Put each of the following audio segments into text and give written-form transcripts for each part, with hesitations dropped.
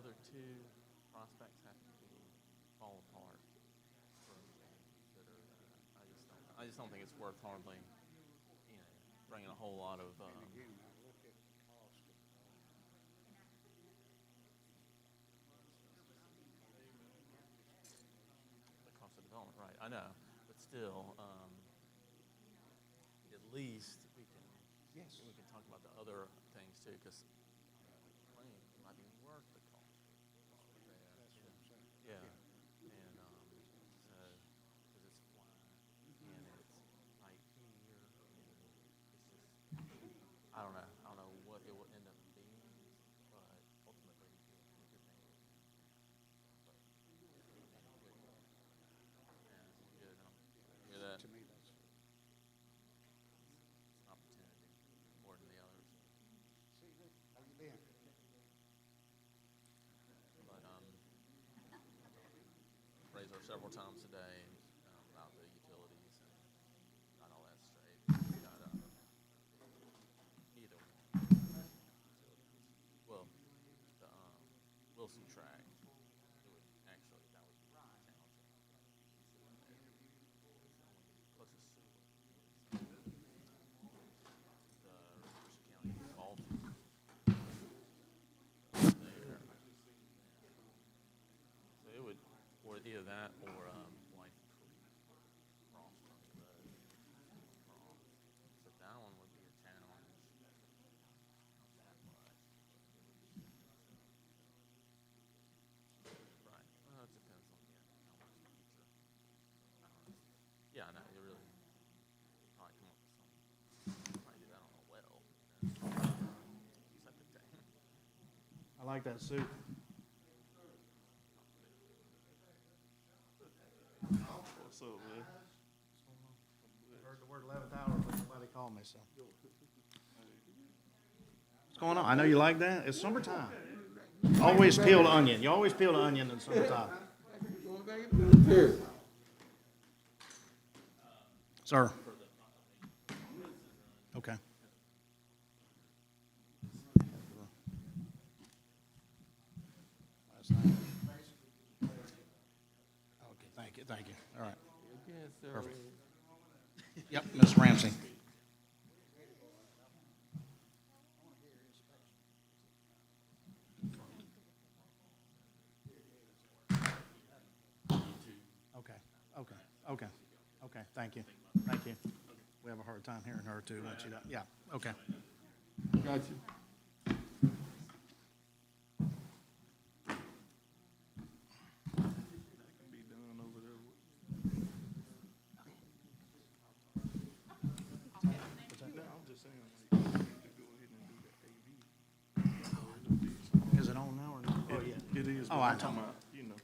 other two prospects have to fall apart for me to consider that. I just don't think it's worth hardly, bringing a whole lot of, the cost of development, right, I know, but still, at least we can, we can talk about the other things too, because it might be worth the cost. Yeah, and, so, because it's flat, and it's right here, and it's just, I don't know what it will end up being, but ultimately, we could think, but, yeah, hear that? To me, that's an opportunity more than the others. How you been? But, raised her several times today, about the utilities and got all that straight. We got, either one. Well, the, Wilson track, it would actually, that was township. Closest sewer. The County Fault. There. So it would, or either that or, Blythe Creek. Cross from the road. So that one would be a challenge. Not that much. Right. Well, it depends on, how much future. I don't know. Yeah, I know, you really probably come up with some, probably do that on a well. Septic tank. I like that suit. What's up, man? I heard the word 11th hour, but nobody called me, so. What's going on? I know you like that. It's summertime. Always peel the onion. You always peel the onion in summertime. Sir. Okay. Okay, thank you. All right. Perfect. Yep, Ms. Ramsey. Okay, thank you. We have a hard time hearing her too, don't you? Yeah, okay. Got you. That can be done over there. No, I'm just saying, like, you could go ahead and do the AV. Is it on now or not? Oh, yeah. It is. Oh, but I'm I'm talking about, you know.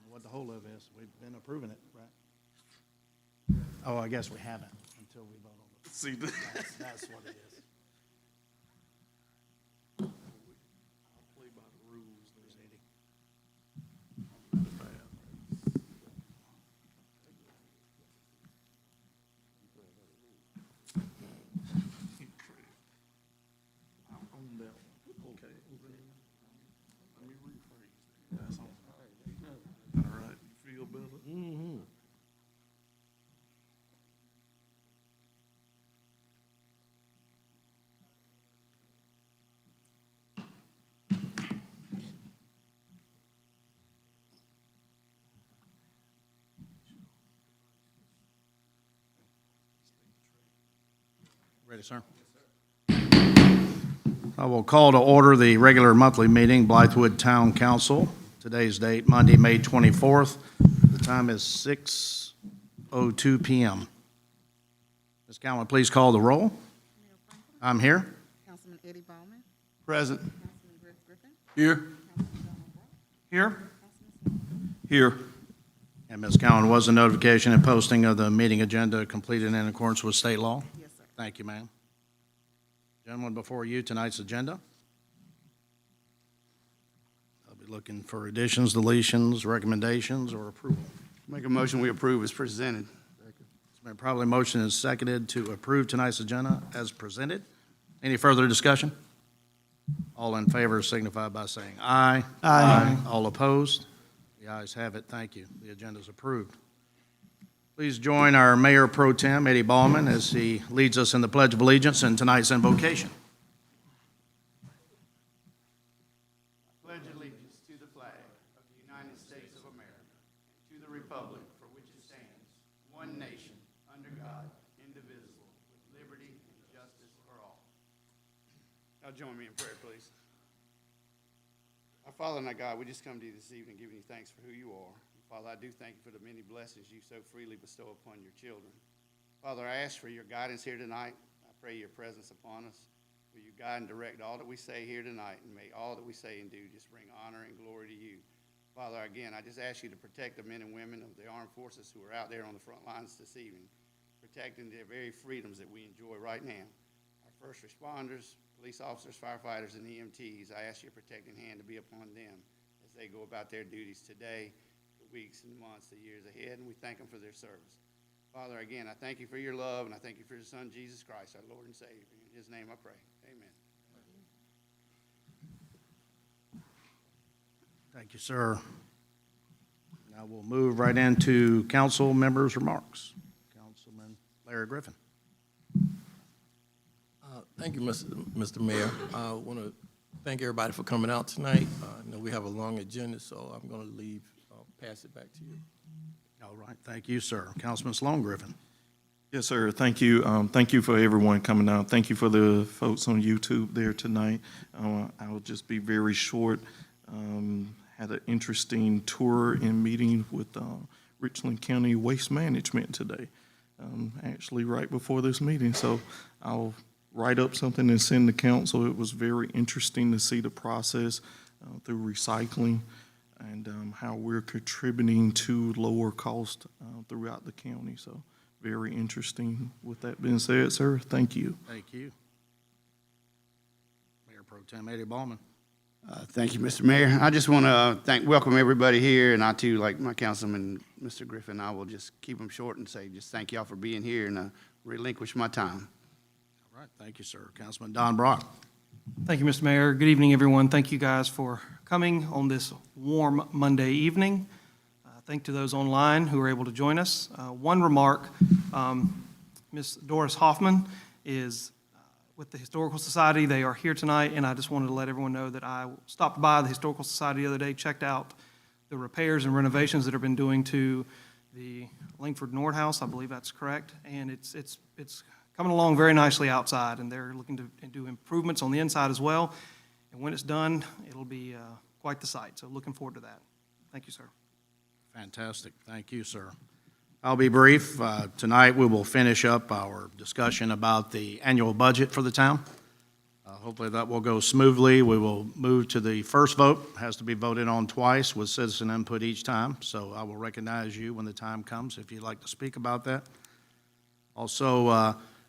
What the holdup is, we've been approving it, right? Oh, I guess we haven't until we vote on it. See, That's what it is. I'll play by the rules. On that one. Okay. Let me rephrase that. That's all. All right, you feel better? Mm-hmm. Ready, sir? I will call to order the regular monthly meeting, Blythewood Town Council. Today's date, Monday, May 24th. The time is 6:02 p.m. Ms. Cowan, please call the roll. I'm here. Councilman Eddie Bowman. Present. Councilman Griff Griffin. Here. Councilman Donald Brown. Here. Councilman Smith. Here. And Ms. Cowan, was a notification and posting of the meeting agenda completed in accordance with state law? Yes, sir. Thank you, ma'am. Gentlemen, before you, tonight's agenda. I'll be looking for additions, deletions, recommendations, or approval. Make a motion, we approve as presented. It's been probably motion is seconded to approve tonight's agenda as presented. Any further discussion? All in favor signify by saying aye. Aye. All opposed? The ayes have it. Thank you. The agenda is approved. Please join our Mayor Pro Tem, Eddie Ballman, as he leads us in the Pledge of Allegiance and tonight's invocation. Pledge allegiance to the flag of the United States of America, and to the republic for which it stands, one nation, under God, indivisible, with liberty and justice for all. Now join me in prayer, please. Our Father and our God, we just come to you this evening giving you thanks for who you are. Father, I do thank you for the many blessings you so freely bestow upon your children. Father, I ask for your guidance here tonight. I pray your presence upon us. Will you guide and direct all that we say here tonight, and may all that we say and do just bring honor and glory to you. Father, again, I just ask you to protect the men and women of the armed forces who are out there on the front lines this evening, protecting their very freedoms that we enjoy right now. Our first responders, police officers, firefighters, and EMTs, I ask your protecting hand to be upon them as they go about their duties today, weeks and months, the years ahead, and we thank them for their service. Father, again, I thank you for your love, and I thank you for your Son, Jesus Christ, our Lord and Savior. In his name I pray. Amen. Thank you, sir. Now we'll move right into council members' remarks. Councilman Larry Griffin. Thank you, Mr. Mayor. I want to thank everybody for coming out tonight. I know we have a long agenda, so I'm going to pass it back to you. All right, thank you, sir. Councilman Sloan Griffin. Yes, sir. Thank you. Thank you for everyone coming out. Thank you for the folks on YouTube there tonight. I will just be very short. Had an interesting tour and meeting with Richland County Waste Management today, actually right before this meeting. So I'll write up something and send the council. It was very interesting to see the process through recycling and how we're contributing to lower cost throughout the county. So very interesting. With that being said, sir, thank you. Thank you. Mayor Pro Tem Eddie Ballman. Thank you, Mr. Mayor. I just want to welcome everybody here, and I too, like my councilman, Mr. Griffin, I will just keep them short and say just thank y'all for being here and relinquish my time. All right, thank you, sir. Councilman Don Brock. Thank you, Mr. Mayor. Good evening, everyone. Thank you guys for coming on this warm Monday evening. Thank to those online who were able to join us. One remark, Ms. Doris Hoffman is with the Historical Society. They are here tonight, and I just wanted to let everyone know that I stopped by the Historical Society the other day, checked out the repairs and renovations that have been doing to the Langford Nord House. I believe that's correct, and it's coming along very nicely outside, and they're looking to do improvements on the inside as well. And when it's done, it'll be quite the sight. So looking forward to that. Thank you, sir. Fantastic. Thank you, sir. I'll be brief. Tonight, we will finish up our discussion about the annual budget for the town. Hopefully, that will go smoothly. We will move to the first vote. It has to be voted on twice with citizen input each time. So I will recognize you when the time comes if you'd like to speak about that. Also,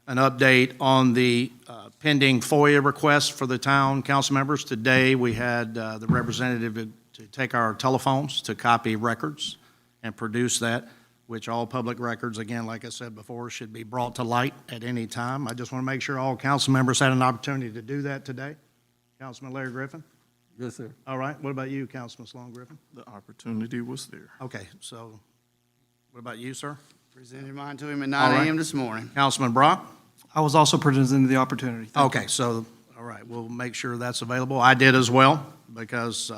an update on the pending FOIA request for the town council members. Today, we had the representative to take our telephones to copy records and produce that, which all public records, again, like I said before, should be brought to light at any time. I just want to make sure all council members had an opportunity to do that today. Councilman Larry Griffin? Yes, sir. All right. What about you, Councilman Sloan Griffin? The opportunity was there. Okay, so what about you, sir? Presented mine to him at All 9 right. a.m. this morning. Councilman Brock? I was also presented the opportunity. Thank you. Okay, so, all right, we'll make sure that's available. I did as well, because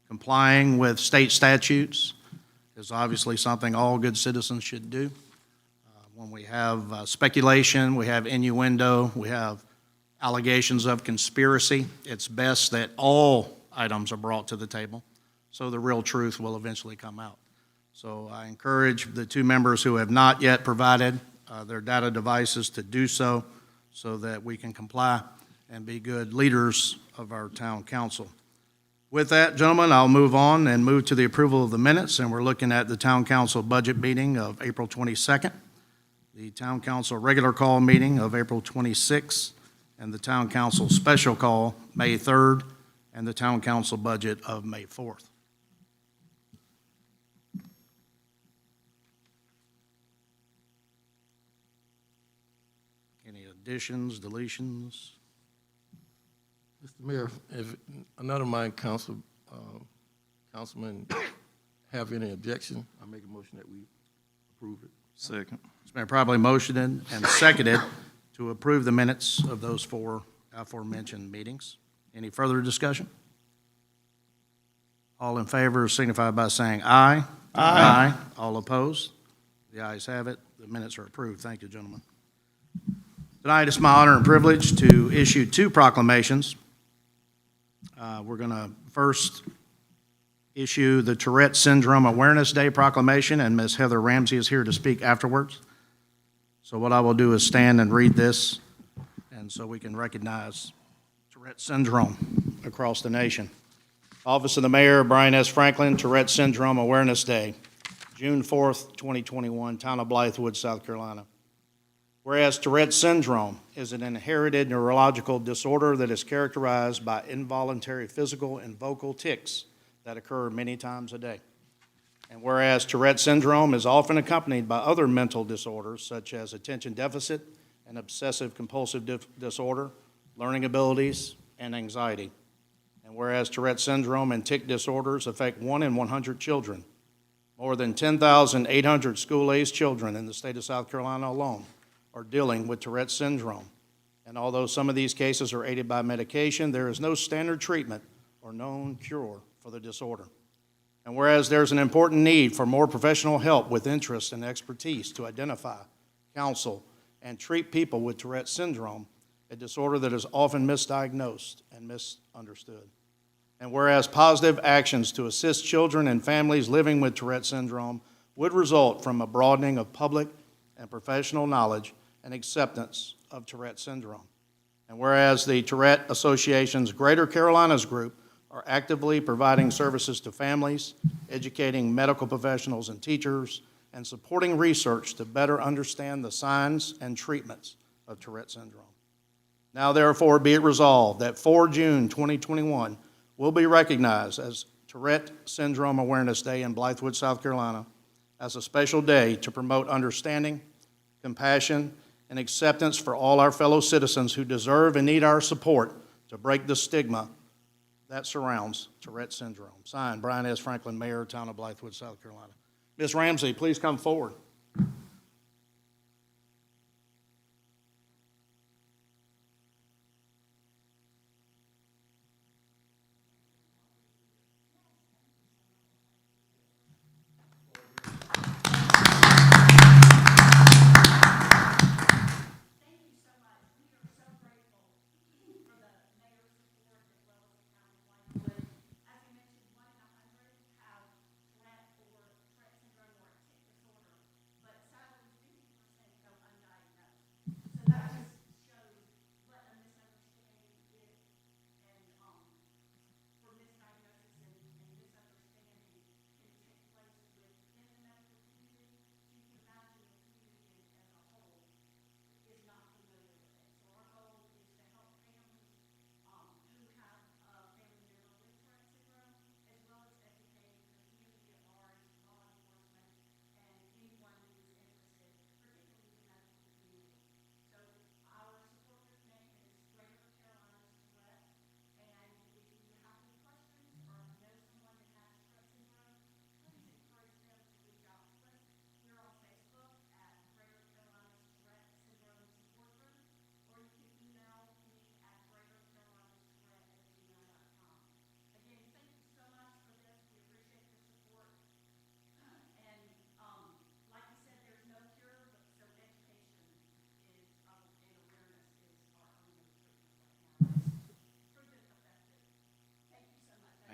complying with state statutes is obviously something all good citizens should do. When we have speculation, we have innuendo, we have allegations of conspiracy, it's best that all items are brought to the table, so the real truth will eventually come out. So I encourage the two members who have not yet provided their data devices to do so, so that we can comply and be good leaders of our town council. With that, gentlemen, I'll move on and move to the approval of the minutes, and we're looking at the town council budget meeting of April 22nd, the town council regular call meeting of April 26th, and the town council special call May 3rd, and the town council budget of May 4th. Any additions, deletions? Mr. Mayor, if none of my councilmen have any objection, I make a motion that we approve it. Second. It's been probably motioned and seconded to approve the minutes of those four aforementioned meetings. Any further discussion? All in favor signify by saying aye. Aye. All opposed? The ayes have it. The minutes are approved. Thank you, gentlemen. Tonight, it's my honor and privilege to issue two proclamations. We're going to first issue the Tourette Syndrome Awareness Day proclamation, and Ms. Heather Ramsey is here to speak afterwards. So what I will do is stand and read this, and so we can recognize Tourette syndrome across the nation. Office of the Mayor, Brian S. Franklin, Tourette Syndrome Awareness Day, June 4th, 2021, Town of Blythewood, South Carolina. Whereas Tourette syndrome is an inherited neurological disorder that is characterized by involuntary physical and vocal tics that occur many times a day. And whereas Tourette syndrome is often accompanied by other mental disorders such as attention deficit and obsessive compulsive disorder, learning abilities, and anxiety. And whereas Tourette syndrome and tic disorders affect 1 in 100 children, more than 10,800 school-aged children in the state of South Carolina alone are dealing with Tourette syndrome. And although some of these cases are aided by medication, there is no standard treatment or known cure for the disorder. And whereas there's an important need for more professional help with interest and expertise to identify, counsel, and treat people with Tourette syndrome, a disorder that is often misdiagnosed and misunderstood. And whereas positive actions to assist children and families living with Tourette syndrome would result from a broadening of public and professional knowledge and acceptance of Tourette syndrome. And whereas the Tourette Association's Greater Carolinas Group are actively providing services to families, educating medical professionals and teachers, and supporting research to better understand the signs and treatments of Tourette syndrome. Now therefore be it resolved that 4 June 2021 will be recognized as Tourette Syndrome Awareness Day in Blythewood, South Carolina, as a special day to promote understanding, compassion, and acceptance for all our fellow citizens who deserve and need our support to break the stigma that surrounds Tourette syndrome. Signed, Brian S. Franklin, Mayor, Town of Blythewood, South Carolina. Ms. Ramsey, please come forward.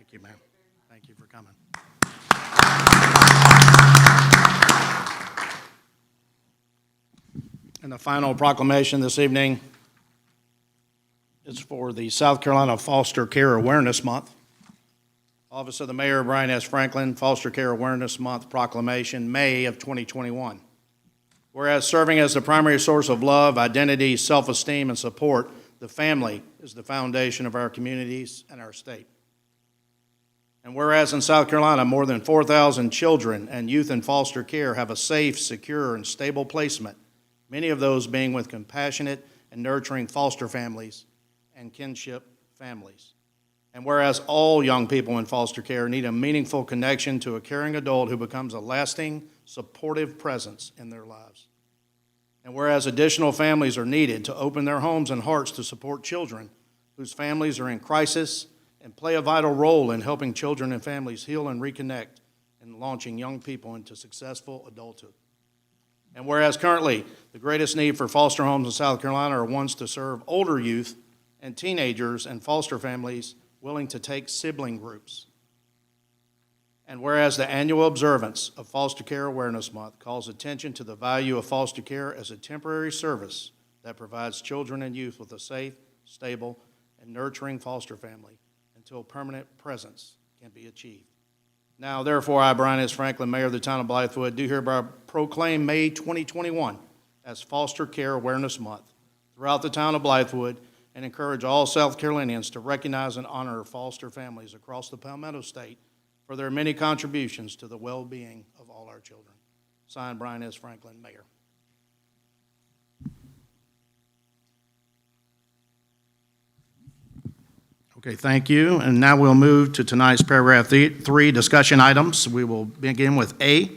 Thank you, ma'am. Thank you for coming. And the final proclamation this evening is for the South Carolina Foster Care Awareness Month. Office of the Mayor, Brian S. Franklin, Foster Care Awareness Month proclamation, May of 2021. Whereas serving as the primary source of love, identity, self-esteem, and support, the family is the foundation of our communities and our state. And whereas in South Carolina, more than 4,000 children and youth in foster care have a safe, secure, and stable placement, many of those being with compassionate and nurturing foster families and kinship families. And whereas all young people in foster care need a meaningful connection to a caring adult who becomes a lasting, supportive presence in their lives. And whereas additional families are needed to open their homes and hearts to support children whose families are in crisis and play a vital role in helping children and families heal and reconnect and launching young people into successful adulthood. And whereas currently the greatest need for foster homes in South Carolina are ones to serve older youth and teenagers and foster families willing to take sibling groups. And whereas the annual observance of Foster Care Awareness Month calls attention to the value of foster care as a temporary service that provides children and youth with a safe, stable, and nurturing foster family until permanent presence can be achieved. Now, therefore, I, Brian S. Franklin, Mayor of the Town of Blythewood, do hereby proclaim May 2021 as Foster Care Awareness Month throughout the town of Blythewood and encourage all South Carolinians to recognize and honor foster families across the Palmetto State for their many contributions to the well-being of all our children. Signed, Brian S. Franklin, Mayor. Okay, thank you. And now we'll move to tonight's paragraph 3 discussion items. We will begin with A,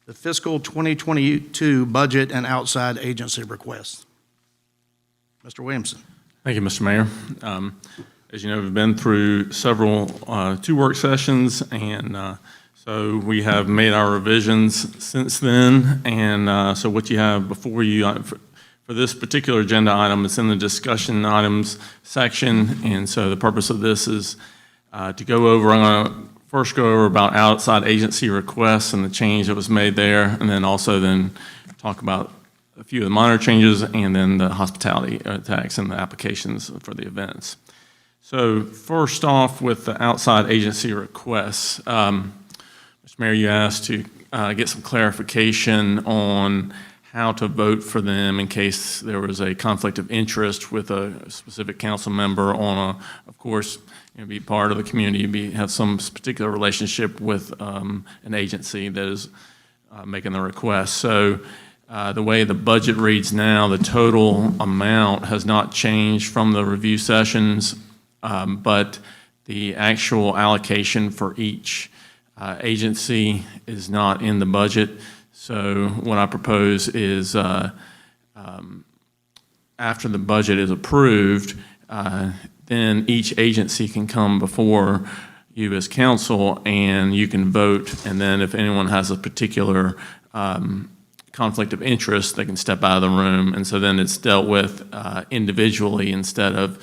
the fiscal 2022 budget and outside agency requests. Mr. Williamson. Thank you, Mr. Mayor. As you know, we've been through several, 2 work sessions, and so we have made our revisions since then. And so what you have before you for this particular agenda item, it's in the discussion items section. And so the purpose of this is to go over, I'm going to first go over about outside agency requests and the change that was made there, and then also then talk about a few of the minor changes, and then the hospitality tax and the applications for the events. So first off, with the outside agency requests, Mr. Mayor, you asked to get some clarification on how to vote for them in case there was a conflict of interest with a specific council member on of course, be part of the community, have some particular relationship with an agency that is making the request. So the way the budget reads now, the total amount has not changed from the review sessions, but the actual allocation for each agency is not in the budget. So what I propose is after the budget is approved, then each agency can come before you as council and you can vote. And then if anyone has a particular conflict of interest, they can step out of the room. And so then it's dealt with individually instead of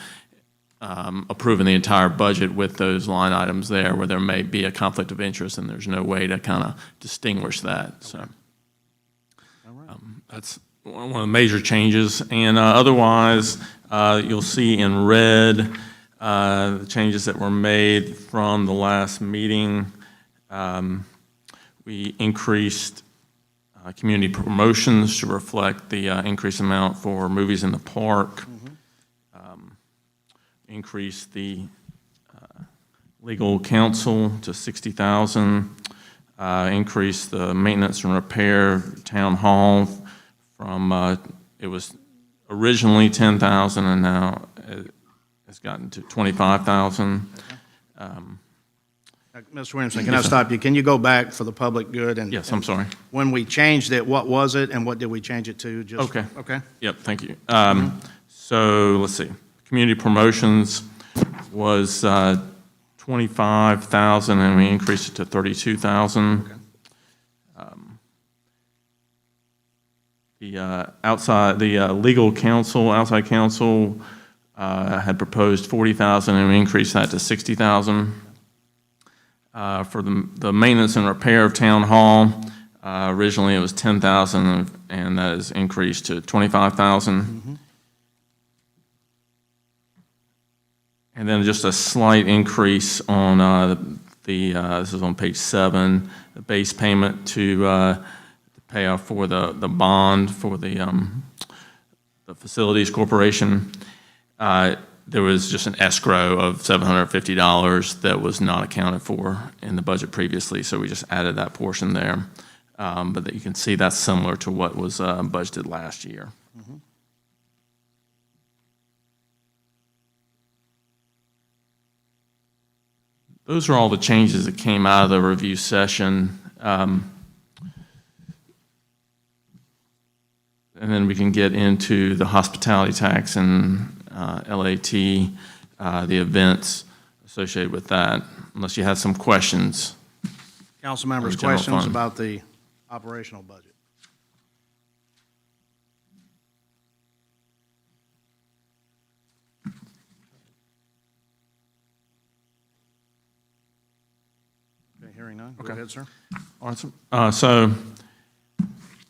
approving the entire budget with those line items there where there may be a conflict of interest and there's no way to kind of distinguish that. So that's one of the major changes. And otherwise, you'll see in red the changes that were made from the last meeting. We increased community promotions to reflect the increased amount for movies in the park. Increased the legal counsel to $60,000. Increased the maintenance and repair town hall from it was originally $10,000 and now it's gotten to $25,000. Mr. Williamson, can I stop you? Can you go back for the public good? And Yes, I'm sorry. When we changed it, what was it and what did we change it to? Just, Okay. Okay. Yep, thank you. So let's see. Community promotions was $25,000 and we increased it to $32,000. Okay. The legal counsel, outside counsel, had proposed $40,000 and we increased that to $60,000. For the maintenance and repair of town hall, originally it was $10,000 and that is increased to $25,000. And then just a slight increase on this is on page 7, the base payment to pay off for the bond for the facilities corporation. There was just an escrow of $750 that was not accounted for in the budget previously, so we just added that portion there. But that you can see that's similar to what was budgeted last year. those are all the changes that came out of the review session. And then we can get into the hospitality tax and LAT, the events associated with that, unless you have some questions. Council members, General questions fund. about the operational budget? Okay, hearing none. Go ahead, sir. Awesome. So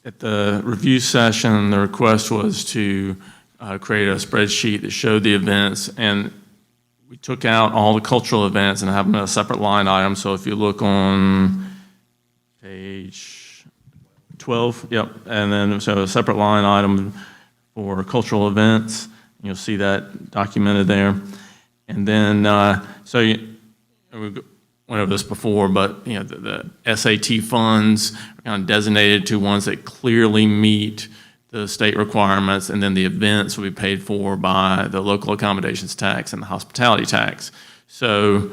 at the review session, the request was to create a spreadsheet that showed the events, and we took out all the cultural events and have them in a separate line item. So if you look on page 12, yep, and then so a separate line item for cultural events, you'll see that documented there. And then, we went over this before, but the SAT funds are kind of designated to ones that clearly meet the state requirements, and then the events will be paid for by the local accommodations tax and the hospitality tax. So,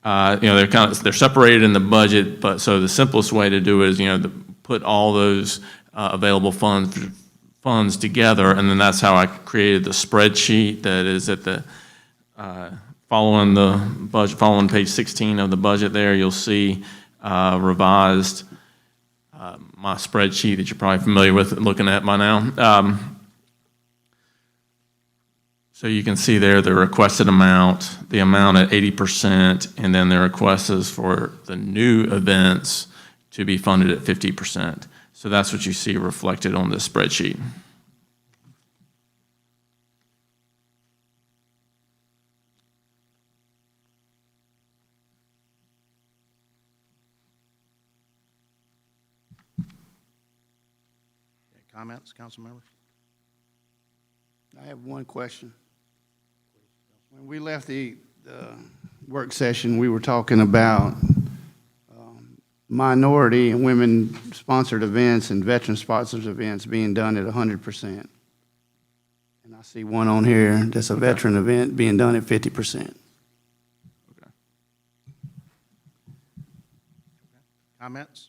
they're separated in the budget, but so the simplest way to do it is, to put all those available funds together, and then that's how I created the spreadsheet that is at the following the budget, following page 16 of the budget there, you'll see revised my spreadsheet that you're probably familiar with looking at by now. So you can see there the requested amount, the amount at 80%, and then the request is for the new events to be funded at 50%. So that's what you see reflected on this spreadsheet. Comments, council members? I have one question. When we left the work session, we were talking about minority and women-sponsored events and veteran-sponsored events being done at 100%. And I see one on here that's a veteran event being done at 50%. Comments?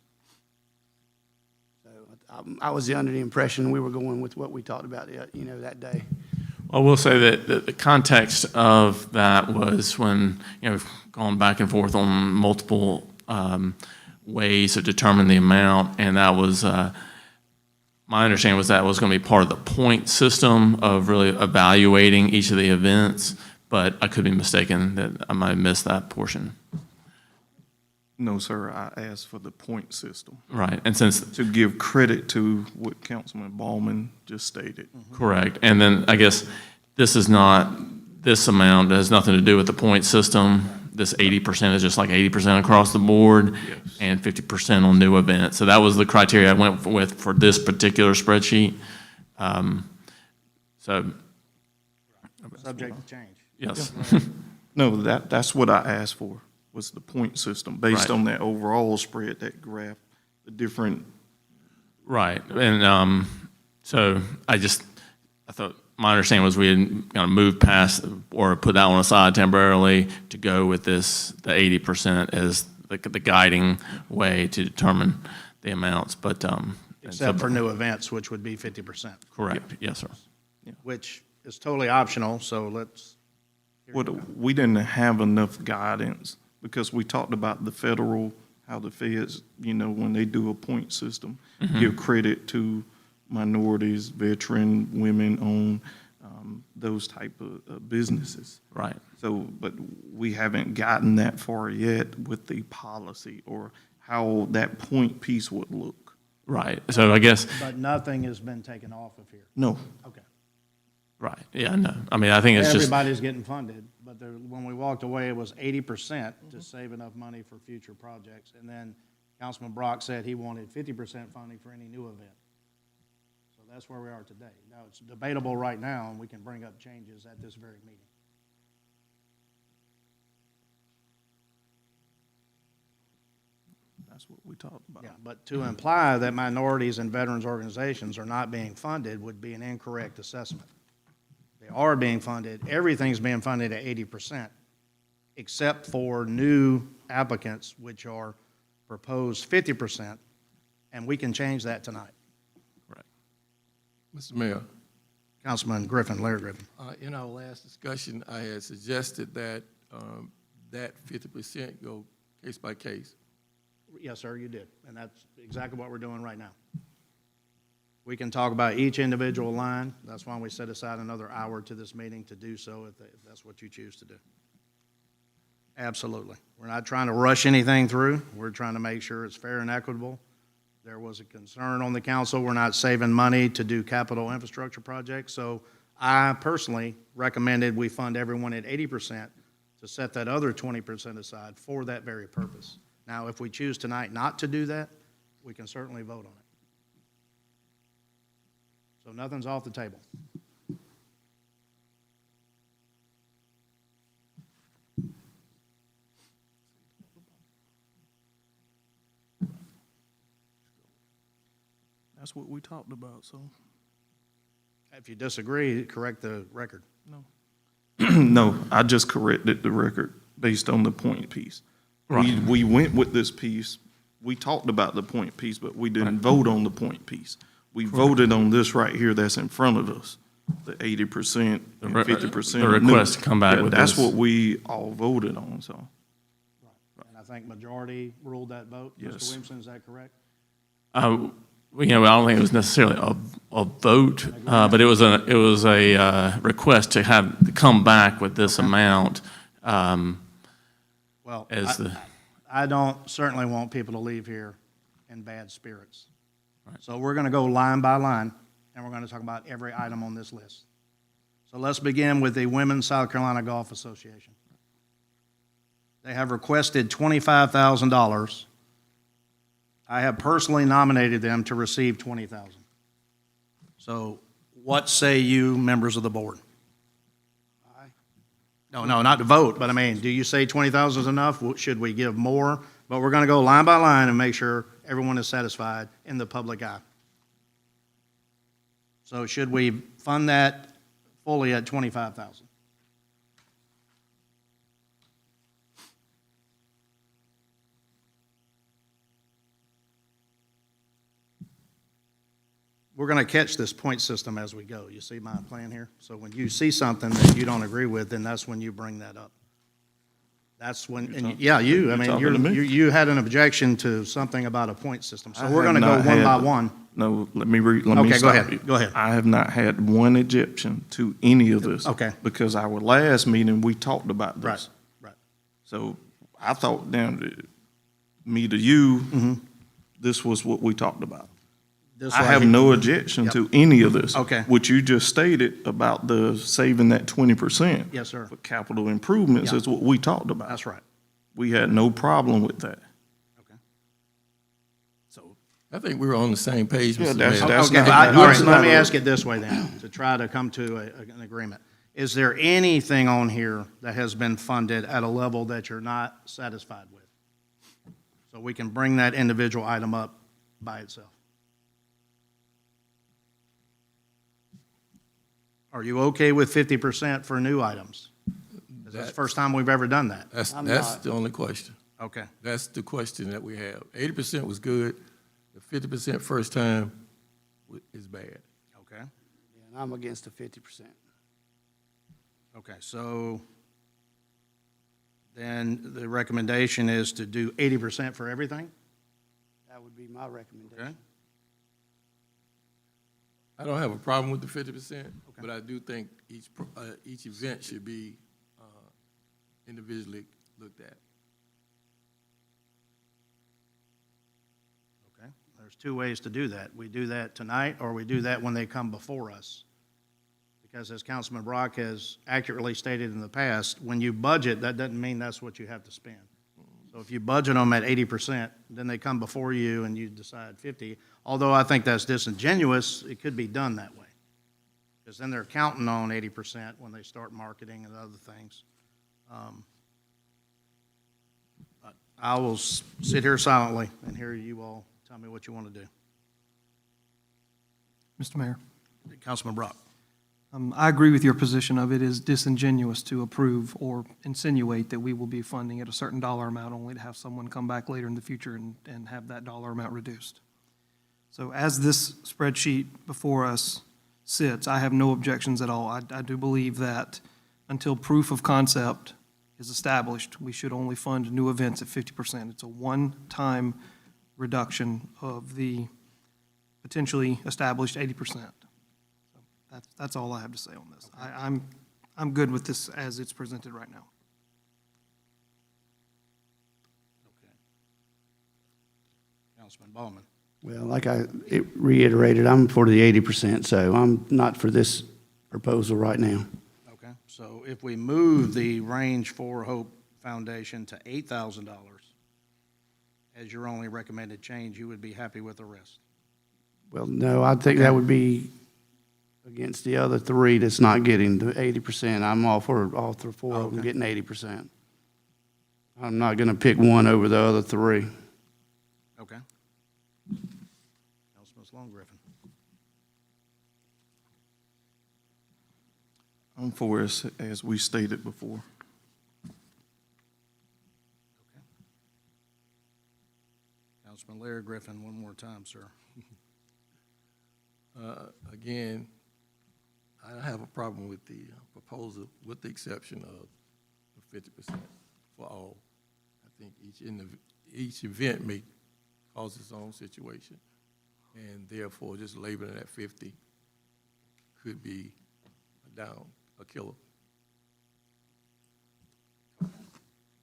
I was under the impression we were going with what we talked about, that day. I will say that the context of that was when, we've gone back and forth on multiple ways to determine the amount, and that was, my understanding was that was going to be part of the point system of really evaluating each of the events, but I could be mistaken that I might have missed that portion. No, sir, I asked for the point system Right, and since, to give credit to what Councilman Ballman just stated. correct, and then I guess this amount has nothing to do with the point system. This 80% is just like 80% across the board, Yes. and 50% on new events. So that was the criteria I went with for this particular spreadsheet. So, Subject to change. yes. No, that's what I asked for, was the point system, based Right. on that overall spread, that graph, the different. Right, and so I thought, my understanding was we had kind of moved past or put that one aside temporarily to go with the 80% as the guiding way to determine the amounts, but. Except for new events, which would be 50%, Correct, yes, sir. which is totally optional, so let's. We didn't have enough guidance, because we talked about the federal, how the feds, when they do a point system, give credit to minorities, veteran, women-owned, those type of businesses. Right. So, but we haven't gotten that far yet with the policy or how that point piece would look. Right, so I guess, But nothing has been taken off of here. No, Okay. right, yeah, no, I mean, I think it's just, Everybody's getting funded, but when we walked away, it was 80% to save enough money for future projects. And then Councilman Brock said he wanted 50% funding for any new event. So that's where we are today. Now, it's debatable right now, and we can bring up changes at this very meeting. that's what we talked about. Yeah, but to imply that minorities and veterans organizations are not being funded would be an incorrect assessment. They are being funded, everything's being funded at 80%. except for new applicants, which are proposed 50%, and we can change that tonight. Mr. Mayor, Councilman Griffin, Larry Griffin. in our last discussion, I had suggested that that 50% go case by case. Yes, sir, you did, and that's exactly what we're doing right now. We can talk about each individual line. That's why we set aside another hour to this meeting to do so, if that's what you choose to do. Absolutely. We're not trying to rush anything through. We're trying to make sure it's fair and equitable. There was a concern on the council, we're not saving money to do capital infrastructure projects, so I personally recommended we fund everyone at 80% to set that other 20% aside for that very purpose. Now, if we choose tonight not to do that, we can certainly vote on it. So nothing's off the table. That's what we talked about, so. If you disagree, correct the record. No, I just corrected the record based on the point piece. We went with this piece, we talked about the point piece, but we didn't vote on the point piece. We voted on this right here that's in front of us, the 80% and 50%. The request to come back with That's this. what we all voted on, so. And I think majority ruled that vote. Yes. Mr. Williamson, is that correct? You know, I don't think it was necessarily a vote, but it was a request to come back with this amount. Well, As the- I don't certainly want people to leave here in bad spirits. So we're going to go line by line, and we're going to talk about every item on this list. So let's begin with the Women's South Carolina Golf Association. They have requested $25,000. I have personally nominated them to receive $20,000. So what say you, members of the board? Aye. No, not to vote, but I mean, do you say 20,000 is enough? Should we give more? But we're going to go line by line and make sure everyone is satisfied in the public eye. So should we fund that fully at 25,000? We're going to catch this point system as we go. You see my plan here? So when you see something that you don't agree with, then that's when you bring that up. That's when, and yeah, you, I mean, talking to me? you had an objection to something about a point system. So I we're have going to go not one by had- one. No, let me stop Okay, go ahead. you. Go ahead. I have not had one objection to any of this. Okay. Because our last meeting, we talked about this. Right. So I thought down to me to you, this was what we talked about. This I right have here. no objection to any of this. Okay. What you just stated about the saving that 20%. Yes, sir. For capital improvements Yeah. is what we talked about. That's right. We had no problem with that. Okay. So I think we're on the same page, Yeah, Mr. that's- Mayor. that's Okay, not- all right, that's let not me a- ask it this way then, to try to come to an agreement. Is there anything on here that has been funded at a level that you're not satisfied with? So we can bring that individual item up by itself. Are you okay with 50% for new items? 'Cause that's the first time we've ever done that. That's I'm that's not. the only question. Okay, That's the question that we have. 80% was good. The 50% first time is bad. okay, Yeah, and I'm against the 50%. okay, so then the recommendation is to do 80% for everything? That would be my recommendation. Okay. I don't have a problem with the 50%, but I do think each event should be individually looked at. Okay, there's two ways to do that. We do that tonight, or we do that when they come before us. Because as Councilman Brock has accurately stated in the past, when you budget, that doesn't mean that's what you have to spend. So if you budget them at 80%, then they come before you and you decide 50. Although I think that's disingenuous, it could be done that way. Because then they're counting on 80% when they start marketing and other things. But I will sit here silently and hear you all tell me what you want to do. Mr. Mayor, Councilman Brock. I agree with your position of it is disingenuous to approve or insinuate that we will be funding at a certain dollar amount only to have someone come back later in the future and have that dollar amount reduced. So as this spreadsheet before us sits, I have no objections at all. I do believe that until proof of concept is established, we should only fund new events at 50%. It's a one-time reduction of the potentially established 80%. That's all I have to say on this. I'm good with this as it's presented right now. Okay. Councilman Ballman. Well, like reiterated, I'm for the 80%, so I'm not for this proposal right now. Okay, so if we move the Range for Hope Foundation to $8,000 as your only recommended change, you would be happy with the rest? Well, no, I think that would be against the other three that's not getting the 80%. I'm all for all four of them Okay. getting 80%. I'm not going to pick one over the other three. Okay. Councilman Sloan Griffin. I'm for it, as we stated before. Councilman Larry Griffin, one more time, sir. Again, I don't have a problem with the proposal, with the exception of the 50% for all. I think each event may cause its own situation, and therefore just labeling it at 50 could be a killer.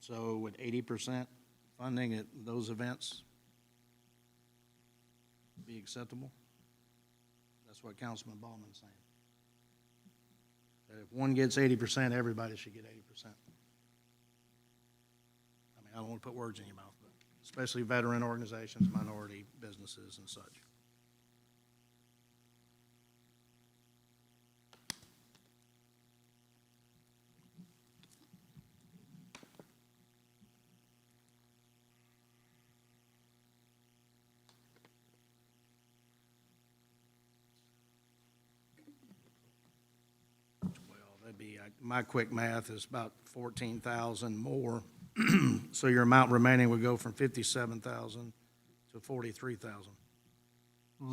So would 80% funding at those events be acceptable? That's what Councilman Ballman's saying. That if one gets 80%, everybody should get 80%. I mean, I don't want to put words in your mouth, but especially veteran organizations, minority businesses and such. My quick math is about 14,000 more. So your amount remaining would go from 57,000 to 43,000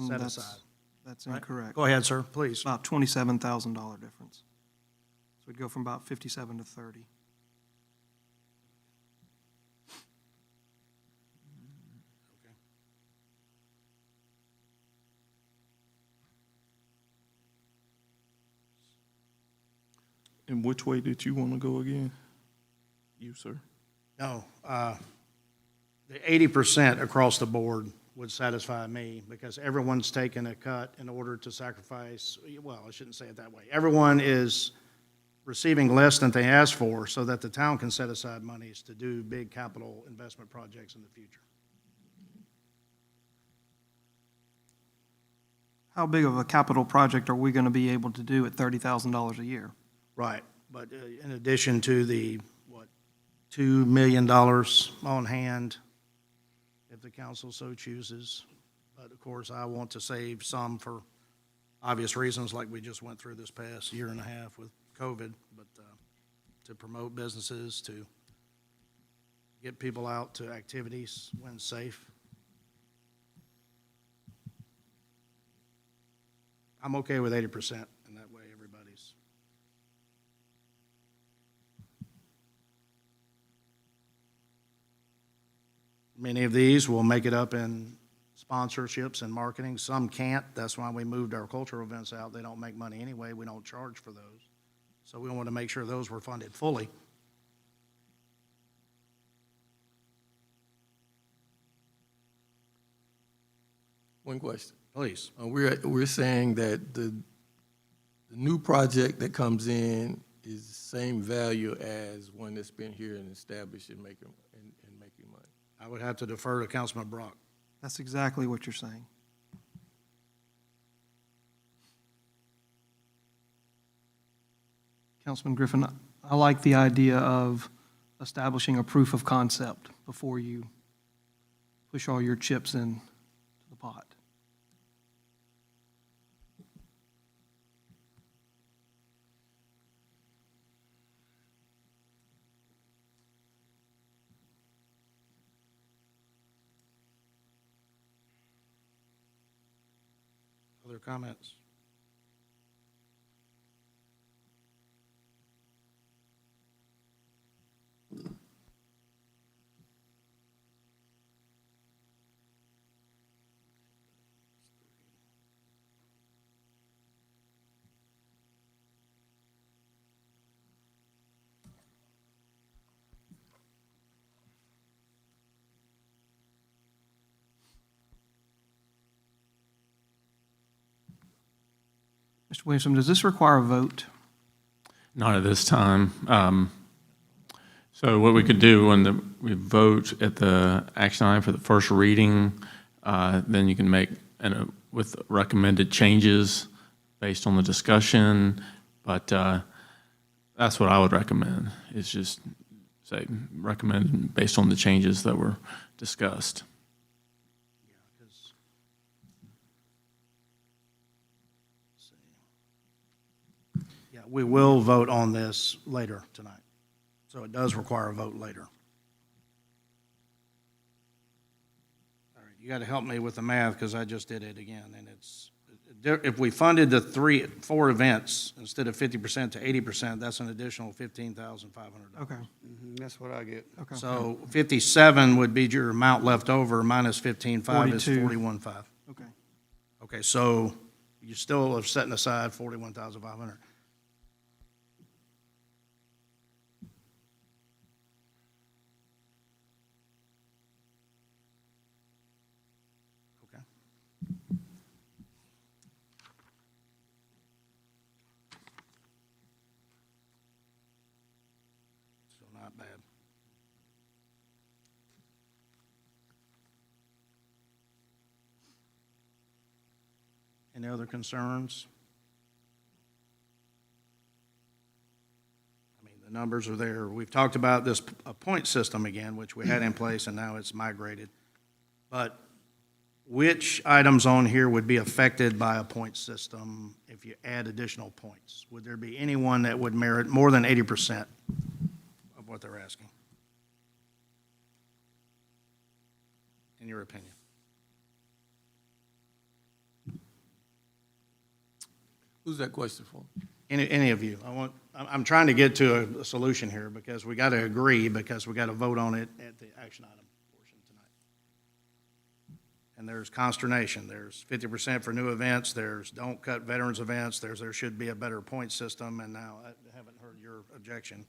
set That's- aside. That's Right? incorrect. Go ahead, sir, please. About $27,000 difference. So we'd go from about 57 to 30. And which way did you want to go again? You, sir? No, the 80% across the board would satisfy me because everyone's taken a cut in order to sacrifice, well, I shouldn't say it that way. Everyone is receiving less than they asked for so that the town can set aside monies to do big capital investment projects in the future. How big of a capital project are we going to be able to do at $30,000 a year? Right, but in addition to the, $2 million on hand, if the council so chooses. But of course, I want to save some for obvious reasons, like we just went through this past year and a half with COVID, but to promote businesses, to get people out to activities when safe. I'm okay with 80%, and that way everybody's. Many of these will make it up in sponsorships and marketing. Some can't. That's why we moved our cultural events out. They don't make money anyway. We don't charge for those. So we want to make sure those were funded fully. One question. Please. We're saying that the new project that comes in is the same value as one that's been here and established and making money. I would have to defer to Councilman Brock. That's exactly what you're saying. Councilman Griffin, I like the idea of establishing a proof of concept before you push all your chips in the pot. other comments? Mr. Williamson, does this require a vote? Not at this time. So what we could do when we vote at the action item for the first reading, then you can make, with recommended changes based on the discussion. But that's what I would recommend, is just say, recommend based on the changes that were discussed. Yeah, we will vote on this later tonight. So it does require a vote later. All right, you got to help me with the math because I just did it again. And it's, if we funded the 4 events instead of 50% to 80%, that's an additional $15,500. Okay, That's what I get. okay. So 57 would be your amount left over minus 15.5 is 42. 41.5. Okay. Okay, so you still are setting aside 41,500. Okay. So not bad. Any other concerns? I mean, the numbers are there. We've talked about this point system again, which we had in place, and now it's migrated. But which items on here would be affected by a point system if you add additional points? Would there be anyone that would merit more than 80% of what they're asking? In your opinion? Who's that question for? Any of you. I'm trying to get to a solution here because we got to agree, because we got to vote on it at the action item portion tonight. And there's consternation. There's 50% for new events. There's don't cut veterans events. There should be a better point system. And now I haven't heard your objection.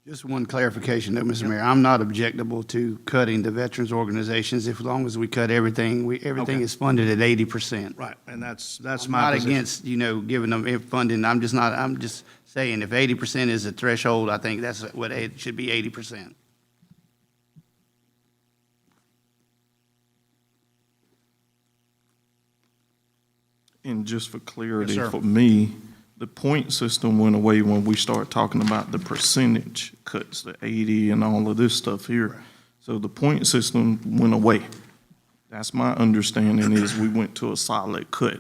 Just one clarification though, Mr. Mayor. I'm not objectable to cutting the veterans organizations. As long as we cut everything, everything Okay. is funded at 80%. Right, and that's I'm my not position. against, giving them funding. I'm just saying if 80% is the threshold, I think that's what it should be, 80%. And just for clarity, Yes, sir. for me, the point system went away when we started talking about the percentage cuts, the 80 and all of this stuff here. So the point system went away. That's my understanding, is we went to a solid cut.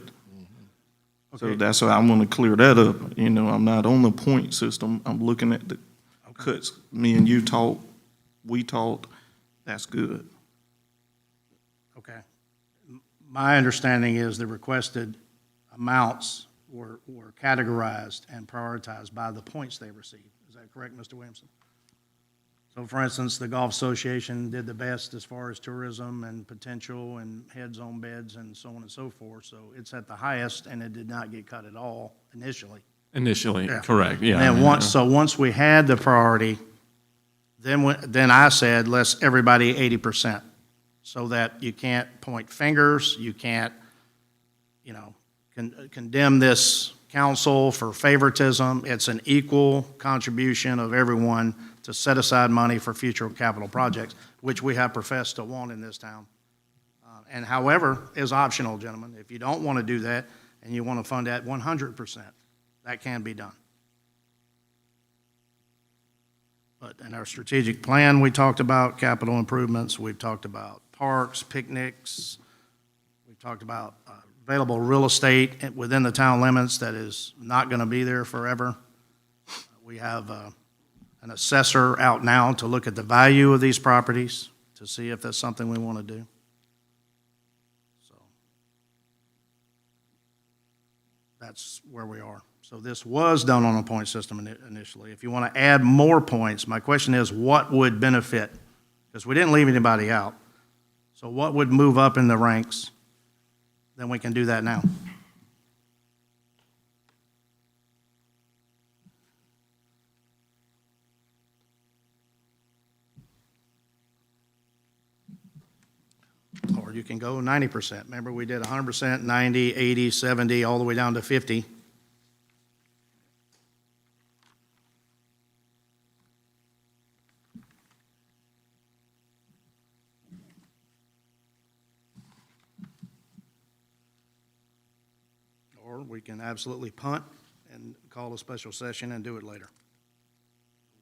So Okay. that's why I want to clear that up. I'm not on the point system. I'm looking at the cuts. Me and you talked, we talked, that's good. Okay. My understanding is the requested amounts were categorized and prioritized by the points they received. Is that correct, Mr. Williamson? So for instance, the Golf Association did the best as far as tourism and potential and heads on beds and so on and so forth. So it's at the highest, and it did not get cut at all initially. Initially, Yeah. correct, yeah. And then once we had the priority, then I said, let's everybody 80%, so that you can't point fingers, you can't, condemn this council for favoritism. It's an equal contribution of everyone to set aside money for future capital projects, which we have professed to want in this town. And however, is optional, gentlemen. If you don't want to do that and you want to fund at 100%, that can be done. But in our strategic plan, we talked about capital improvements, we've talked about parks, picnics, we've talked about available real estate within the town limits that is not going to be there forever. We have an assessor out now to look at the value of these properties, to see if that's something we want to do. that's where we are. So this was done on a point system initially. If you want to add more points, my question is, what would benefit? Because we didn't leave anybody out. So what would move up in the ranks? Then we can do that now. Or you can go 90%. Remember, we did 100%, 90, 80, 70, all the way down to 50. Or we can absolutely punt and call a special session and do it later.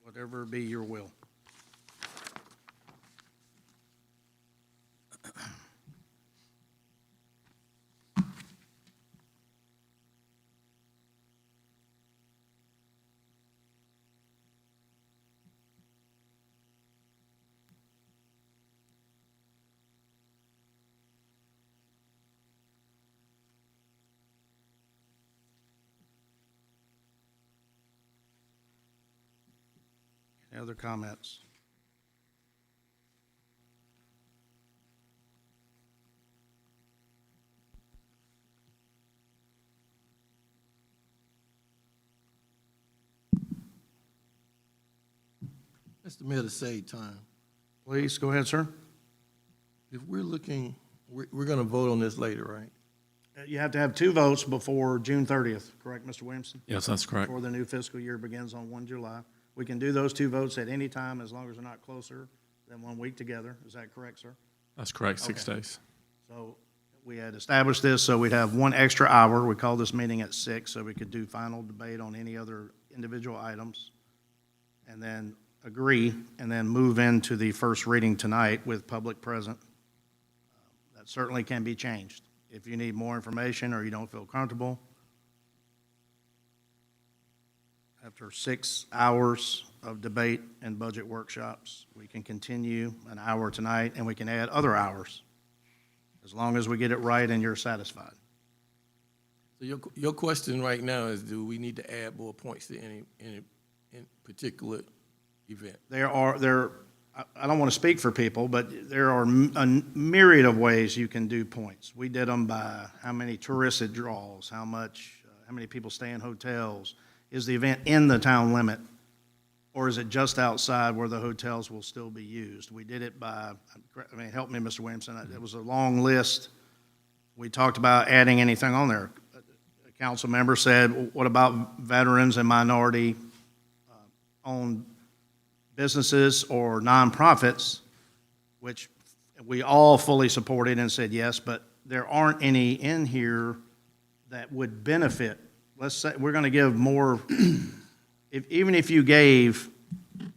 Whatever be your will. Any other comments? Mr. Mayor, to save time, Please, go ahead, sir. if we're looking, we're going to vote on this later, right? You have to have 2 votes before June 30th, correct, Mr. Williamson? Yes, that's correct. Before the new fiscal year begins on 1 July. We can do those 2 votes at any time as long as they're not closer than 1 week together. Is that correct, sir? That's correct, 6 days. So we had established this, so we'd have 1 extra hour. We called this meeting at 6, so we could do final debate on any other individual items, and then agree, and then move into the first reading tonight with public present. That certainly can be changed. If you need more information or you don't feel comfortable, after 6 hours of debate and budget workshops, we can continue an hour tonight, and we can add other hours, as long as we get it right and you're satisfied. So your question right now is, do we need to add more points to any particular event? I don't want to speak for people, but there are a myriad of ways you can do points. We did them by how many tourists it draws, how many people stay in hotels. Is the event in the town limit, or is it just outside where the hotels will still be used? We did it by, help me, Mr. Williamson, it was a long list. We talked about adding anything on there. A council member said, what about veterans and minority-owned businesses or nonprofits, which we all fully supported and said yes, but there aren't any in here that would benefit. Let's say we're going to give more, even if you gave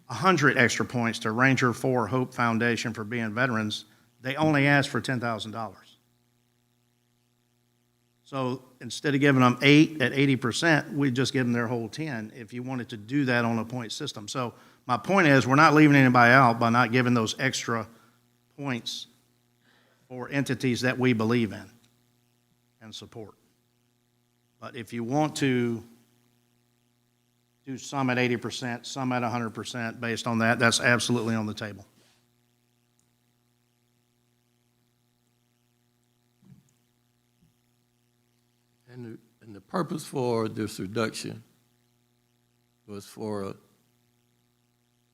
100 extra points to Ranger 4 Hope Foundation for being veterans, they only asked for $10,000. So instead of giving them 8 at 80%, we just give them their whole 10 if you wanted to do that on a point system. So my point is, we're not leaving anybody out by not giving those extra points for entities that we believe in and support. But if you want to do some at 80%, some at 100% based on that, that's absolutely on the table. And the purpose for this reduction was for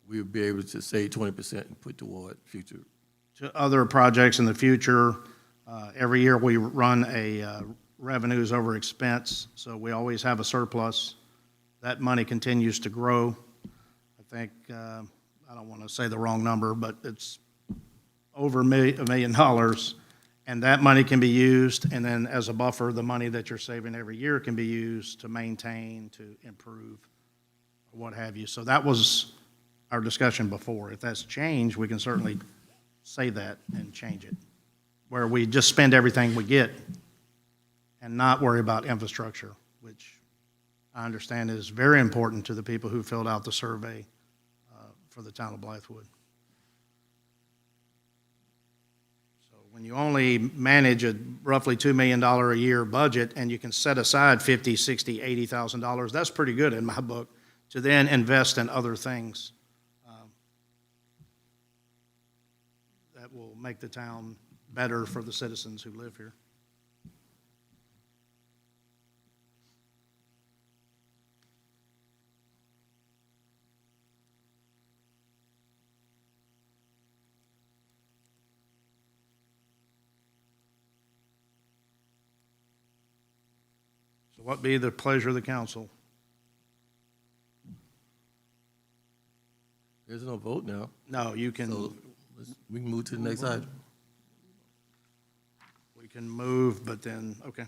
we'll be able to save 20% and put toward future. To other projects in the future, every year we run a revenues over expense, so we always have a surplus. That money continues to grow. I think, I don't want to say the wrong number, but it's over $1 million, and that money can be used, and then as a buffer, the money that you're saving every year can be used to maintain, to improve, or what have you. So that was our discussion before. If that's changed, we can certainly say that and change it, where we just spend everything we get and not worry about infrastructure, which I understand is very important to the people who filled out the survey for the town of Blythewood. So when you only manage a roughly $2 million a year budget and you can set aside $50,000, $60,000, $80,000, that's pretty good in my book, to then invest in other things that will make the town better for the citizens who live here. So what be the pleasure of the council? There's no vote now, No, you can, so we can move to the next item. we can move, but then, okay,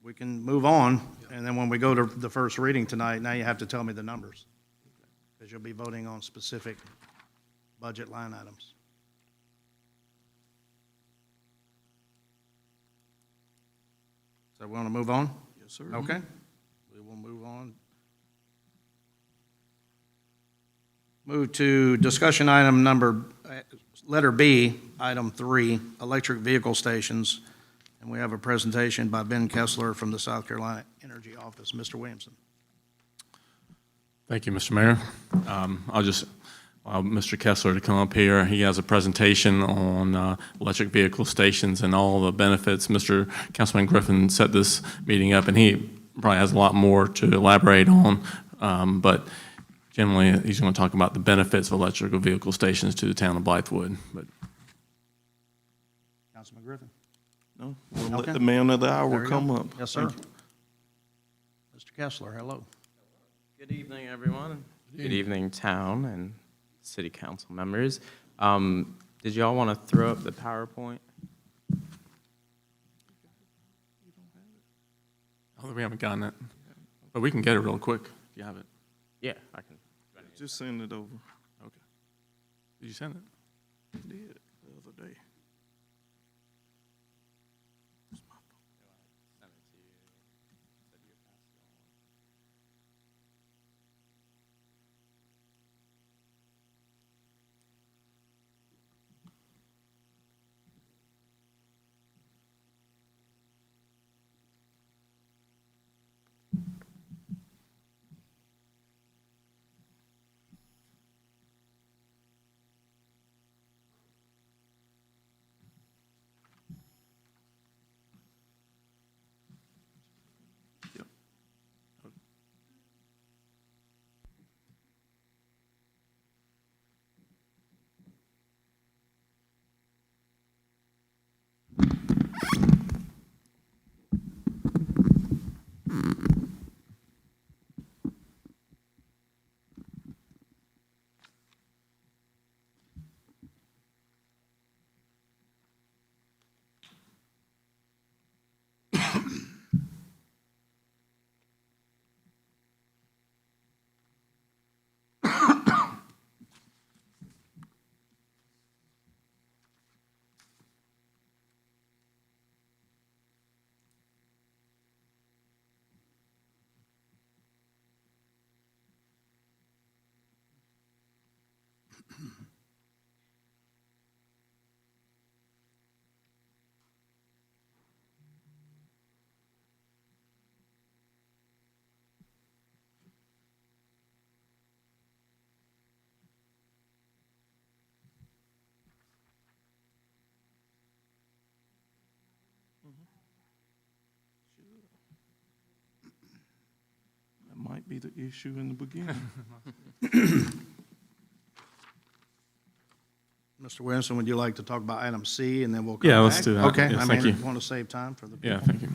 we can move on. And then when we go to the first reading tonight, now you have to tell me the numbers, because you'll be voting on specific budget line items. So we want to move on? Yes, sir. Okay, we will move on. Move to discussion item number, letter B, item 3, electric vehicle stations. And we have a presentation by Ben Kessler from the South Carolina Energy Office. Mr. Williamson. Thank you, Mr. Mayor. I'll just allow Mr. Kessler to come up here. He has a presentation on electric vehicle stations and all the benefits. Mr. Councilman Griffin set this meeting up, and he probably has a lot more to elaborate on, but generally, he's going to talk about the benefits of electrical vehicle stations to the town of Blythewood. But Councilman Griffin. No, we'll Okay. let the man of the There hour we come go. up. Yes, sir. Thank you. Mr. Kessler, hello. Good evening, everyone. Good evening, town and city council members. Did y'all want to throw up the PowerPoint? oh, we haven't gotten it, but we can get it real quick if you have it. Yeah, I can. Just send it over. Okay. Did you send it? I did the other day. That might be the issue in the beginning. Mr. Williamson, would you like to talk about item C, and then we'll come Yeah, back? let's do that. Okay, Yes, I thank mean, you. want to save time for the people. Yeah, thank you.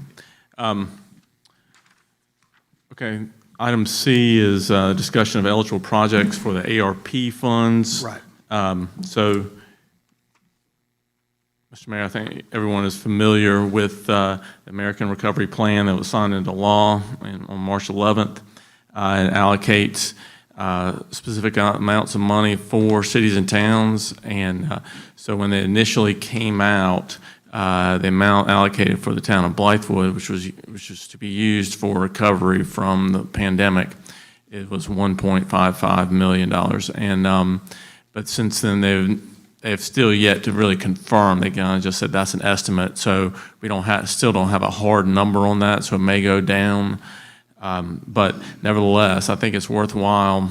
Okay, item C is discussion of eligible projects for the ARP funds. Right. So, Mr. Mayor, I think everyone is familiar with the American Recovery Plan that was signed into law on March 11th. It allocates specific amounts of money for cities and towns. And so when they initially came out, the amount allocated for the town of Blythewood, which was to be used for recovery from the pandemic, it was $1.55 million. And but since then, they've they've still yet to really confirm. They kind of just said that's an estimate, so we still don't have a hard number on that, so it may go down. But nevertheless, I think it's worthwhile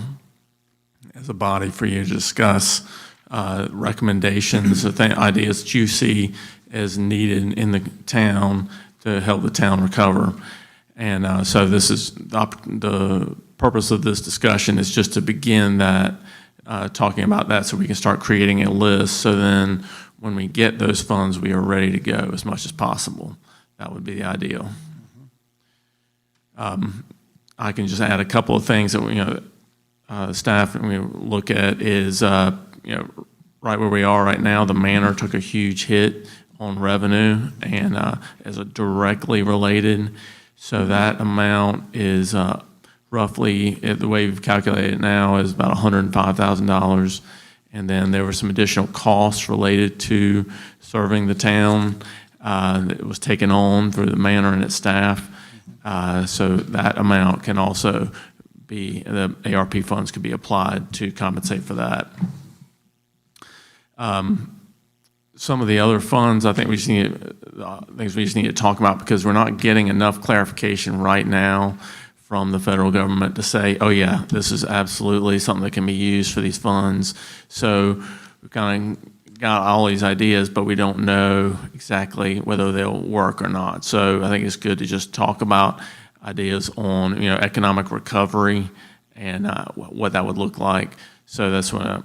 as a body for you to discuss recommendations, ideas that you see as needed in the town to help the town recover. And so this is the purpose of this discussion is just to begin that, talking about that so we can start creating a list. So then when we get those funds, we are ready to go as much as possible. That would be the ideal. I can just add a couple of things that staff we look at is right where we are right now. The manor took a huge hit on revenue and as a directly related. So that amount is roughly, the way we've calculated it now, is about $105,000. And then there were some additional costs related to serving the town that was taken on through the manor and its staff. So that amount can also be, the ARP funds could be applied to compensate for that. Some of the other funds, I think we just need to talk about because we're not getting enough clarification right now from the federal government to say, oh yeah, this is absolutely something that can be used for these funds. So we've kind of got all these ideas, but we don't know exactly whether they'll work or not. So I think it's good to just talk about ideas on, economic recovery and what that would look like. So that's when I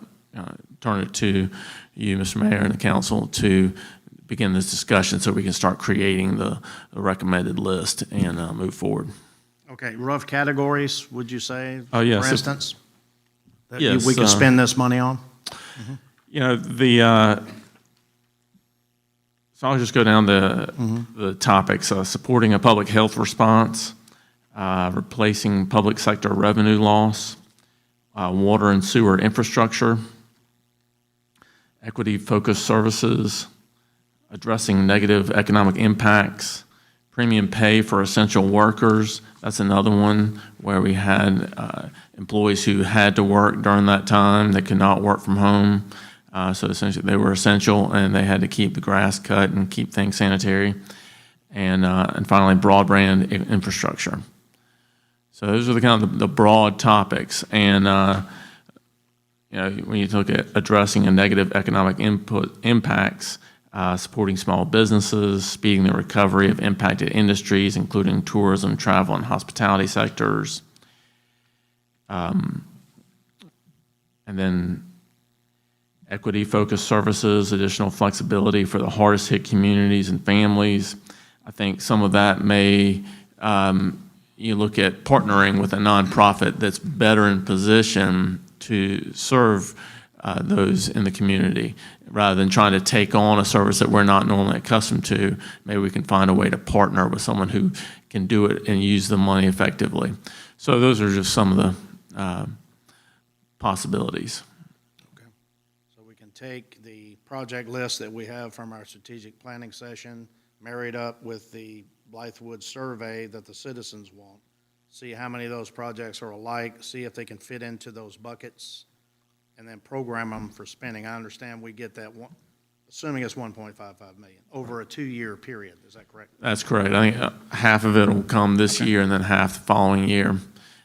turn it to you, Mr. Mayor, and the council to begin this discussion so we can start creating the recommended list and move forward. Okay, rough categories, would you say? Oh, yes. For instance, that Yes, we could spend this money on? So I'll just go down the topics. Supporting a public health response, replacing public sector revenue loss, water and sewer infrastructure, equity-focused services, addressing negative economic impacts, premium pay for essential workers. That's another one where we had employees who had to work during that time. They could not work from home. So essentially they were essential and they had to keep the grass cut and keep things sanitary. And finally, broadband infrastructure. So those are the kind of the broad topics. And when you look at addressing a negative economic impacts, supporting small businesses, speeding the recovery of impacted industries, including tourism, travel, and hospitality sectors. And then equity-focused services, additional flexibility for the hardest hit communities and families. I think some of that may, you look at partnering with a nonprofit that's better in position to serve those in the community. Rather than trying to take on a service that we're not normally accustomed to, maybe we can find a way to partner with someone who can do it and use the money effectively. So those are just some of the possibilities. Okay. So we can take the project list that we have from our strategic planning session, married up with the Blythewood survey that the citizens want, see how many of those projects are alike, see if they can fit into those buckets, and then program them for spending. I understand we get that one, assuming it's 1.55 million, over a 2-year period. Is that correct? That's correct. I think half of it will come this year and then half the following year.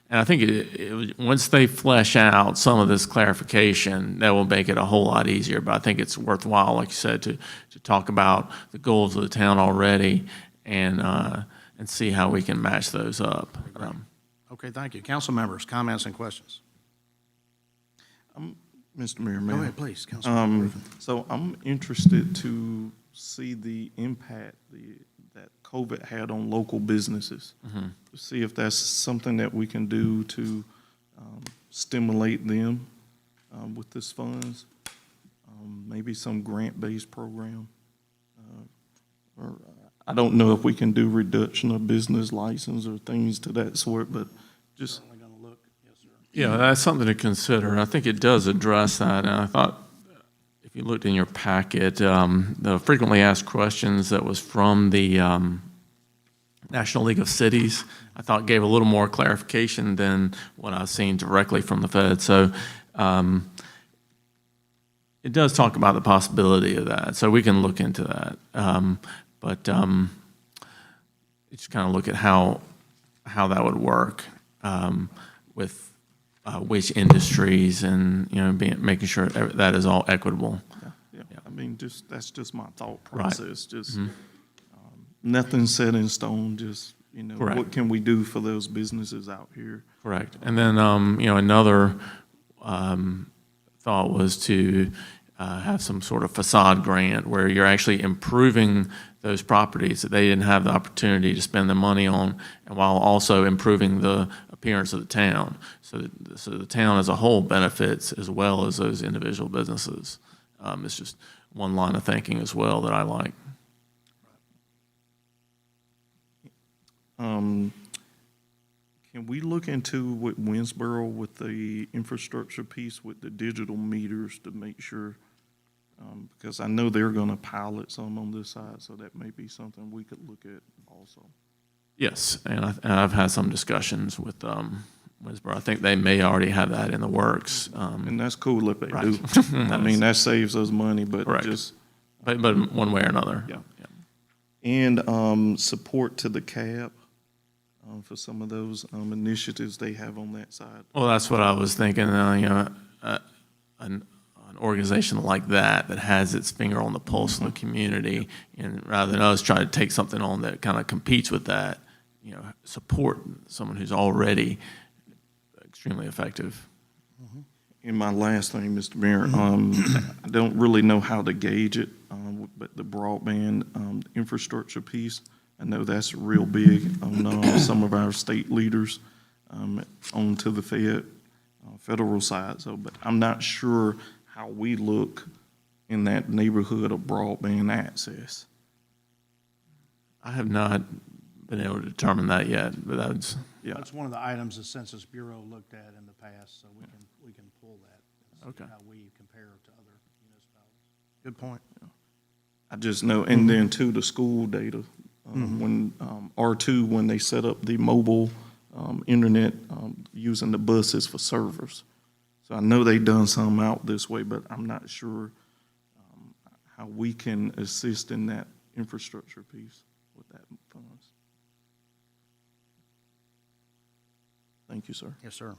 And I think once they flesh out some of this clarification, that will make it a whole lot easier. But I think it's worthwhile, like you said, to talk about the goals of the town already and see how we can match those up. Okay, thank you. Council members, comments and questions? Mr. Mayor, Go ahead, please, Councilman Griffin. So I'm interested to see the impact that COVID had on local businesses. To see if that's something that we can do to stimulate them with this funds. Maybe some grant-based program. Or I don't know if we can do reduction of business license or things to that sort, but just. Yeah, that's something to consider. I think it does address that. And I thought if you looked in your packet, the frequently asked questions that was from the National League of Cities, I thought gave a little more clarification than what I've seen directly from the Fed. So It does talk about the possibility of that, so we can look into that. But just kind of look at how that would work with which industries and, making sure that is all equitable. Yeah, I mean, that's just my thought Right. process, just, nothing set in stone, just, Correct. what can we do for those businesses out here? Correct. And then, another thought was to have some sort of facade grant where you're actually improving those properties that they didn't have the opportunity to spend the money on, and while also improving the appearance of the town. So the town as a whole benefits as well as those individual businesses. It's just one line of thinking as well that I like. Can we look into with Winsboro with the infrastructure piece with the digital meters to make sure, because I know they're gonna pilot some on this side, so that may be something we could look at also. Yes, and I've had some discussions with Winsboro. I think they may already have that in the works. And that's cool if they Right. do. I mean, that saves us money, but Correct. just, But one way or another. yeah. And support to the cab for some of those initiatives they have on that side. Well, that's what I was thinking. An organization like that has its finger on the pulse of the community, and rather than us try to take something on that kind of competes with that, support someone who's already extremely effective. And my last thing, Mr. Mayor, I don't really know how to gauge it, but the broadband infrastructure piece, I know that's real big on some of our state leaders on to the federal side. So, but I'm not sure how we look in that neighborhood of broadband access. I have not been able to determine that yet, but that's, Yeah. That's one of the items the Census Bureau looked at in the past, so we can pull that and see Okay. how we compare to other municipalities. Good point. I just know, and then too, the school data, when R2, when they set up the mobile internet using the buses for servers. So I know they done some out this way, but I'm not sure how we can assist in that infrastructure piece with that funds. Thank you, sir. Yes, sir.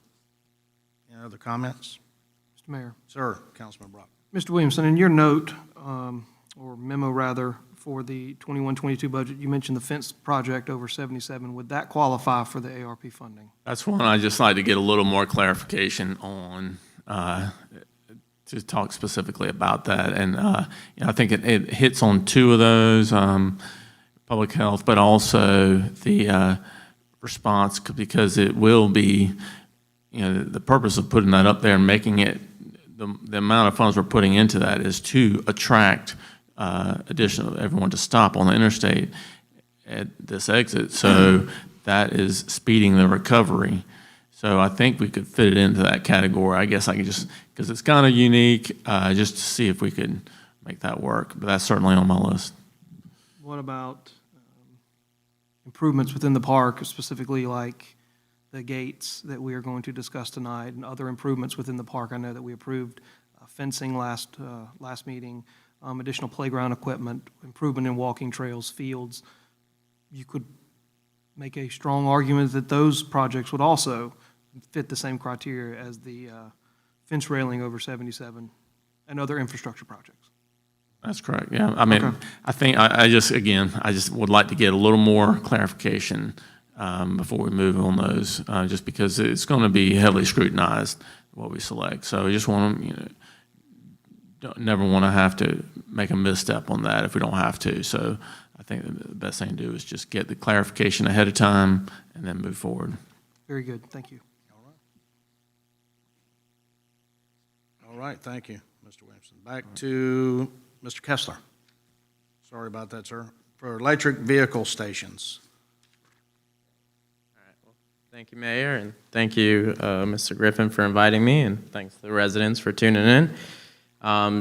Any other comments? Mr. Mayor. Sir, Councilman Brock. Mr. Williamson, in your note, or memo rather, for the 21-22 budget, you mentioned the fence project over 77. Would that qualify for the ARP funding? That's one I just like to get a little more clarification on, to talk specifically about that. And, I think it hits on two of those, public health, but also the response, because it will be, the purpose of putting that up there and making it, the amount of funds we're putting into that is to attract additional, everyone to stop on the interstate at this exit. So that is speeding the recovery. So I think we could fit it into that category. I guess I could just, because it's kind of unique, just to see if we could make that work. But that's certainly on my list. What about improvements within the park, specifically like the gates that we are going to discuss tonight and other improvements within the park? I know that we approved fencing last meeting, additional playground equipment, improvement in walking trails, fields. You could make a strong argument that those projects would also fit the same criteria as the fence railing over 77 and other infrastructure projects. That's correct, yeah. I mean, Okay. I think, I just would like to get a little more clarification before we move on those, just because it's going to be heavily scrutinized, what we select. So I just want to, never want to have to make a misstep on that if we don't have to. So I think the best thing to do is just get the clarification ahead of time and then move forward. Very good, thank you. All right, thank you, Mr. Williamson. Back to Mr. Kessler. Sorry about that, sir. For electric vehicle stations. Thank you, Mayor, and thank you, Mr. Griffin, for inviting me, and thanks to the residents for tuning in.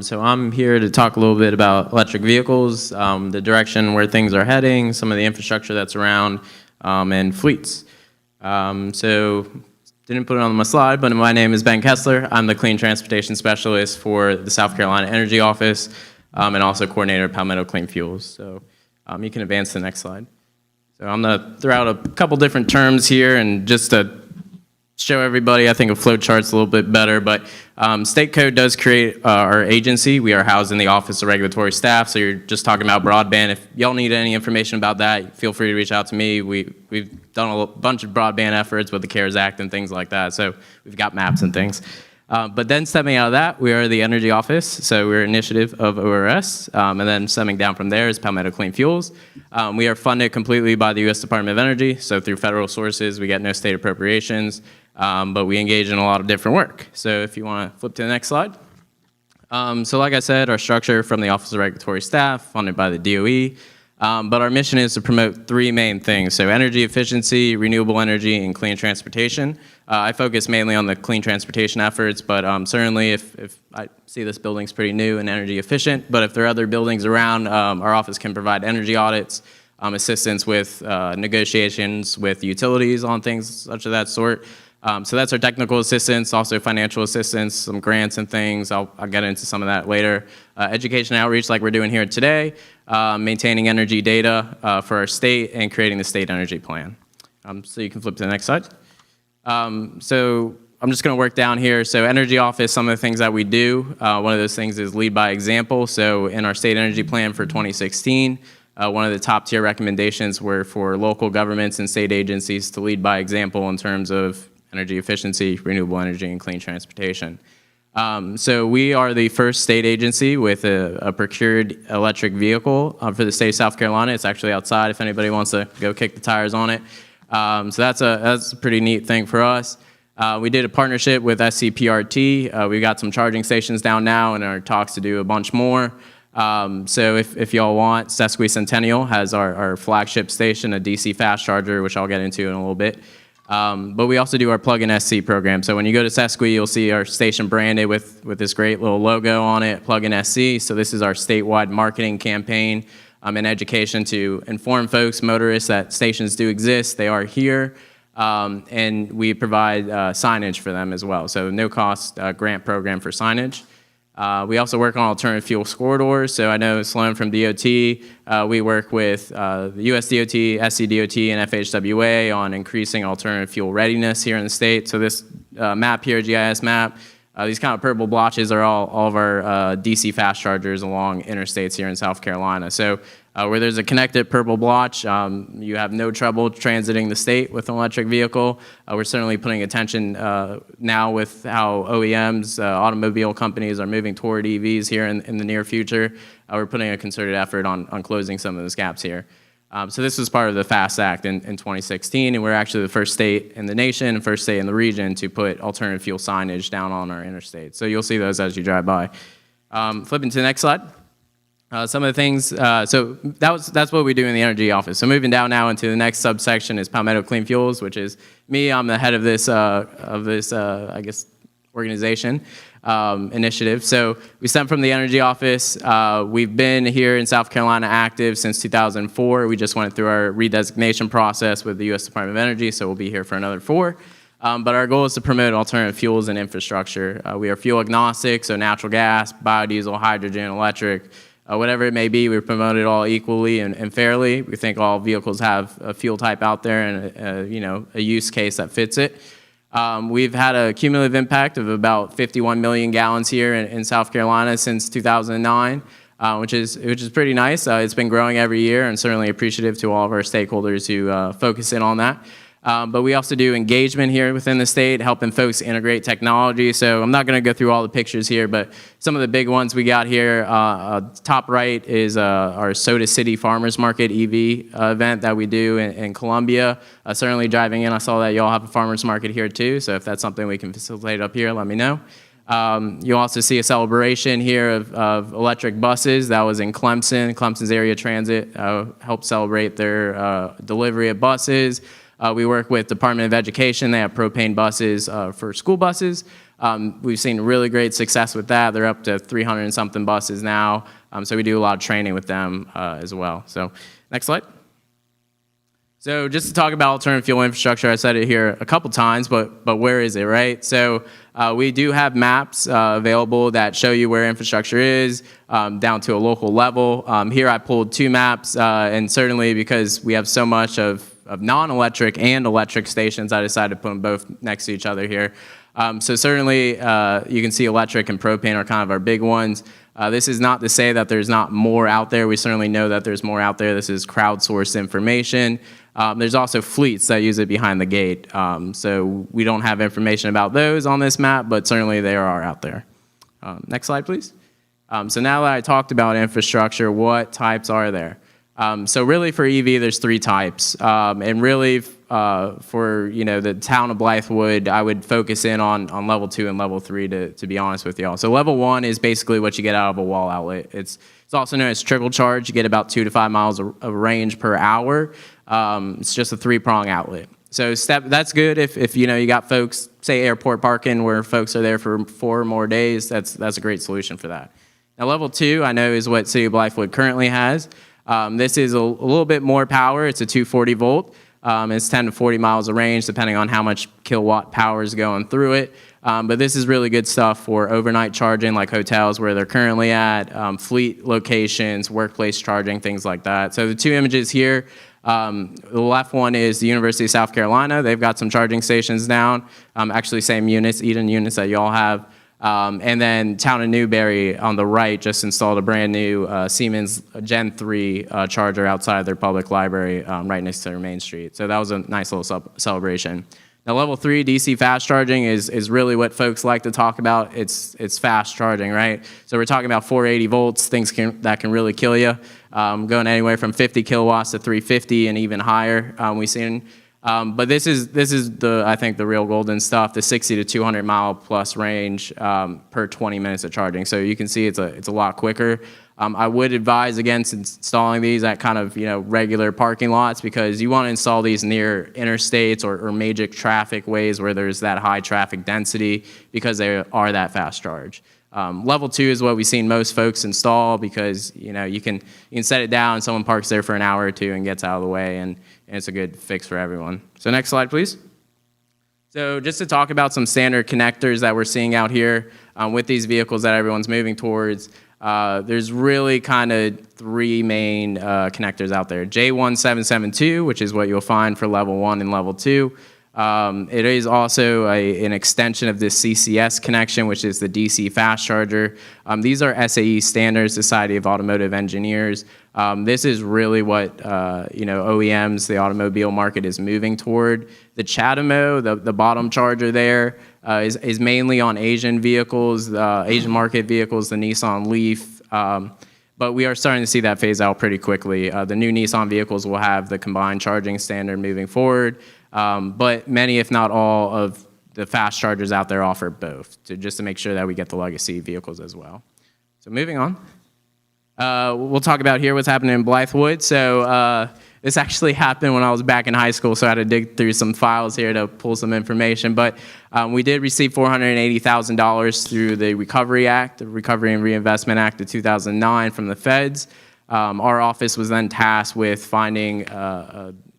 So I'm here to talk a little bit about electric vehicles, the direction where things are heading, some of the infrastructure that's around, and fleets. So didn't put it on my slide, but my name is Ben Kessler. I'm the Clean Transportation Specialist for the South Carolina Energy Office, and also coordinator of Palmetto Clean Fuels. So you can advance to the next slide. So I'm going to throw out a couple different terms here, and just to show everybody, I think a flow chart's a little bit better, but state code does create our agency. We are housed in the Office of Regulatory Staff, so you're just talking about broadband. If y'all need any information about that, feel free to reach out to me. We've done a bunch of broadband efforts with the CARES Act and things like that, so we've got maps and things. But then stepping out of that, we are the Energy Office, so we're an initiative of ORS, and then stepping down from there is Palmetto Clean Fuels. We are funded completely by the U.S. Department of Energy, so through federal sources, we get no state appropriations, but we engage in a lot of different work. So if you want to flip to the next slide. So like I said, our structure from the Office of Regulatory Staff, funded by the DOE, but our mission is to promote three main things, so energy efficiency, renewable energy, and clean transportation. I focus mainly on the clean transportation efforts, but certainly if I see this building's pretty new and energy efficient, but if there are other buildings around, our office can provide energy audits, assistance with negotiations with utilities on things such of that sort. So that's our technical assistance, also financial assistance, some grants and things. I'll get into some of that later. Education outreach like we're doing here today, maintaining energy data for our state, and creating the state energy plan. So you can flip to the next slide. So I'm just going to work down here. So Energy Office, some of the things that we do, one of those things is lead by example. So in our state energy plan for 2016, one of the top tier recommendations were for local governments and state agencies to lead by example in terms of energy efficiency, renewable energy, and clean transportation. So we are the first state agency with a procured electric vehicle for the state of South Carolina. It's actually outside if anybody wants to go kick the tires on it. So that's a pretty neat thing for us. We did a partnership with SCPRT. We've got some charging stations down now and our talks to do a bunch more. So if y'all want, Sesquicentennial has our flagship station, a DC fast charger, which I'll get into in a little bit. But we also do our Plug-in SC program. So when you go to Sesqui, you'll see our station branded with this great little logo on it, Plug-in SC. So this is our statewide marketing campaign and education to inform folks, motorists, that stations do exist. They are here. And we provide signage for them as well. So no cost grant program for signage. We also work on alternative fuel corridors. So I know Sloan from DOT, we work with the US DOT, SCDOT, and FHWA on increasing alternative fuel readiness here in the state. So this map here, GIS map, these kind of purple blotches are all of our DC fast chargers along interstates here in South Carolina. So where there's a connected purple blotch, you have no trouble transiting the state with an electric vehicle. We're certainly putting attention now with how OEMs, automobile companies are moving toward EVs here in the near future. We're putting a concerted effort on closing some of those gaps here. So this was part of the FAST Act in 2016, and we're actually the first state in the nation and first state in the region to put alternative fuel signage down on our interstate. So you'll see those as you drive by. Flipping to the next slide. Some of the things, so that's what we do in the Energy Office. So moving down now into the next subsection is Palmetto Clean Fuels, which is me. I'm the head of this I guess, organization initiative. So we stem from the Energy Office. We've been here in South Carolina active since 2004. We just went through our redesignation process with the U.S. Department of Energy, so we'll be here for another 4. But our goal is to promote alternative fuels and infrastructure. We are fuel agnostic, so natural gas, biodiesel, hydrogen, electric, whatever it may be, we promote it all equally and fairly. We think all vehicles have a fuel type out there and a use case that fits it. We've had a cumulative impact of about 51 million gallons here in South Carolina since 2009, which is pretty nice. It's been growing every year, and certainly appreciative to all of our stakeholders who focus in on that. But we also do engagement here within the state, helping folks integrate technology. So I'm not going to go through all the pictures here, but some of the big ones we got here, top right is our Soda City Farmers Market EV event that we do in Columbia. Certainly driving in, I saw that y'all have a farmers market here too, so if that's something we can facilitate up here, let me know. You'll also see a celebration here of electric buses. That was in Clemson. Clemson's area transit helped celebrate their delivery of buses. We work with Department of Education. They have propane buses for school buses. We've seen really great success with that. They're up to 300 and something buses now. So we do a lot of training with them as well. So next slide. So just to talk about alternative fuel infrastructure, I said it here a couple times, but where is it, right? So we do have maps available that show you where infrastructure is down to a local level. Here I pulled 2 maps, and certainly because we have so much of non-electric and electric stations, I decided to put them both next to each other here. So certainly you can see electric and propane are kind of our big ones. This is not to say that there's not more out there. We certainly know that there's more out there. This is crowdsourced information. There's also fleets that use it behind the gate. So we don't have information about those on this map, but certainly they are out there. Next slide, please. So now that I talked about infrastructure, what types are there? So really for EV, there's 3 types. And really for the town of Blythewood, I would focus in on level 2 and level 3 to be honest with y'all. So level 1 is basically what you get out of a wall outlet. It's also known as trickle charge. You get about 2 to 5 miles of range per hour. It's just a 3-prong outlet. So that's good if you got folks, say airport parking where folks are there for 4 or more days. That's a great solution for that. Now level 2 I know is what City of Blythewood currently has. This is a little bit more power. It's a 240 volt. It's 10 to 40 miles of range depending on how much kilowatt power is going through it. But this is really good stuff for overnight charging like hotels where they're currently at, fleet locations, workplace charging, things like that. So the 2 images here, the left one is the University of South Carolina. They've got some charging stations down, actually same units, Eden units that y'all have. And then Town of Newberry on the right just installed a brand new Siemens Gen 3 charger outside their public library right next to their Main Street. So that was a nice little celebration. Now level 3 DC fast charging is really what folks like to talk about. It's fast charging, right? So we're talking about 480 volts, things that can really kill you, going anywhere from 50 kilowatts to 350 and even higher. We've seen. But this is I think the real golden stuff, the 60 to 200 mile plus range per 20 minutes of charging. So you can see it's a lot quicker. I would advise against installing these at kind of regular parking lots because you want to install these near interstates or major traffic ways where there's that high traffic density because they are that fast charge. Level 2 is what we've seen most folks install because you can set it down, someone parks there for an hour or 2 and gets out of the way, and it's a good fix for everyone. So next slide, please. So just to talk about some standard connectors that we're seeing out here with these vehicles that everyone's moving towards, there's really kind of 3 main connectors out there. J1772, which is what you'll find for level 1 and level 2. It is also an extension of this CCS connection, which is the DC fast charger. These are SAE standards, Society of Automotive Engineers. This is really what OEMs, the automobile market, is moving toward. The CHAdeMO, the bottom charger there, is mainly on Asian vehicles, Asian market vehicles, the Nissan Leaf. But we are starting to see that phase out pretty quickly. The new Nissan vehicles will have the combined charging standard moving forward. But many, if not all, of the fast chargers out there offer both, just to make sure that we get the legacy vehicles as well. So moving on. We'll talk about here what's happening in Blythewood. So this actually happened when I was back in high school, so I had to dig through some files here to pull some information. But we did receive $480,000 through the Recovery Act, the Recovery and Reinvestment Act of 2009 from the feds. Our office was then tasked with finding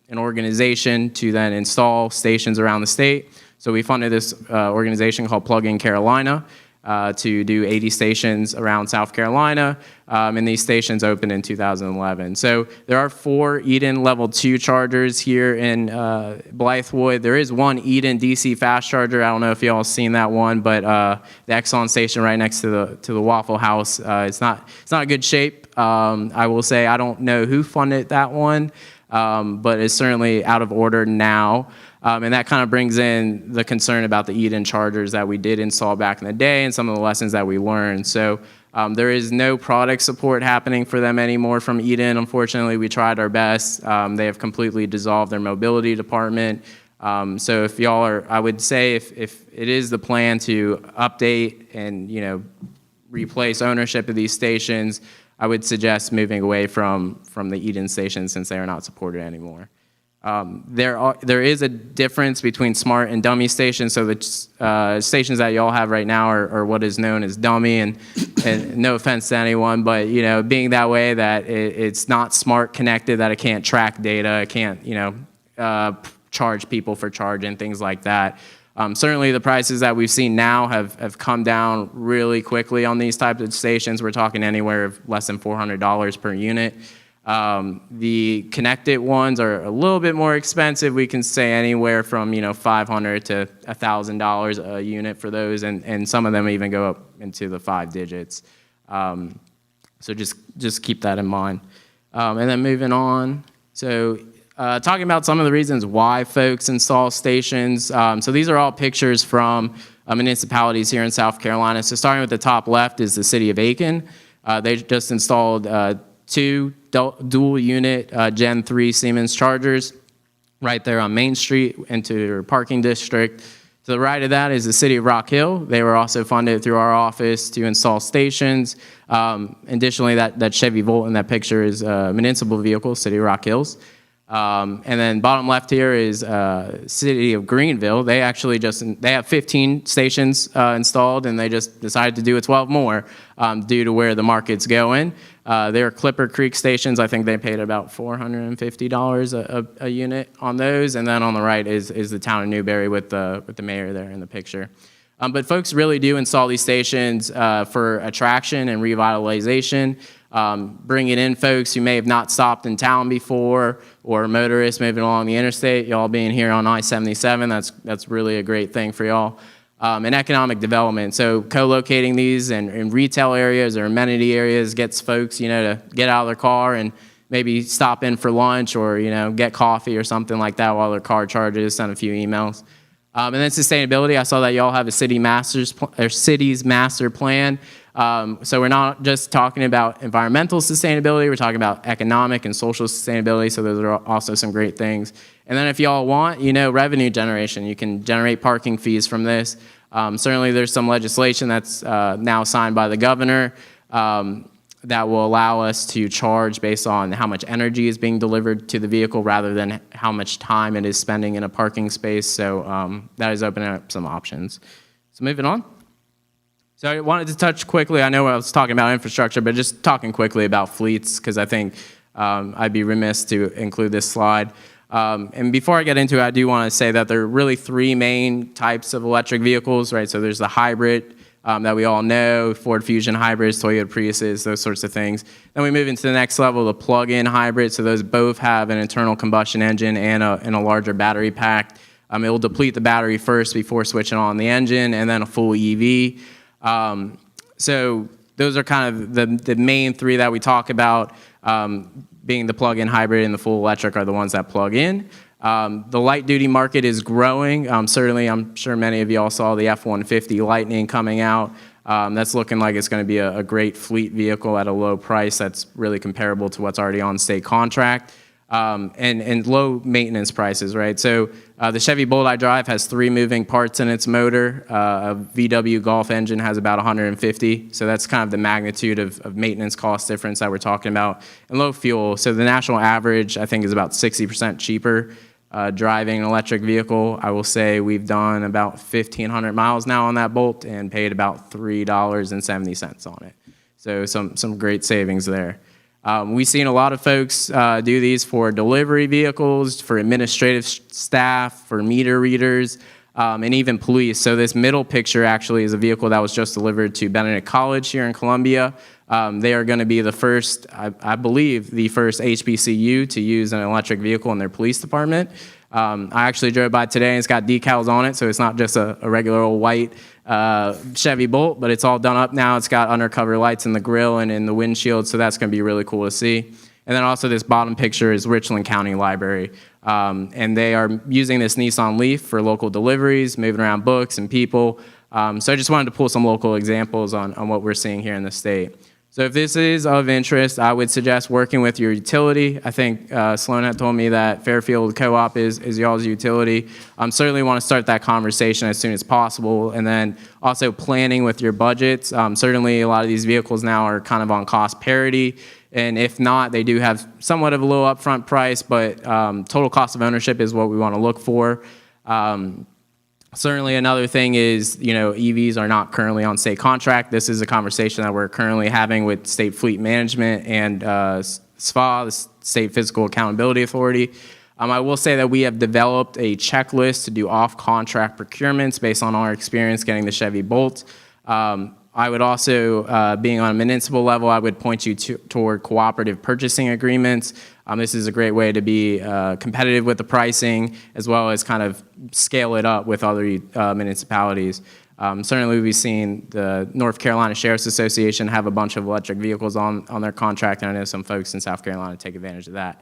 an organization to then install stations around the state. So we funded this organization called Plug in Carolina to do 80 stations around South Carolina, and these stations opened in 2011. So there are 4 Eden Level 2 chargers here in Blythewood. There is one Eden DC fast charger. I don't know if y'all have seen that one, but the Exxon station right next to the Waffle House, it's not a good shape. I will say I don't know who funded that one. But it's certainly out of order now. And that kind of brings in the concern about the Eden chargers that we did install back in the day and some of the lessons that we learned. So there is no product support happening for them anymore from Eden. Unfortunately, we tried our best. They have completely dissolved their mobility department. So if y'all are, I would say if it is the plan to update and replace ownership of these stations, I would suggest moving away from the Eden station since they are not supported anymore. There is a difference between smart and dummy stations. So the stations that y'all have right now are what is known as dummy, and no offense to anyone, but being that way that it's not smart connected, that it can't track data, it can't charge people for charging, things like that. Certainly, the prices that we've seen now have come down really quickly on these types of stations. We're talking anywhere of less than $400 per unit. The connected ones are a little bit more expensive. We can say anywhere from $500 to $1,000 a unit for those, and some of them even go up into the 5 digits. So just keep that in mind. And then moving on. So talking about some of the reasons why folks install stations. So these are all pictures from municipalities here in South Carolina. So starting with the top left is the city of Aiken. They just installed 2 dual unit Gen 3 Siemens chargers right there on Main Street into their parking district. To the right of that is the city of Rock Hill. They were also funded through our office to install stations. Additionally, that Chevy Volt in that picture is a municipal vehicle, city of Rock Hills. And then bottom left here is city of Greenville. They actually they have 15 stations installed, and they just decided to do 12 more due to where the market's going. Their Clipper Creek stations, I think they paid about $450 a unit on those. And then on the right is the town of Newberry with the mayor there in the picture. But folks really do install these stations for attraction and revitalization, bringing in folks who may have not stopped in town before, or motorists moving along the interstate. Y'all being here on I-77, that's really a great thing for y'all. And economic development. So co-locating these in retail areas or amenity areas gets folks, to get out of their car and maybe stop in for lunch or, get coffee or something like that while their car charges, send a few emails. And then sustainability. I saw that y'all have a city's master plan. So we're not just talking about environmental sustainability, we're talking about economic and social sustainability, so those are also some great things. And then if y'all want, revenue generation, you can generate parking fees from this. Certainly there's some legislation that's now signed by the governor that will allow us to charge based on how much energy is being delivered to the vehicle rather than how much time it is spending in a parking space. So that is opening up some options. So moving on. So I wanted to touch quickly, I know I was talking about infrastructure, but just talking quickly about fleets, because I think I'd be remiss to include this slide. And before I get into it, I do want to say that there are really 3 main types of electric vehicles, right? So there's the hybrid that we all know, Ford Fusion hybrids, Toyota Priuses, those sorts of things. Then we move into the next level, the plug-in hybrid. So those both have an internal combustion engine and a larger battery pack. It will deplete the battery first before switching on the engine, and then a full EV. So those are kind of the main 3 that we talk about, being the plug-in hybrid and the full electric are the ones that plug in. The light-duty market is growing. Certainly, I'm sure many of you all saw the F-150 Lightning coming out. That's looking like it's going to be a great fleet vehicle at a low price that's really comparable to what's already on state contract. And low maintenance prices, right? So the Chevy Bolt I drive has 3 moving parts in its motor. A VW Golf engine has about 150. So that's kind of the magnitude of maintenance cost difference that we're talking about. And low fuel. So the national average, I think, is about 60% cheaper driving an electric vehicle. I will say we've done about 1,500 miles now on that Bolt and paid about $3.70 on it. So some great savings there. We've seen a lot of folks do these for delivery vehicles, for administrative staff, for meter readers, and even police. So this middle picture actually is a vehicle that was just delivered to Benedict College here in Columbia. They are going to be the first, I believe, the first HBCU to use an electric vehicle in their police department. I actually drove by today and it's got decals on it, so it's not just a regular old white Chevy Bolt, but it's all done up now. It's got undercover lights in the grill and in the windshield, so that's going to be really cool to see. And then also this bottom picture is Richland County Library. And they are using this Nissan Leaf for local deliveries, moving around books and people. So I just wanted to pull some local examples on what we're seeing here in the state. So if this is of interest, I would suggest working with your utility. I think Sloan had told me that Fairfield Co-op is y'all's utility. Certainly want to start that conversation as soon as possible. And then also planning with your budgets. Certainly a lot of these vehicles now are kind of on cost parity. And if not, they do have somewhat of a low upfront price, but total cost of ownership is what we want to look for. Certainly another thing is, EVs are not currently on state contract. This is a conversation that we're currently having with State Fleet Management and SPA, the State Physical Accountability Authority. I will say that we have developed a checklist to do off-contract procurements based on our experience getting the Chevy Bolt. I would also, being on a municipal level, I would point you toward cooperative purchasing agreements. This is a great way to be competitive with the pricing, as well as kind of scale it up with other municipalities. Certainly, we've seen the North Carolina Sheriff's Association have a bunch of electric vehicles on their contract, and I know some folks in South Carolina take advantage of that.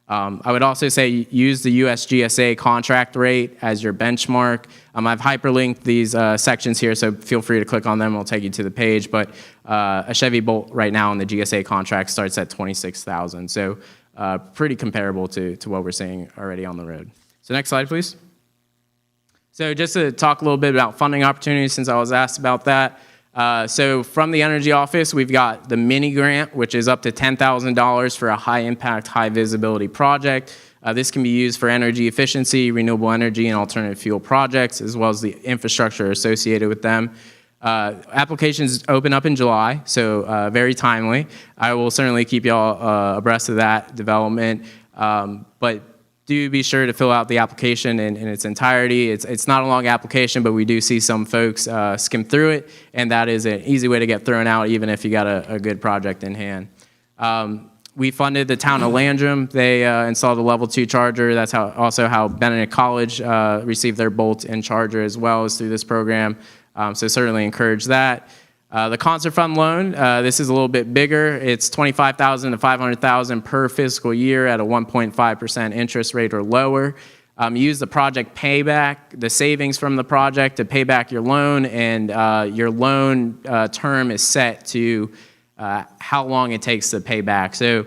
I would also say use the USGSA contract rate as your benchmark. I've hyperlinked these sections here, so feel free to click on them. It'll take you to the page. But a Chevy Bolt right now on the GSA contract starts at $26,000. So pretty comparable to what we're seeing already on the road. So next slide, please. So just to talk a little bit about funding opportunities, since I was asked about that. So from the Energy Office, we've got the mini grant, which is up to $10,000 for a high-impact, high-visibility project. This can be used for energy efficiency, renewable energy, and alternative fuel projects, as well as the infrastructure associated with them. Applications open up in July, so very timely. I will certainly keep y'all abreast of that development, but do be sure to fill out the application in its entirety. It's not a long application, but we do see some folks skim through it, and that is an easy way to get thrown out, even if you got a good project in hand. We funded the town of Landrum. They installed a level 2 charger. That's also how Benedict College received their Bolt and charger as well as through this program. So certainly encourage that. The concert fund loan, this is a little bit bigger. It's $25,000 to $500,000 per fiscal year at a 1.5% interest rate or lower. Use the project payback, the savings from the project to pay back your loan, and your loan term is set to how long it takes to pay back. So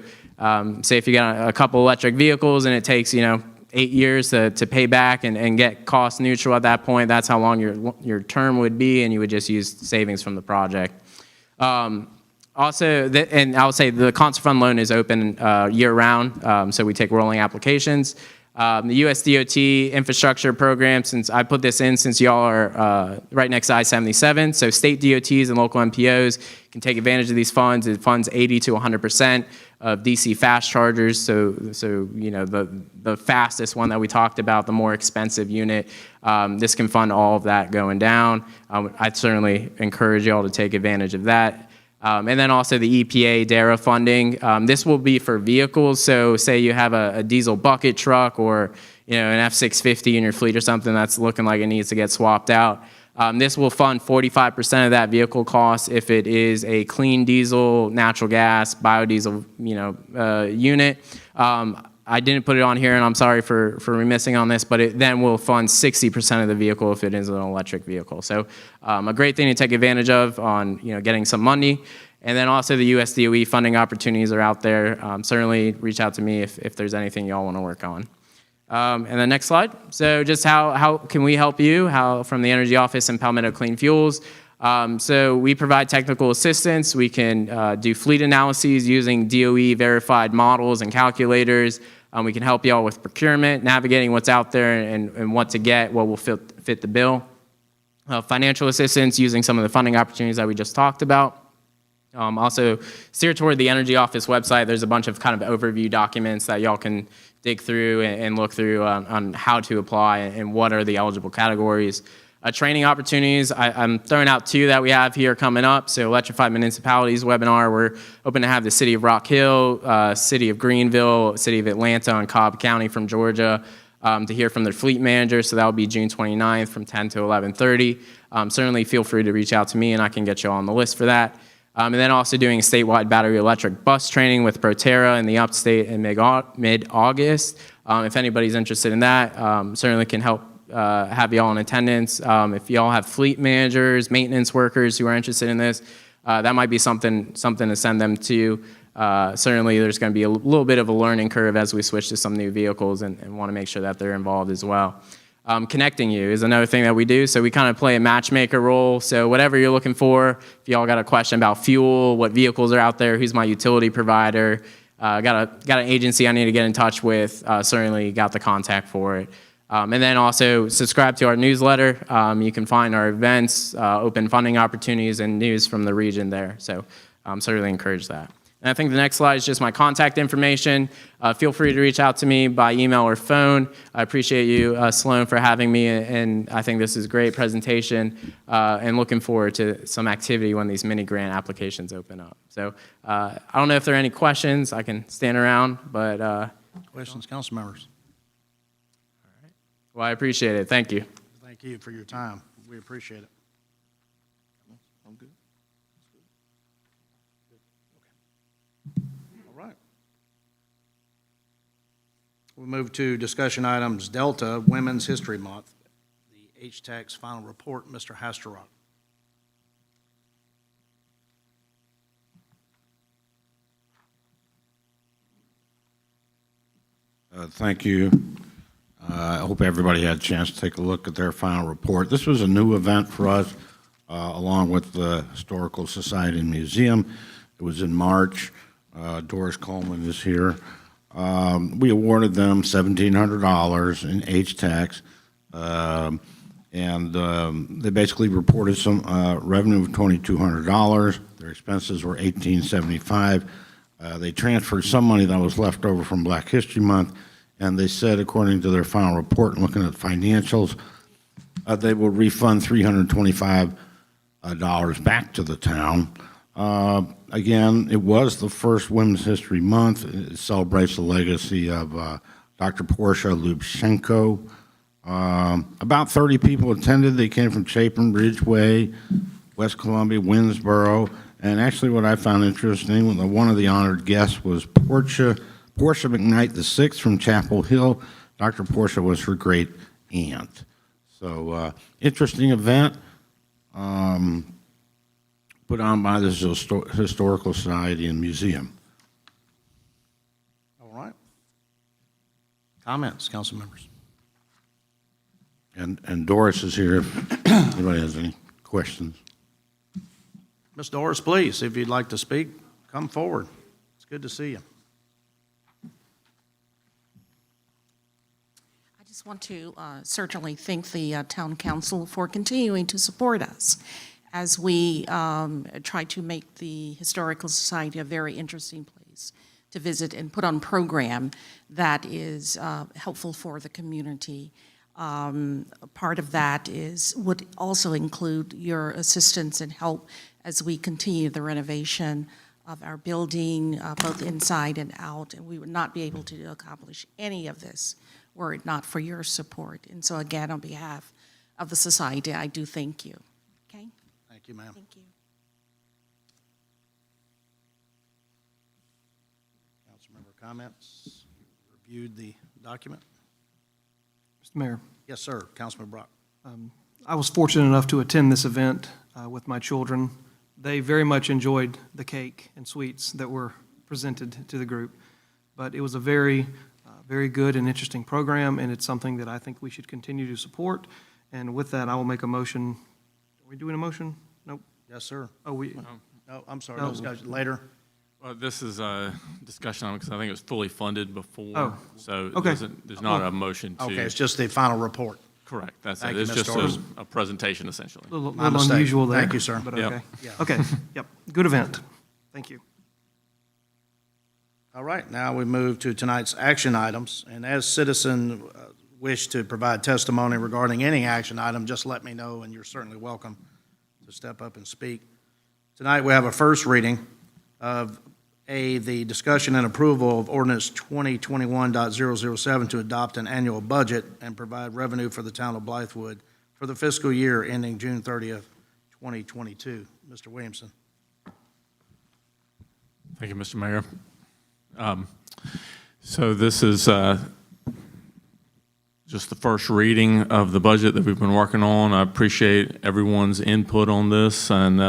say if you got a couple electric vehicles and it takes, 8 years to pay back and get cost neutral at that point, that's how long your term would be, and you would just use savings from the project. Also, and I would say the concert fund loan is open year-round, so we take rolling applications. The USDOT infrastructure program, since I put this in since y'all are right next to I-77, so state DOTs and local MPOs can take advantage of these funds. It funds 80 to 100% of DC fast chargers, so the fastest one that we talked about, the more expensive unit. This can fund all of that going down. I'd certainly encourage y'all to take advantage of that. And then also the EPA DARA funding. This will be for vehicles. So say you have a diesel bucket truck or an F-650 in your fleet or something that's looking like it needs to get swapped out. This will fund 45% of that vehicle cost if it is a clean diesel, natural gas, biodiesel unit. I didn't put it on here, and I'm sorry for missing on this, but it then will fund 60% of the vehicle if it is an electric vehicle. So a great thing to take advantage of on getting some money. And then also the USDOE funding opportunities are out there. Certainly reach out to me if there's anything y'all want to work on. And then next slide. So just how can we help you? How from the Energy Office and Palmetto Clean Fuels. So we provide technical assistance. We can do fleet analyses using DOE verified models and calculators. We can help y'all with procurement, navigating what's out there and what to get, what will fit the bill. Financial assistance using some of the funding opportunities that we just talked about. Also steer toward the Energy Office website. There's a bunch of kind of overview documents that y'all can dig through and look through on how to apply and what are the eligible categories. Training opportunities, I'm throwing out 2 that we have here coming up. So Electrified Municipalities webinar, we're hoping to have the City of Rock Hill, City of Greenville, City of Atlanta, and Cobb County from Georgia to hear from their fleet manager. So that will be June 29th from 10 to 11:30. Certainly feel free to reach out to me and I can get you on the list for that. And then also doing a statewide battery electric bus training with Proterra in the upstate in mid-August. If anybody's interested in that, certainly can help have y'all in attendance. If y'all have fleet managers, maintenance workers who are interested in this, that might be something to send them to. Certainly there's going to be a little bit of a learning curve as we switch to some new vehicles and want to make sure that they're involved as well. Connecting you is another thing that we do. So we kind of play a matchmaker role. So whatever you're looking for, if y'all got a question about fuel, what vehicles are out there, who's my utility provider, got an agency I need to get in touch with, certainly got the contact for it. And then also subscribe to our newsletter. You can find our events, open funding opportunities, and news from the region there. So certainly encourage that. And I think the next slide is just my contact information. Feel free to reach out to me by email or phone. I appreciate you, Sloan, for having me, and I think this is a great presentation, and looking forward to some activity when these mini grant applications open up. So I don't know if there are any questions. I can stand around, but Questions, council members? well, I appreciate it. Thank you. Thank you for your time. We appreciate it. I'm good. All right. We'll move to discussion items Delta Women's History Month, the HTAC's final report. Mr. Hasterrock. Thank you. I hope everybody had a chance to take a look at their final report. This was a new event for us, along with the Historical Society and Museum. It was in March. Doris Coleman is here. We awarded them $1,700 in HTAX, and they basically reported some revenue of $2,200. Their expenses were $1,875. They transferred some money that was left over from Black History Month, and they said, according to their final report and looking at financials, they will refund $325 back to the town. Again, it was the first Women's History Month. It celebrates the legacy of Dr. Portia Lubchenko. About 30 people attended. They came from Chapin, Ridgeway, West Columbia, Winnsboro. And actually what I found interesting, one of the honored guests was Portia McKnight VI from Chapel Hill. Dr. Portia was her great aunt. So interesting event put on by the Historical Society and Museum. All right. Comments, council members? And Doris is here if anybody has any questions. Ms. Doris, please, if you'd like to speak, come forward. It's good to see you. I just want to certainly thank the town council for continuing to support us as we try to make the Historical Society a very interesting place to visit and put on program that is helpful for the community. Part of that would also include your assistance and help as we continue the renovation of our building, both inside and out, and we would not be able to accomplish any of this were it not for your support. And so again, on behalf of the society, I do thank you. Okay? Thank you, ma'am. Thank you. Council member comments? Reviewed the document? Mr. Mayor, Yes, sir. Councilman Brock. I was fortunate enough to attend this event with my children. They very much enjoyed the cake and sweets that were presented to the group. But it was a very good and interesting program, and it's something that I think we should continue to support. And with that, I will make a motion. Are we doing a motion? Nope. Yes, sir. Oh, we, No, I'm sorry. No. Discussion later. Well, this is a discussion on, because I think it was fully funded before. Oh, So okay. there's not a motion to. Okay, it's just the final report. Correct, that's Thank it. you, It's Ms. just Doris. a presentation, essentially. a little My mistake. unusual there. Thank you, sir. But Yep. okay. Yeah. Okay, yep. Good event. Thank you. All right, now we move to tonight's action items. And as citizen wish to provide testimony regarding any action item, just let me know, and you're certainly welcome to step up and speak. Tonight, we have a first reading of the discussion and approval of ordinance 2021.007 to adopt an annual budget and provide revenue for the town of Blythewood for the fiscal year ending June 30th, 2022. Mr. Williamson. Thank you, Mr. Mayor. So this is just the first reading of the budget that we've been working on. I appreciate everyone's input on this, and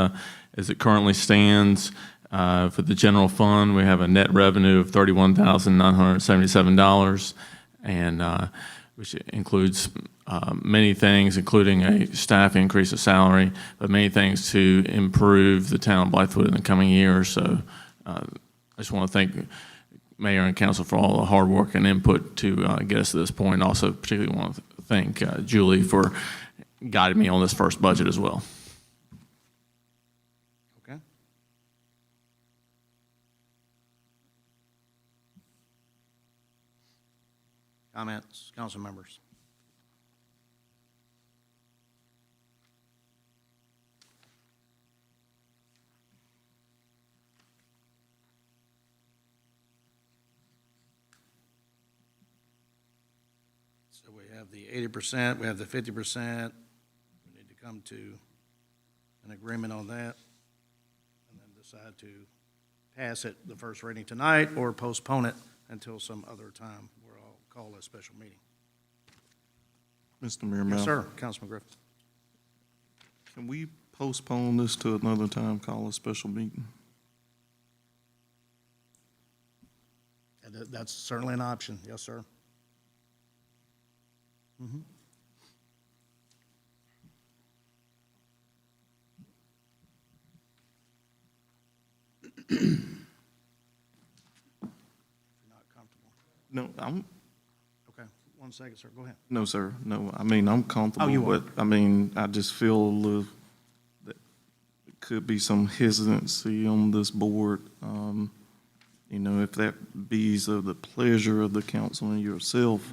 as it currently stands, for the general fund, we have a net revenue of $31,977, and which includes many things, including a staff increase of salary, but many things to improve the town of Blythewood in the coming years. So I just want to thank Mayor and Council for all the hard work and input to get us to this point. Also, particularly want to thank Julie for guiding me on this first budget as well. Okay. Comments, council members? So we have the 80%, we have the 50%. We need to come to an agreement on that and then decide to pass it the first reading tonight or postpone it until some other time where I'll call a special meeting. Mr. Mayor, Yes, sir, Councilman Griffin. can we postpone this to another time, call a special meeting? That's certainly an option, yes, sir. Mhm. If you're not comfortable. No, Okay, 1 second, sir, go ahead. no, sir, no, I mean, I'm comfortable. Oh, you are. But, I mean, I just feel a little, that there could be some hesitancy on this board. You know, if that be's of the pleasure of the council and yourself,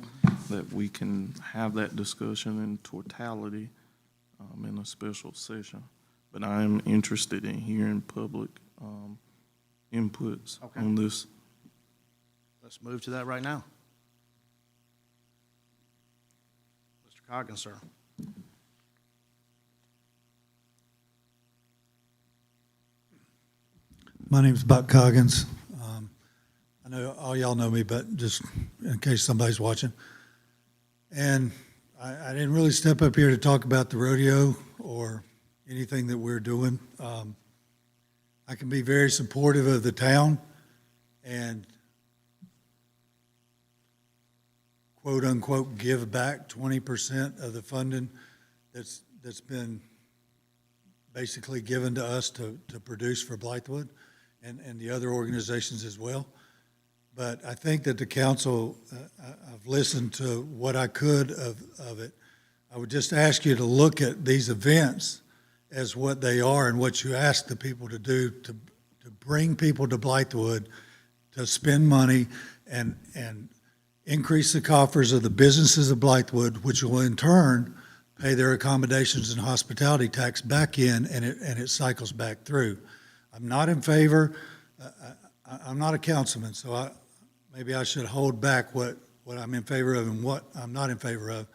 that we can have that discussion in totality in a special session. But I am interested in hearing public inputs Okay. on this. Let's move to that right now. Mr. Coggins, sir. My name's Buck Coggins. I know all y'all know me, but just in case somebody's watching. And I didn't really step up here to talk about the rodeo or anything that we're doing. I can be very supportive of the town and quote unquote give back 20% of the funding that's been basically given to us to produce for Blythewood and the other organizations as well. But I think that the council, I've listened to what I could of it. I would just ask you to look at these events as what they are and what you ask the people to do to bring people to Blythewood, to spend money and increase the coffers of the businesses of Blythewood, which will in turn pay their accommodations and hospitality tax back in, and it cycles back through. I'm not in favor. I'm not a councilman, so maybe I should hold back what I'm in favor of and what I'm not in favor of.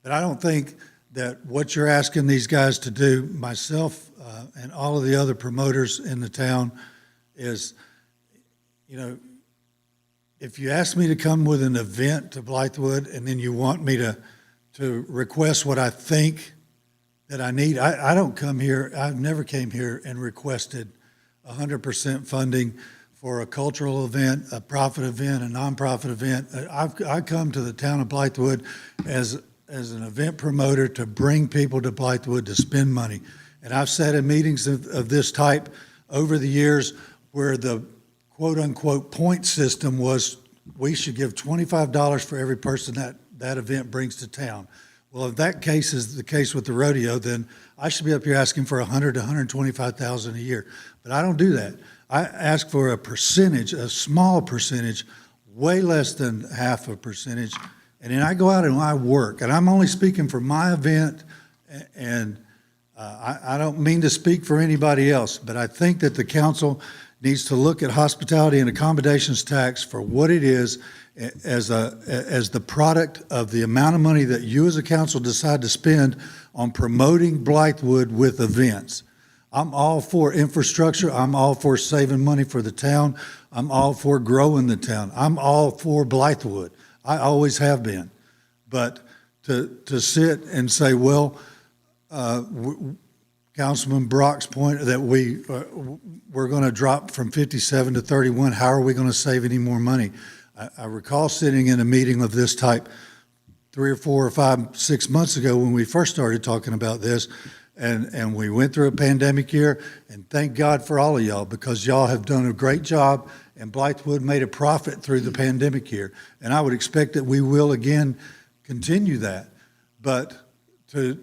But I don't think that what you're asking these guys to do, myself and all of the other promoters in the town, is, you know, if you ask me to come with an event to Blythewood and then you want me to request what I think that I need, I don't come here, I've never came here and requested 100% funding for a cultural event, a profit event, a nonprofit event. I come to the town of Blythewood as an event promoter to bring people to Blythewood to spend money. And I've sat in meetings of this type over the years where the quote-unquote point system was we should give $25 for every person that event brings to town. Well, if that case is the case with the rodeo, then I should be up here asking for $100,000 to $125,000 a year. But I don't do that. I ask for a percentage, a small percentage, way less than half a percentage, and then I go out and I work. And I'm only speaking for my event, and I don't mean to speak for anybody else, but I think that the council needs to look at hospitality and accommodations tax for what it is as the product of the amount of money that you as a council decide to spend on promoting Blythewood with events. I'm all for infrastructure. I'm all for saving money for the town. I'm all for growing the town. I'm all for Blythewood. I always have been. But to sit and say, well, Councilman Brock's point that we're going to drop from 57 to 31, how are we going to save any more money? I recall sitting in a meeting of this type 3 or 4 or 5, 6 months ago when we first started talking about this, and we went through a pandemic year, and thank God for all of y'all, because y'all have done a great job, and Blythewood made a profit through the pandemic year. And I would expect that we will again continue that. But to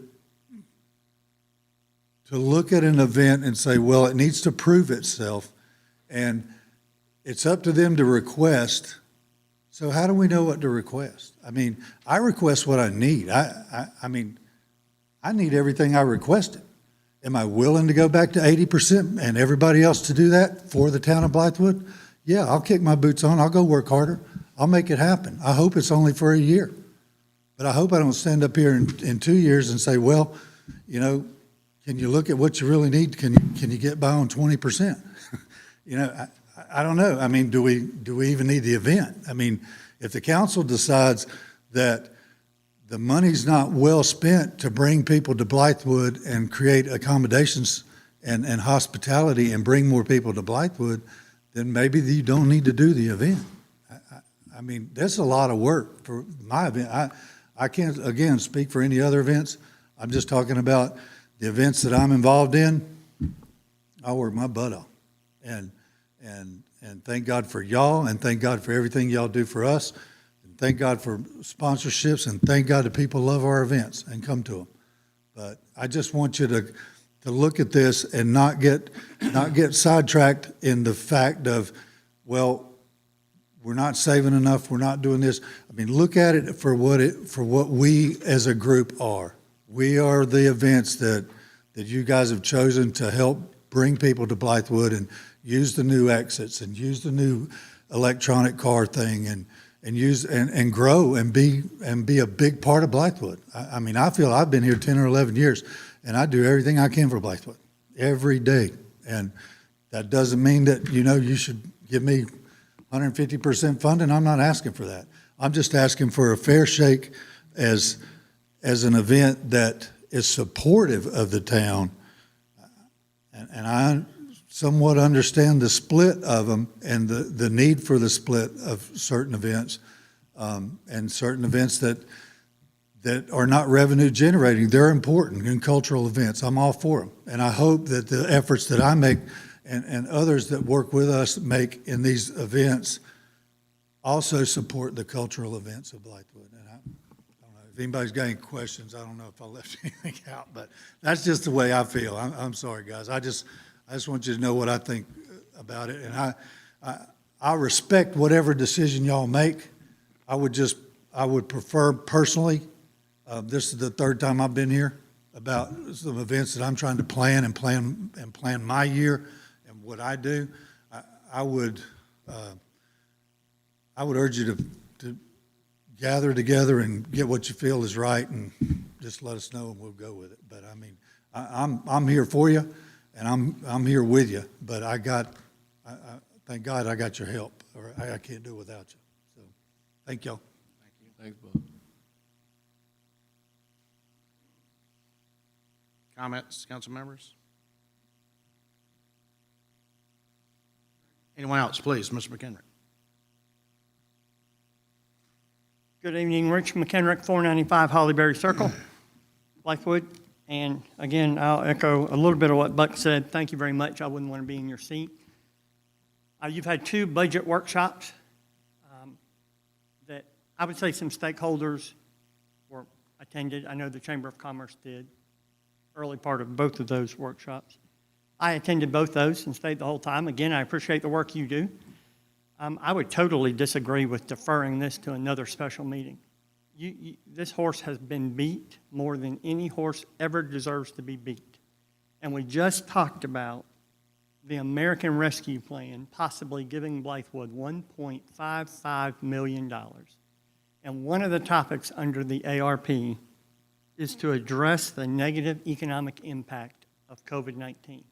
look at an event and say, well, it needs to prove itself, and it's up to them to request So how do we know what to request? I mean, I request what I need. I mean, I need everything I requested. Am I willing to go back to 80% and everybody else to do that for the town of Blythewood? Yeah, I'll kick my boots on. I'll go work harder. I'll make it happen. I hope it's only for a year. But I hope I don't stand up here in 2 years and say, well, you know, can you look at what you really need? Can you get by on 20%? You know, I don't know. I mean, do we even need the event? I mean, if the council decides that the money's not well spent to bring people to Blythewood and create accommodations and hospitality and bring more people to Blythewood, then maybe you don't need to do the event. I mean, that's a lot of work for my event. I can't, again, speak for any other events. I'm just talking about the events that I'm involved in. I work my butt off. And thank God for y'all, and thank God for everything y'all do for us. And thank God for sponsorships, and thank God that people love our events and come to them. But I just want you to look at this and not get sidetracked in the fact of, well, we're not saving enough, we're not doing this. I mean, look at it for what we as a group are. We are the events that you guys have chosen to help bring people to Blythewood and use the new exits and use the new electronic car thing and use and grow and be a big part of Blythewood. I mean, I feel I've been here 10 or 11 years and I do everything I can for Blythewood every day. And that doesn't mean that, you know, you should give me 150% funding. I'm not asking for that. I'm just asking for a fair shake as an event that is supportive of the town. And I somewhat understand the split of them and the need for the split of certain events and certain events that are not revenue generating. They're important in cultural events. I'm all for them. And I hope that the efforts that I make and others that work with us make in these events also support the cultural events of Blythewood. And I don't know if anybody's got any questions. I don't know if I left anything out, but that's just the way I feel. I'm sorry, guys. I just want you to know what I think about it. And I respect whatever decision y'all make. I would prefer personally, this is the third time I've been here, about some events that I'm trying to plan my year and what I do. I would urge you to gather together and get what you feel is right and just let us know and we'll go with it. But I mean, I'm here for you and I'm here with you, but thank God I got your help, or I can't do it without you. So thank y'all. Thank you. Thanks, Bob. Comments, council members? Anyone else, please, Mr. McHenry. Good evening, Rich McHenrick, 495 Hollyberry Circle, Blythewood. And again, I'll echo a little bit of what Buck said. Thank you very much. I wouldn't want to be in your seat. You've had 2 budget workshops that I would say some stakeholders were attended. I know the Chamber of Commerce did, early part of both of those workshops. I attended both those and stayed the whole time. Again, I appreciate the work you do. I would totally disagree with deferring this to another special meeting. This horse has been beat more than any horse ever deserves to be beat. And we just talked about the American Rescue Plan possibly giving Blythewood $1.55 million. And one of the topics under the ARP is to address the negative economic impact of COVID-19.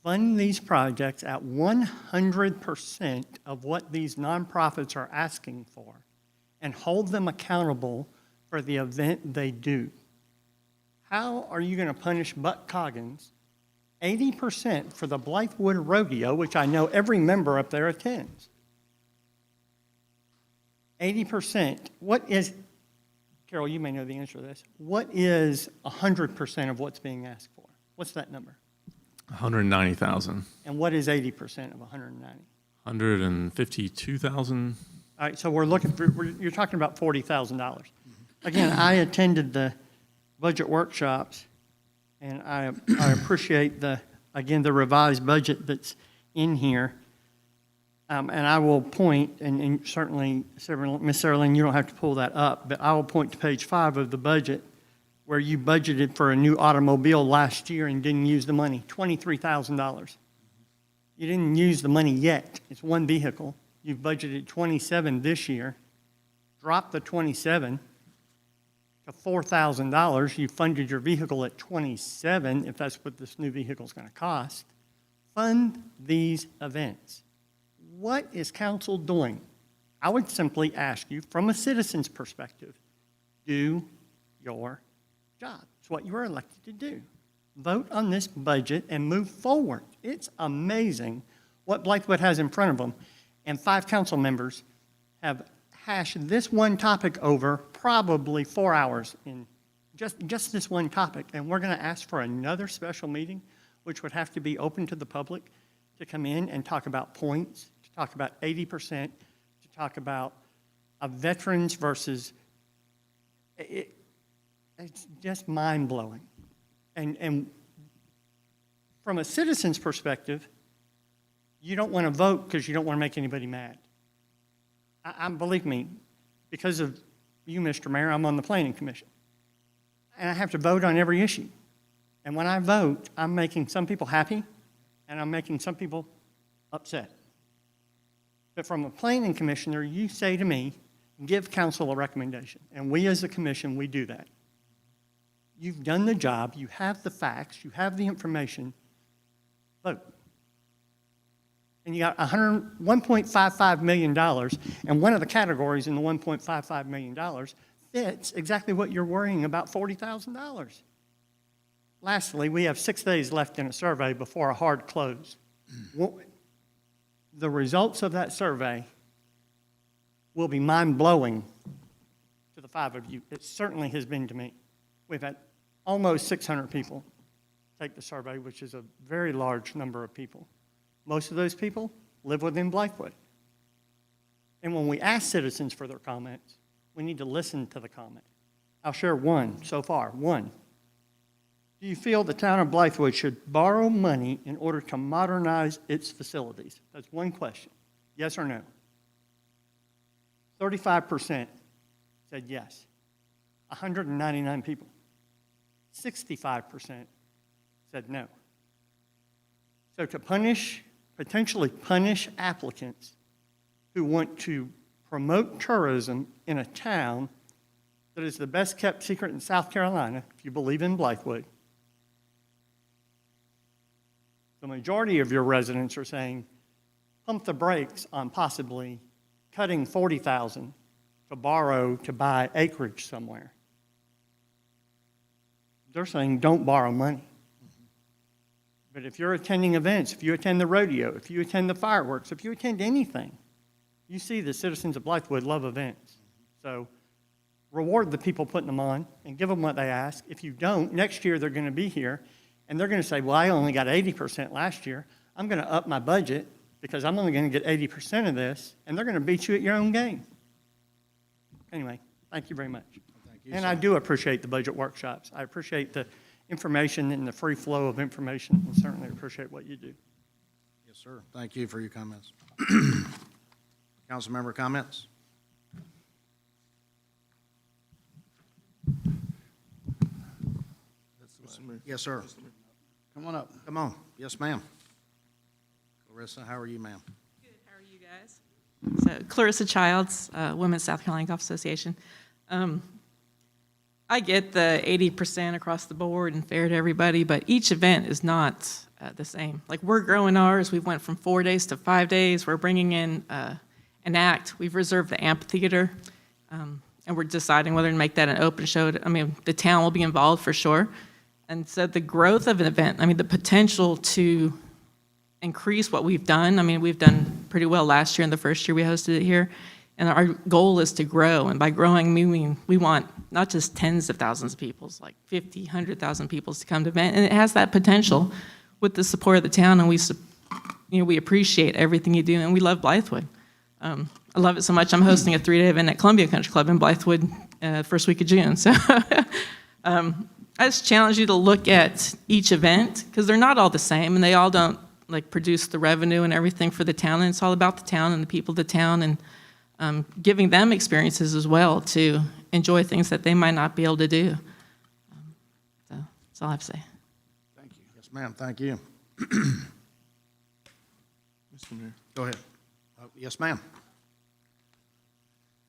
Fund these projects at 100% of what these nonprofits are asking for and hold them accountable for the event they do. How are you going to punish Buck Coggins 80% for the Blythewood Rodeo, which I know every member up there attends? 80%. What is, Carol, you may know the answer to this. What is 100% of what's being asked for? What's that number? 190,000. And what is 80% of 190? 152,000. All right, so we're looking for, you're talking about $40,000. Again, I attended the budget workshops, and I appreciate the revised budget that's in here. And I will point, and certainly, Ms. Sarah Lynn, you don't have to pull that up, but I will point to page 5 of the budget where you budgeted for a new automobile last year and didn't use the money, $23,000. You didn't use the money yet. It's one vehicle. You've budgeted 27 this year. Drop the 27 to $4,000. You funded your vehicle at 27, if that's what this new vehicle is going to cost. Fund these events. What is council doing? I would simply ask you, from a citizen's perspective, do your job. It's what you were elected to do. Vote on this budget and move forward. It's amazing what Blythewood has in front of them. And 5 council members have hashed this one topic over probably 4 hours in just this one topic. And we're going to ask for another special meeting, which would have to be open to the public, to come in and talk about points, to talk about 80%, to talk about veterans versus, it's just mind-blowing. And from a citizen's perspective, you don't want to vote because you don't want to make anybody mad. Believe me, because of you, Mr. Mayor, I'm on the Planning Commission. And I have to vote on every issue. And when I vote, I'm making some people happy, and I'm making some people upset. But from a planning commissioner, you say to me, give council a recommendation. And we as a commission, we do that. You've done the job, you have the facts, you have the information, vote. And you got $1.55 million, and one of the categories in the $1.55 million fits exactly what you're worrying about, $40,000. Lastly, we have 6 days left in a survey before a hard close. The results of that survey will be mind-blowing to the 5 of you. It certainly has been to me. We've had almost 600 people take the survey, which is a very large number of people. Most of those people live within Blythewood. And when we ask citizens for their comments, we need to listen to the comment. I'll share one so far. One. Do you feel the town of Blythewood should borrow money in order to modernize its facilities? That's one question. Yes or no? 35% said yes. 199 people. 65% said no. So to potentially punish applicants who want to promote tourism in a town that is the best kept secret in South Carolina, if you believe in Blythewood, the majority of your residents are saying, pump the brakes on possibly cutting $40,000 to borrow to buy acreage somewhere. They're saying don't borrow money. But if you're attending events, if you attend the rodeo, if you attend the fireworks, if you attend anything, you see the citizens of Blythewood love events. So reward the people putting them on and give them what they ask. If you don't, next year they're going to be here and they're going to say, well, I only got 80% last year. I'm going to up my budget because I'm only going to get 80% of this, and they're going to beat you at your own game. Anyway, thank you very much. Thank you, And sir. I do appreciate the budget workshops. I appreciate the information and the free flow of information, and certainly appreciate what you do. Yes, sir. Thank you for your comments. Council member comments? Yes, sir. Come on up. Come on. Yes, ma'am. Clarissa, how are you, ma'am? Good. How are you guys? So, Clarissa Childs, Women's South Carolina Golf Association. I get the 80% across the board and fair to everybody, but each event is not the same. Like, we're growing ours. We went from 4 days to 5 days. We're bringing in an act. We've reserved the amphitheater, and we're deciding whether to make that an open show. I mean, the town will be involved for sure. And so the growth of an event, I mean, the potential to increase what we've done. I mean, we've done pretty well last year and the first year we hosted it here. And our goal is to grow. And by growing, we want not just tens of thousands of people, like 50, 100,000 people to come to the event. And it has that potential with the support of the town. And we appreciate everything you do. And we love Blythewood. I love it so much. I'm hosting a 3-day event at Columbia Country Club in Blythewood first week of June. So I just challenge you to look at each event because they're not all the same and they all don't like produce the revenue and everything for the town, and it's all about the town and the people of the town, and giving them experiences as well to enjoy things that they might not be able to do. So that's all I have to say. Thank you. Yes, ma'am, thank you. Mr. Mayor. Go ahead. Yes, ma'am.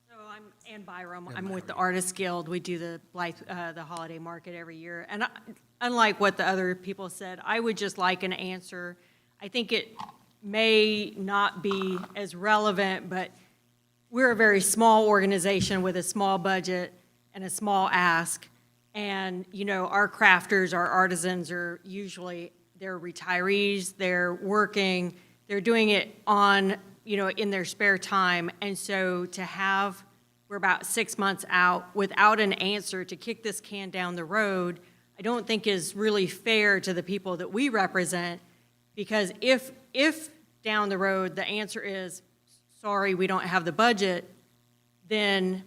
So I'm Ann Byram. I'm with the Artists Guild. We do the the holiday market every year. And unlike what the other people said, I would just like an answer. I think it may not be as relevant, but we're a very small organization with a small budget and a small ask. And, you know, our crafters, our artisans are usually, they're retirees, they're working, they're doing it on, you know, in their spare time. And so to have, we're about 6 months out without an answer to kick this can down the road, I don't think is really fair to the people that we represent. Because if down the road the answer is, sorry, we don't have the budget, then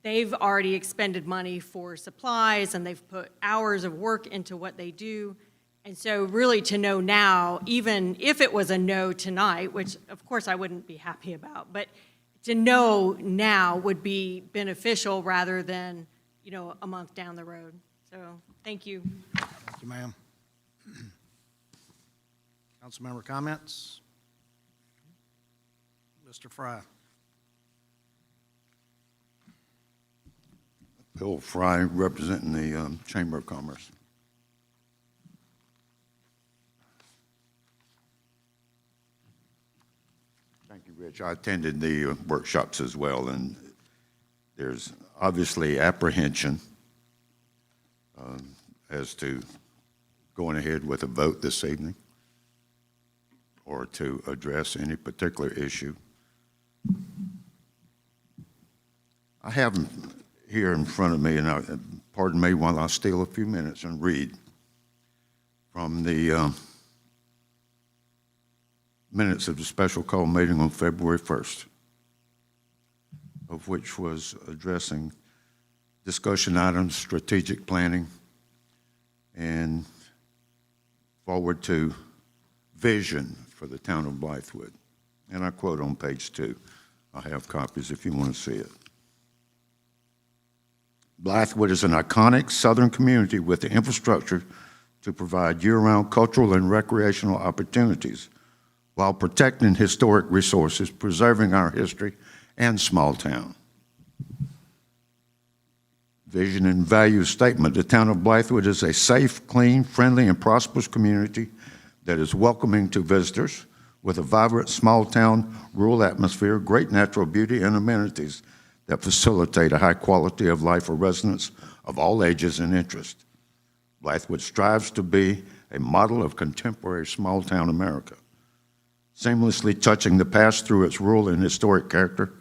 they've already expended money for supplies and they've put hours of work into what they do. And so really to know now, even if it was a no tonight, which of course I wouldn't be happy about, but to know now would be beneficial rather than, you know, a month down the road. So thank you. Thank you, ma'am. Councilmember comments? Mr. Fry. Bill Fry, representing the Chamber of Commerce. Thank you, Rich. I attended the workshops as well, and there's obviously apprehension as to going ahead with a vote this evening or to address any particular issue. I have them here in front of me, and pardon me while I steal a few minutes and read from the minutes of the special call meeting on February 1st, of which was addressing discussion items, strategic planning, and forward to vision for the town of Blythewood. And I quote on page 2. I have copies if you want to see it. Blythewood is an iconic southern community with the infrastructure to provide year-round cultural and recreational opportunities while protecting historic resources, preserving our history and small town. Vision and value statement. The town of Blythewood is a safe, clean, friendly, and prosperous community that is welcoming to visitors with a vibrant small town rural atmosphere, great natural beauty, and amenities that facilitate a high quality of life for residents of all ages and interests. Blythewood strives to be a model of contemporary small town America, seamlessly touching the past through its rural and historic character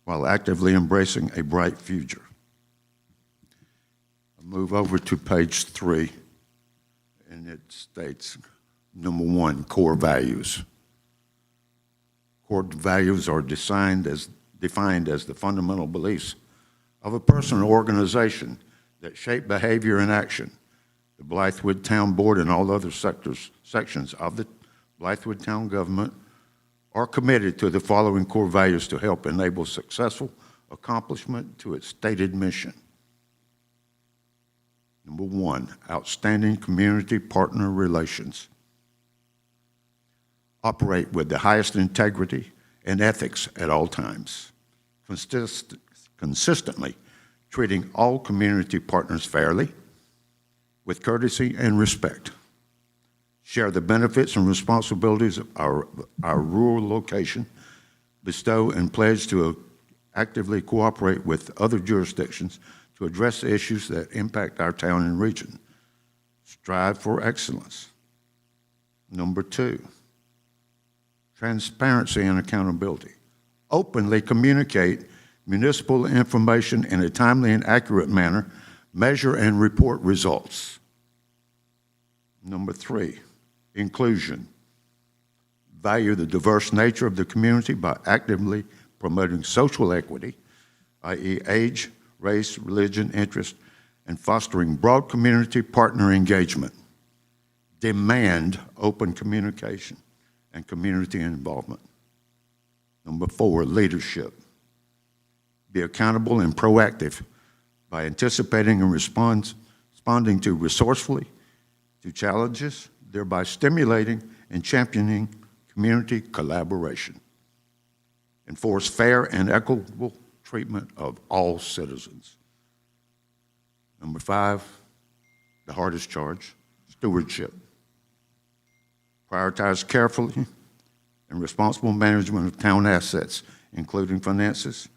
while actively embracing a bright future. I'll move over to page 3, and it states, number 1, core values. Core values are defined as the fundamental beliefs of a person or organization that shape behavior and action. The Blythewood Town Board and all other sections of the Blythewood Town Government are committed to the following core values to help enable successful accomplishment to its stated mission. Number 1, outstanding community partner relations. Operate with the highest integrity and ethics at all times, consistently treating all community partners fairly, with courtesy and respect. Share the benefits and responsibilities of our rural location, bestow and pledge to actively cooperate with other jurisdictions to address issues that impact our town and region. Strive for excellence. Number 2, transparency and accountability. Openly communicate municipal information in a timely and accurate manner, measure and report results. Number 3, inclusion. Value the diverse nature of the community by actively promoting social equity, i.e. age, race, religion, interest, and fostering broad community partner engagement. demand open communication and community involvement. Number 4, leadership. Be accountable and proactive by anticipating and responding to resourcefully to challenges, thereby stimulating and championing community collaboration. Enforce fair and equitable treatment of all citizens. Number 5, the hardest charge, stewardship. Prioritize carefully and responsible management of town assets, including finances,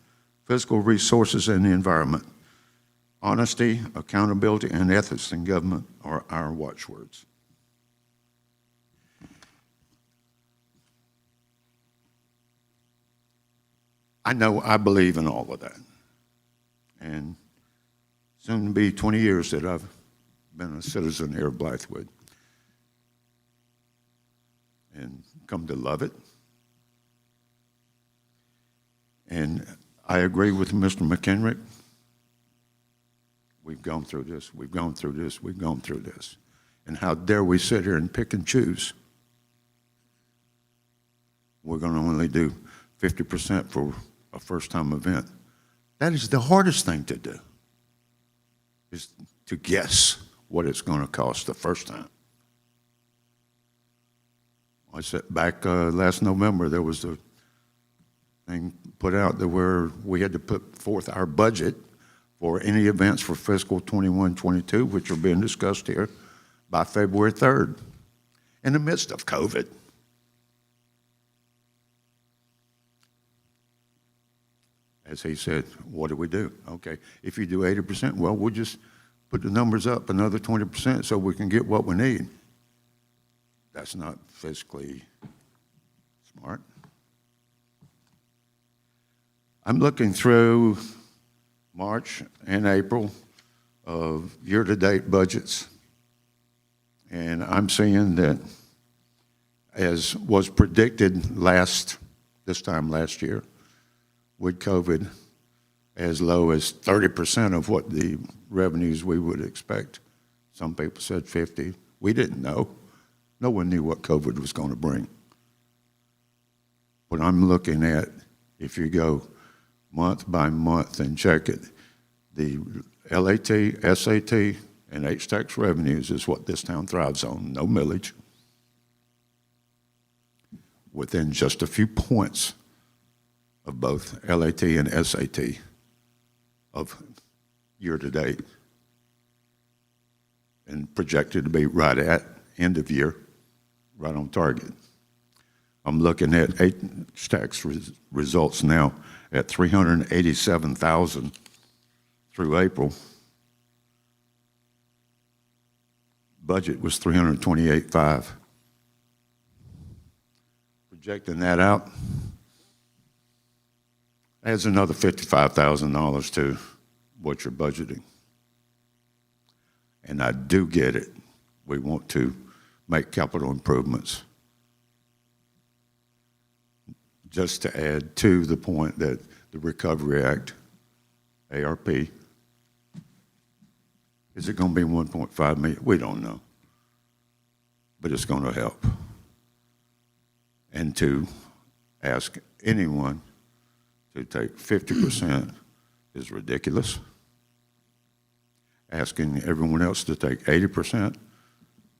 physical resources, and the environment. Honesty, accountability, and ethics in government are our watchwords. I believe in all of that. And soon to be 20 years that I've been a citizen here of Blythewood and come to love it. And I agree with Mr. McHenrick. We've gone through this, we've gone through this, we've gone through this. And how dare we sit here and pick and choose? We're going to only do 50% for a first-time event. That is the hardest thing to do, is to guess what it's going to cost the first time. I said back last November, there was a thing put out that where we had to put forth our budget for any events for fiscal 21-22, which are being discussed here, by February 3rd, in the midst of COVID. As he said, what do we do? Okay, if you do 80%, well, we'll just put the numbers up another 20% so we can get what we need. That's not fiscally smart. I'm looking through March and April of year-to-date budgets, and I'm seeing that, as was predicted this time last year, with COVID, as low as 30% of what the revenues we would expect. Some people said 50. We didn't know. No one knew what COVID was going to bring. But I'm looking at, if you go month by month and check it, the LAT, SAT, and H-tax revenues is what this town thrives on, no millage. Within just a few points of both LAT and SAT of year to date, and projected to be right at end of year, right on target. I'm looking at H-tax results now at $387,000 through April. Budget was $328,500. Projecting that out adds another $55,000 to what you're budgeting. And I do get it. We want to make capital improvements. Just to add to the point that the Recovery Act, ARP, is it going to be 1.5 million? We don't know. But it's going to help. And to ask anyone to take 50% is ridiculous. Asking everyone else to take 80%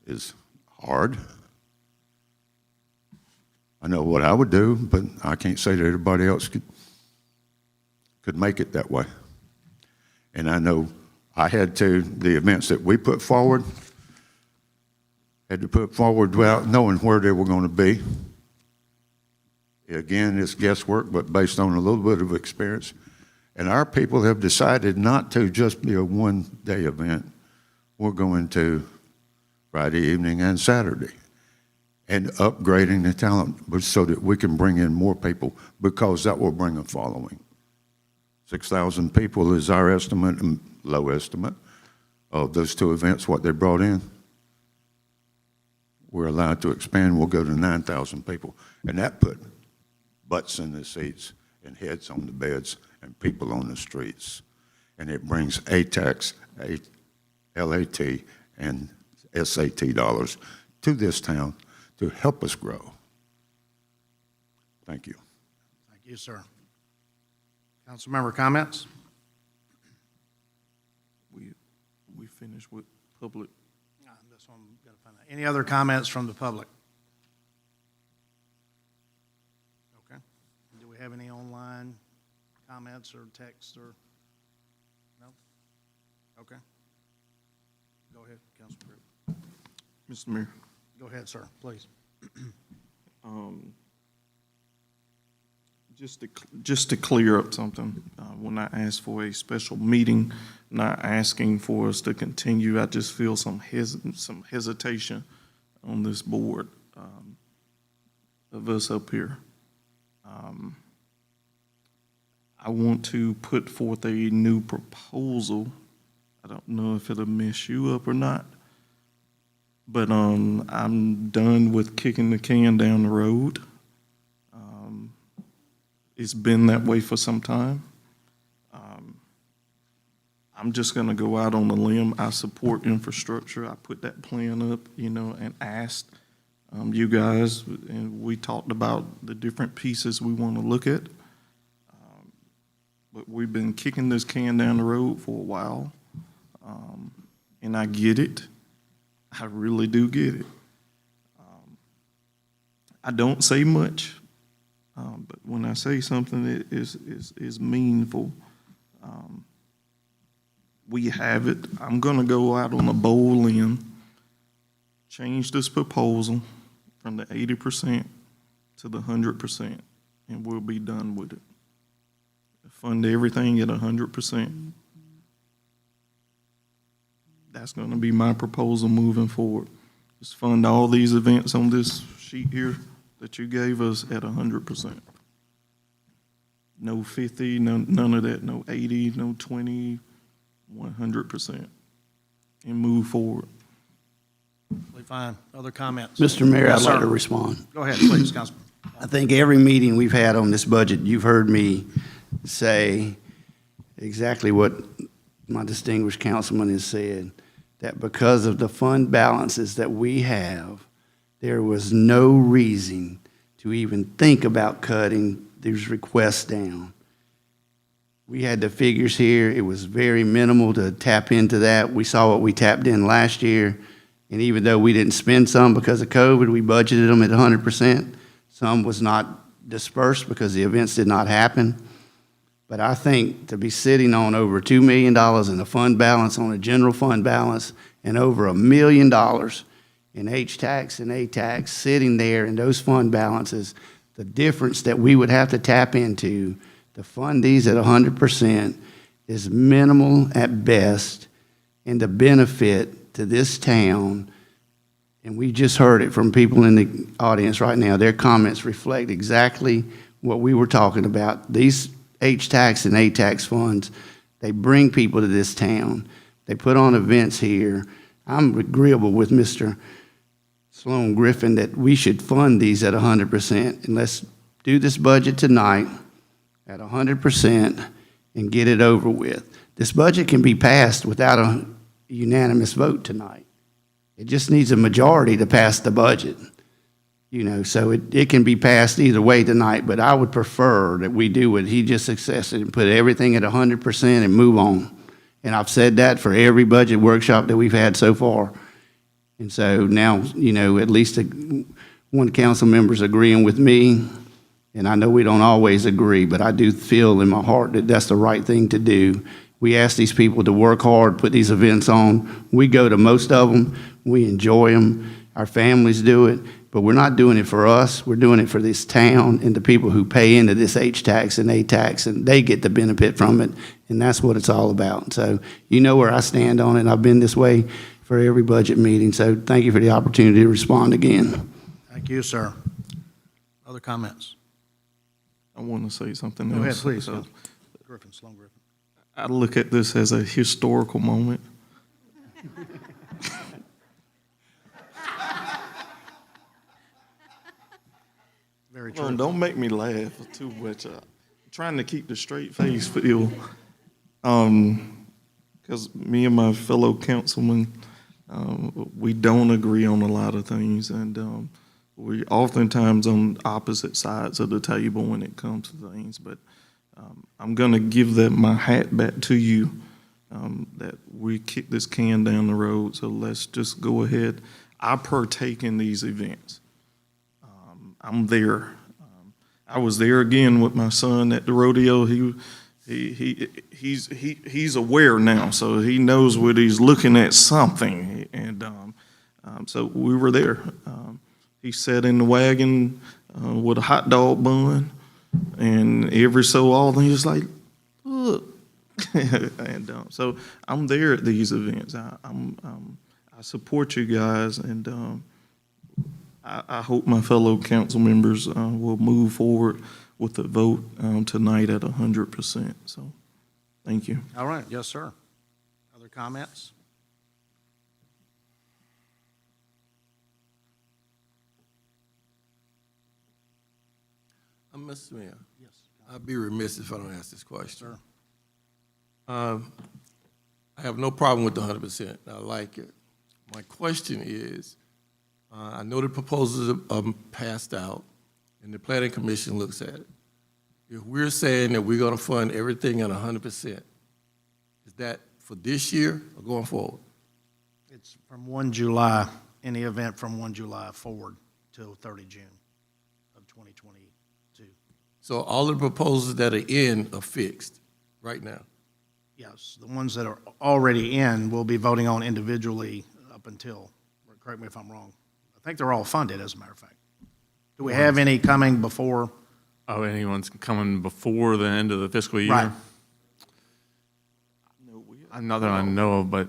is hard. I know what I would do, but I can't say that everybody else could make it that way. And I know I had to, the events that we put forward, had to put forward without knowing where they were going to be. Again, it's guesswork, but based on a little bit of experience. And our people have decided not to just be a one-day event. We're going to Friday evening and Saturday, and upgrading the talent so that we can bring in more people, because that will bring a following. 6,000 people is our estimate, and low estimate, of those two events, what they brought in. We're allowed to expand. We'll go to 9,000 people. And that put butts in the seats and heads on the beds and people on the streets. And it brings ATAX, LAT, and SAT dollars to this town to help us grow. Thank you. Thank you, sir. Council member comments? We finished with public. This one, gotta find out. Any other comments from the public? Okay. Do we have any online comments or text or? No? Okay. Go ahead, Councilman Group. Mr. Mayor. Go ahead, sir, please. Just to clear up something, when I asked for a special meeting, not asking for us to continue, I just feel some hesitation on this board of us up here. I want to put forth a new proposal. I don't know if it'll mess you up or not, but I'm done with kicking the can down the road. It's been that way for some time. I'm just going to go out on a limb. I support infrastructure. I put that plan up, and asked you guys, and we talked about the different pieces we want to look at. But we've been kicking this can down the road for a while, and I get it. I really do get it. I don't say much. But when I say something that is meaningful, we have it. I'm going to go out on a bold limb, change this proposal from the 80% to the 100%, and we'll be done with it. Fund everything at 100%. That's going to be my proposal moving forward. Just fund all these events on this sheet here that you gave us at 100%. No 50, none of that, no 80, no 20, 100%. And move forward. Fine. Other comments? Mr. Mayor, Yes, I'd like sir. to respond. Go ahead, please, Councilman. I think every meeting we've had on this budget, you've heard me say exactly what my distinguished councilman has said, that because of the fund balances that we have, there was no reason to even think about cutting these requests down. We had the figures here. It was very minimal to tap into that. We saw what we tapped in last year, and even though we didn't spend some because of COVID, we budgeted them at 100%. Some was not dispersed because the events did not happen. But I think to be sitting on over $2 million in a fund balance, on a general fund balance, and over $1 million in H-tax and A-tax sitting there in those fund balances, the difference that we would have to tap into to fund these at 100% is minimal at best, and the benefit to this town, and we just heard it from people in the audience right now, their comments reflect exactly what we were talking about. These H-tax and A-tax funds, they bring people to this town. They put on events here. I'm agreeable with Mr. Sloan Griffin that we should fund these at 100%, and let's do this budget tonight at 100% and get it over with. This budget can be passed without a unanimous vote tonight. It just needs a majority to pass the budget. So it can be passed either way tonight, but I would prefer that we do what he just suggested and put everything at 100% and move on. And I've said that for every budget workshop that we've had so far. And so now, at least one council member's agreeing with me, and I know we don't always agree, but I do feel in my heart that that's the right thing to do. We ask these people to work hard, put these events on. We go to most of them. We enjoy them. Our families do it. But we're not doing it for us. We're doing it for this town and the people who pay into this H-tax and A-tax, and they get the benefit from it, and that's what it's all about. So you know where I stand on it. I've been this way for every budget meeting, so thank you for the opportunity to respond again. Thank you, sir. Other comments? I want to say something else. Go ahead, please. So, Griffin, Sloan Griffin. I look at this as a historical moment. Very true. Don't make me laugh too much. Trying to keep the straight face feel. Because me and my fellow councilman We don't agree on a lot of things, and we oftentimes on opposite sides of the table when it comes to things. But I'm going to give my hat back to you, that we kick this can down the road. So let's just go ahead. I partake in these events. I'm there. I was there again with my son at the rodeo. He's aware now, so he knows what he's looking at something, and so we were there. He sat in the wagon with a hot dog bun, and every so often he was like, "Look," and so I'm there at these events. I support you guys, and I hope my fellow council members will move forward with the vote tonight at 100%. So, thank you. All right, yes, sir. Other comments? Mr. Mayor. Yes. I'd be remiss if I don't ask this question. Sir. I have no problem with the 100%. I like it. My question is, I know the proposals are passed out, and the planning commission looks at it. If we're saying that we're going to fund everything at 100%, is that for this year or going forward? It's from 1 July, any event from 1 July forward till 30 June of 2022. So all the proposals that are in are fixed right now? Yes, the ones that are already in, we'll be voting on individually up until, correct me if I'm wrong, I think they're all funded, as a matter of fact. Do we have any coming before? Oh, anyone's coming before the end of the fiscal year? Right. Not that I know of, but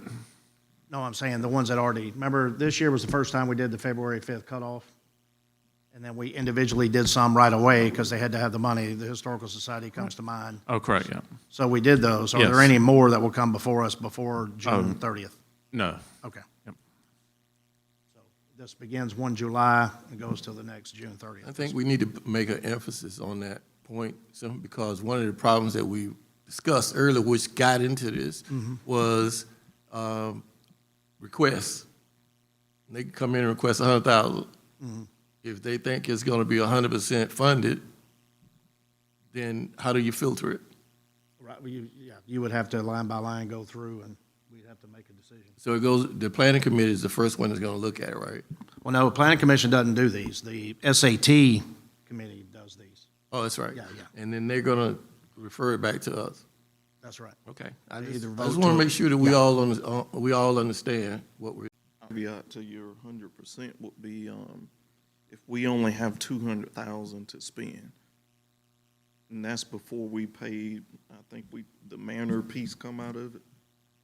No, I'm saying the ones that already, remember, this year was the first time we did the February 5th cutoff? And then we individually did some right away because they had to have the money. The Historical Society comes to mind. oh, correct, yeah. So we did those. Are Yes. there any more that will come before us before June 30th? No. Okay. Yep. So this begins 1 July and goes till the next June 30th. I think we need to make an emphasis on that point, simply because one of the problems that we discussed earlier, which got into this, was requests. They can come in and request 100,000. If they think it's going to be 100% funded, then how do you filter it? Right, well, you would have to line by line go through and we'd have to make a decision. So it goes, the planning committee is the first one that's going to look at it, right? Well, no, the Planning Commission doesn't do these. The SAT committee does these. Oh, that's right. Yeah. And then they're going to refer it back to us. That's right. Okay. They I either just vote want to- to make sure that we all understand what we're. Caveat to your 100% would be, if we only have 200,000 to spend, and that's before we paid, I think the manor piece come out of it,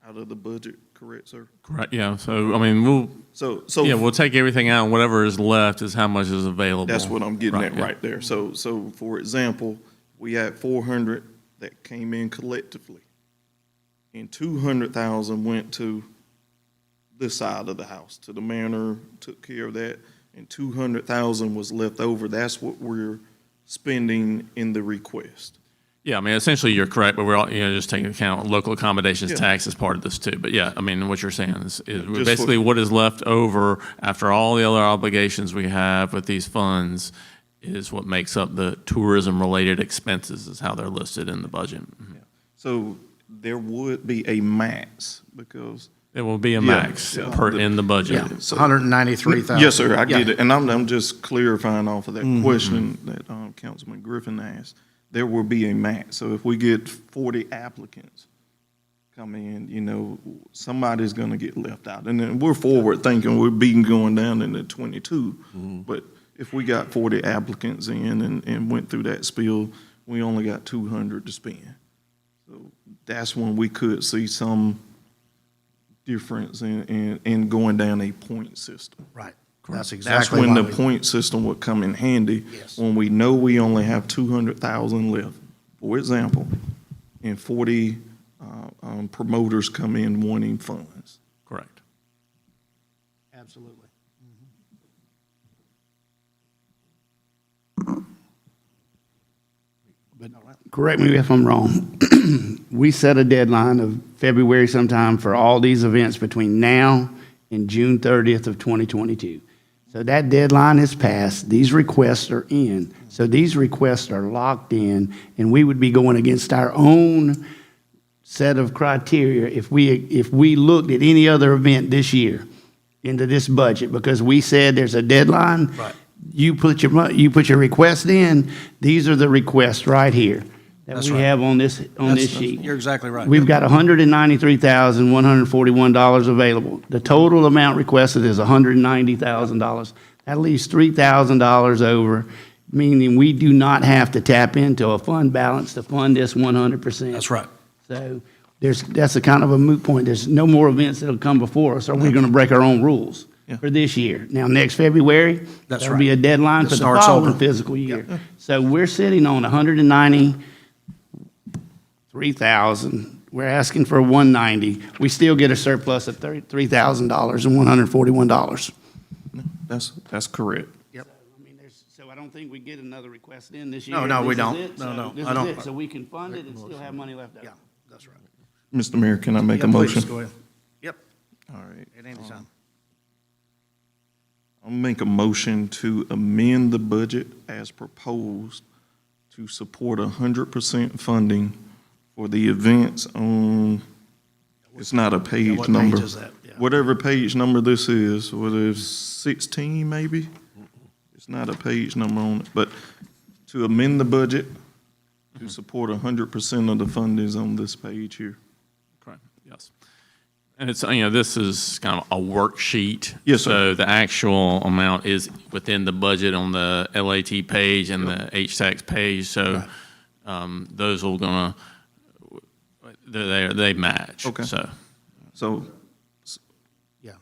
out of the budget, correct, sir? Correct, yeah. So, I mean, So we'll take everything out, and whatever is left is how much is available. that's what I'm getting at yeah. right there. So for example, we had 400 that came in collectively, and 200,000 went to this side of the house, to the manor, took care of that, and 200,000 was left over. That's what we're spending in the request. Yeah, I mean, essentially, you're correct, but we're all, just taking account local accommodations Yeah. tax as part of this too. But yeah, I mean, what you're saying is just basically what is left over after all the other obligations we have with these funds is what makes up the tourism-related expenses, is how they're listed in the budget. So there would be a max because. There will be a Yeah, max yeah. in the budget. Yeah, So- 193,000. Yes, sir, I get Yeah. it. And I'm just clarifying off of that question that Councilman Griffin asked. There will be a max. So if we get 40 applicants come in, somebody's going to get left out. And then we're forward thinking, we're beating going down into 22. But if we got 40 applicants in and went through that spiel, we only got 200 to spend. So that's when we could see some difference in going down a point system. Right. That's That's exactly when why the point system would come in handy. Yes. When we know we only have 200,000 left, for example, and 40 promoters come in wanting funds. Correct. Absolutely. Correct me if I'm wrong. We set a deadline of February sometime for all these events between now and June 30th of 2022. So that deadline has passed. These requests are in. So these requests are locked in, and we would be going against our own set of criteria if we looked at any other event this year into this budget, because we said there's a deadline. Right. You put your request in. These are the requests right here that That's we right. have on this sheet. You're exactly right. We've got $193,141 available. The total amount requested is $190,000. That leaves $3,000 over, meaning we do not have to tap into a fund balance to fund this 100%. That's right. So that's a kind of a moot point. There's no more events that'll come before us, or we're going to break our own rules for this year. Now, next February, there'll be a deadline for the starts following over. fiscal year. So we're sitting on $193,000. We're asking for $190. We still get a surplus of $33,141. That's correct. Yep. So I don't think we get another request in this year. No, we This is don't. it. No, So no, this I is don't. it. So we can fund it and still have money left over. Yeah, that's right. Mr. Mayor, can I make a Yeah, please, motion? go ahead. Yep, All right. at any time. I'll make a motion to amend the budget as proposed to support 100% funding for the events on, it's not a page what number. page is that? Yeah. Whatever page number this is, whether it's 16 maybe? It's not a page number on it, but to amend the budget to support 100% of the fundings on this page here. Correct, yes. And it's, this is kind of a worksheet. Yes, sir. So the actual amount is within the budget on the LAT page and the HTAX page. So those are gonna, they match. Okay. So, So, Yeah.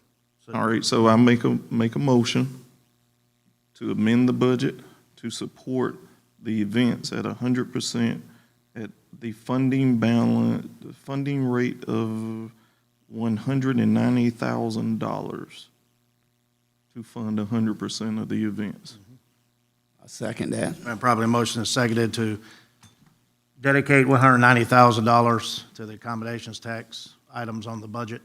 all right, so I make a motion to amend the budget to support the events at 100% at the funding balance, the funding rate of $190,000 to fund 100% of the events. I second that. And probably a motion is seconded to dedicate $190,000 to the accommodations tax items on the budget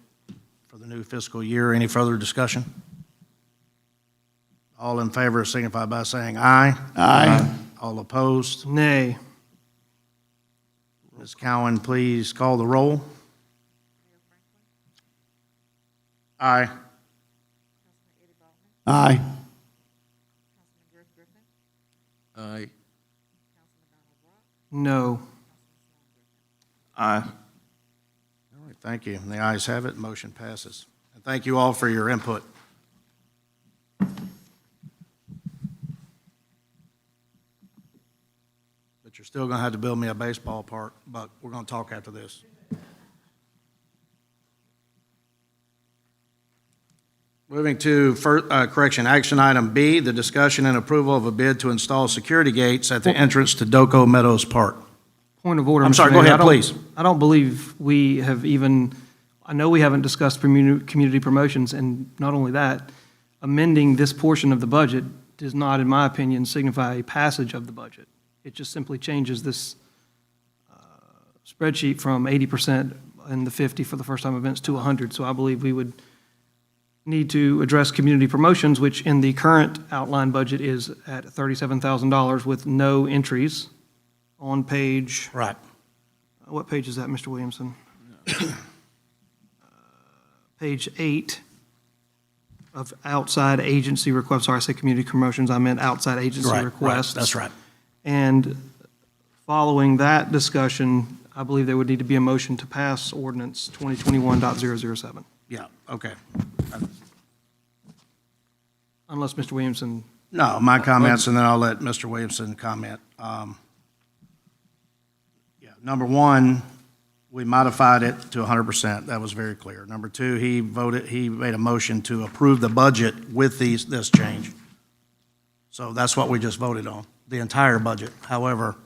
for the new fiscal year. Any further discussion? All in favor signify by saying aye. Aye. All opposed? Nay. Ms. Cowan, please call the roll. Aye. Aye. Aye. No. Aye. All right, thank you. And the ayes have it, motion passes. And thank you all for your input. But you're still going to have to build me a baseball park, but we're going to talk after this. Moving to, action item B, the discussion and approval of a bid to install security gates at the entrance to Doco Meadows Park. Point of order. I'm Mr. sorry, go Mayor. ahead, please. I don't believe we have even, I know we haven't discussed community promotions, and not only that, amending this portion of the budget does not, in my opinion, signify a passage of the budget. It just simply changes this spreadsheet from 80% and the 50 for the first-time events to 100. So I believe we would need to address community promotions, which in the current outline budget is at $37,000 with no entries on page. Right. What page is that, Mr. Williamson? Page 8 of outside agency requests. Sorry, I said community promotions. I meant outside agency Right, requests. that's right. And following that discussion, I believe there would need to be a motion to pass ordinance 2021.007. Yeah, okay. Unless Mr. Williamson, No, my comments, and then I'll let Mr. Williamson comment. Number one, we modified it to 100%. That was very clear. Number two, he made a motion to approve the budget with this change. So that's what we just voted on, the entire budget. However,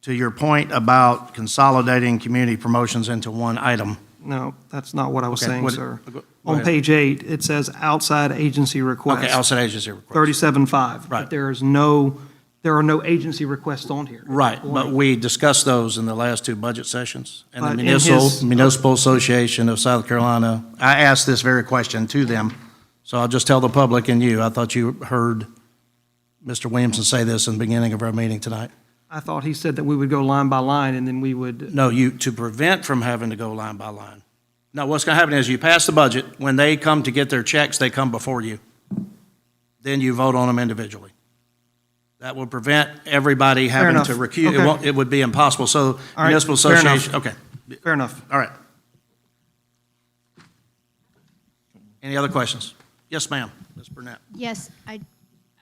to your point about consolidating community promotions into one item. no, that's not what I was Okay, saying, what- sir. go On ahead. page 8, it says outside agency request. Okay, outside agency request. 37.5. Right. But there there are no agency requests on here. Right, but we discussed those in the last two budget sessions. And the But in his- Municipal Association of South Carolina, I asked this very question to them, so I'll just tell the public and you. I thought you heard Mr. Williamson say this in the beginning of our meeting tonight. I thought he said that we would go line by line, and then we would, No, to prevent from having to go line by line. No, what's going to happen is you pass the budget. When they come to get their checks, they come before you. Then you vote on them individually. That would prevent everybody having enough. to recuse. Okay. It would be impossible. So All right, municipal fair enough. association, okay, fair enough. all right. Any other questions? Yes, ma'am, Ms. Burnett. Yes,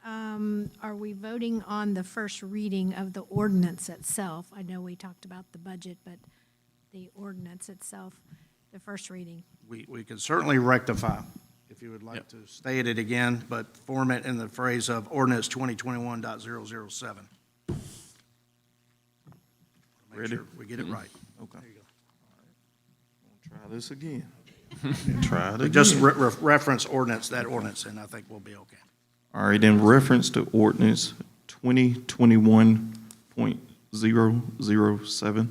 are we voting on the first reading of the ordinance itself? I know we talked about the budget, but the ordinance itself, the first reading. We could certainly rectify, if you would like to state it again, but form it in the phrase of ordinance 2021.007. Make Ready? sure we get it right. Okay. There you go. Try this again. Try it again. Just reference ordinance, that ordinance, and I think we'll be okay. All right, in reference to ordinance 2021.007,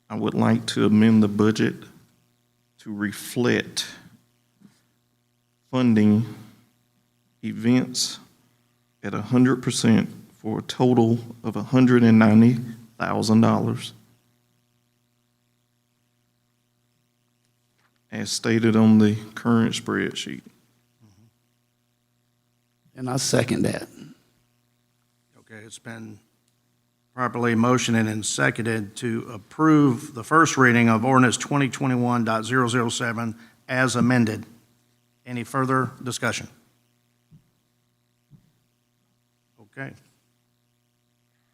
I would like to amend the budget to reflect funding events at 100% for a total of $190,000, as stated on the current spreadsheet. And I second that. Okay, it's been properly motioned and seconded to approve the first reading of ordinance 2021.007 as amended. Any further discussion? Okay.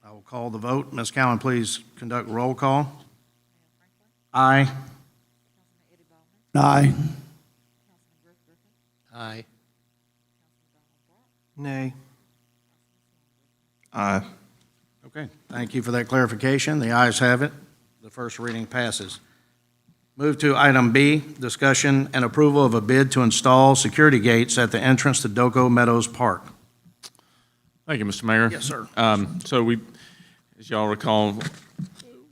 I will call the vote. Ms. Cowan, please conduct roll call. Aye. Aye. Aye. Nay. Aye. Okay, thank you for that clarification. The ayes have it. The first reading passes. Move to item B, discussion and approval of a bid to install security gates at the entrance to Doco Meadows Park. Thank you, Mr. Mayor. Yes, sir. So as y'all recall,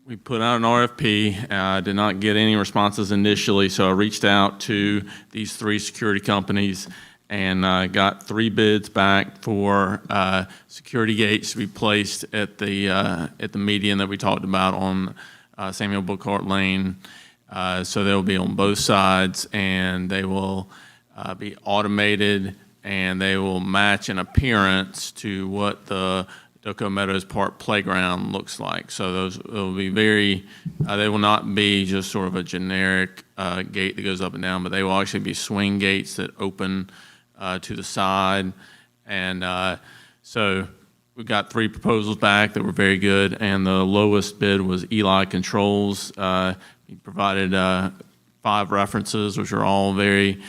we put out an RFP, did not get any responses initially, so I reached out to these three security companies and got 3 bids back for security gates to be placed at the median that we talked about on Samuel Bookhart Lane. So they'll be on both sides, and they will be automated, and they will match in appearance to what the Doco Meadows Park playground looks like. So those will be they will not be just sort of a generic gate that goes up and down, but they will actually be swing gates that open to the side. And so we got 3 proposals back that were very good, and the lowest bid was Eli Controls. He provided 5 references, which are all very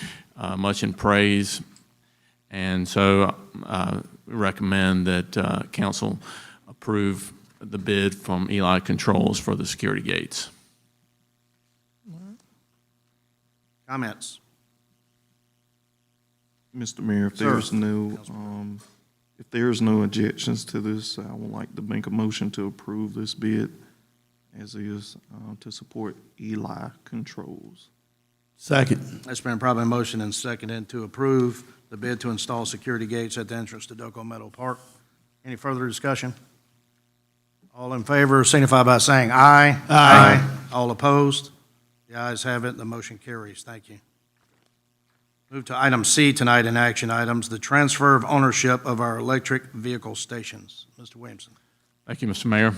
much in praise. And so we recommend that council approve the bid from Eli Controls for the security gates. Comments? Mr. Mayor, if Sir. if there's no objections to this, I would like to make a motion to approve this bid as is, to support Eli Controls. Second. It's been probably motioned and seconded to approve the bid to install security gates at the entrance to Doco Meadow Park. Any further discussion? All in favor signify by saying aye. Aye. All opposed? The ayes have it. The motion carries. Thank you. Move to item C tonight in action items, the transfer of ownership of our electric vehicle stations. Mr. Williamson. Thank you, Mr. Mayor.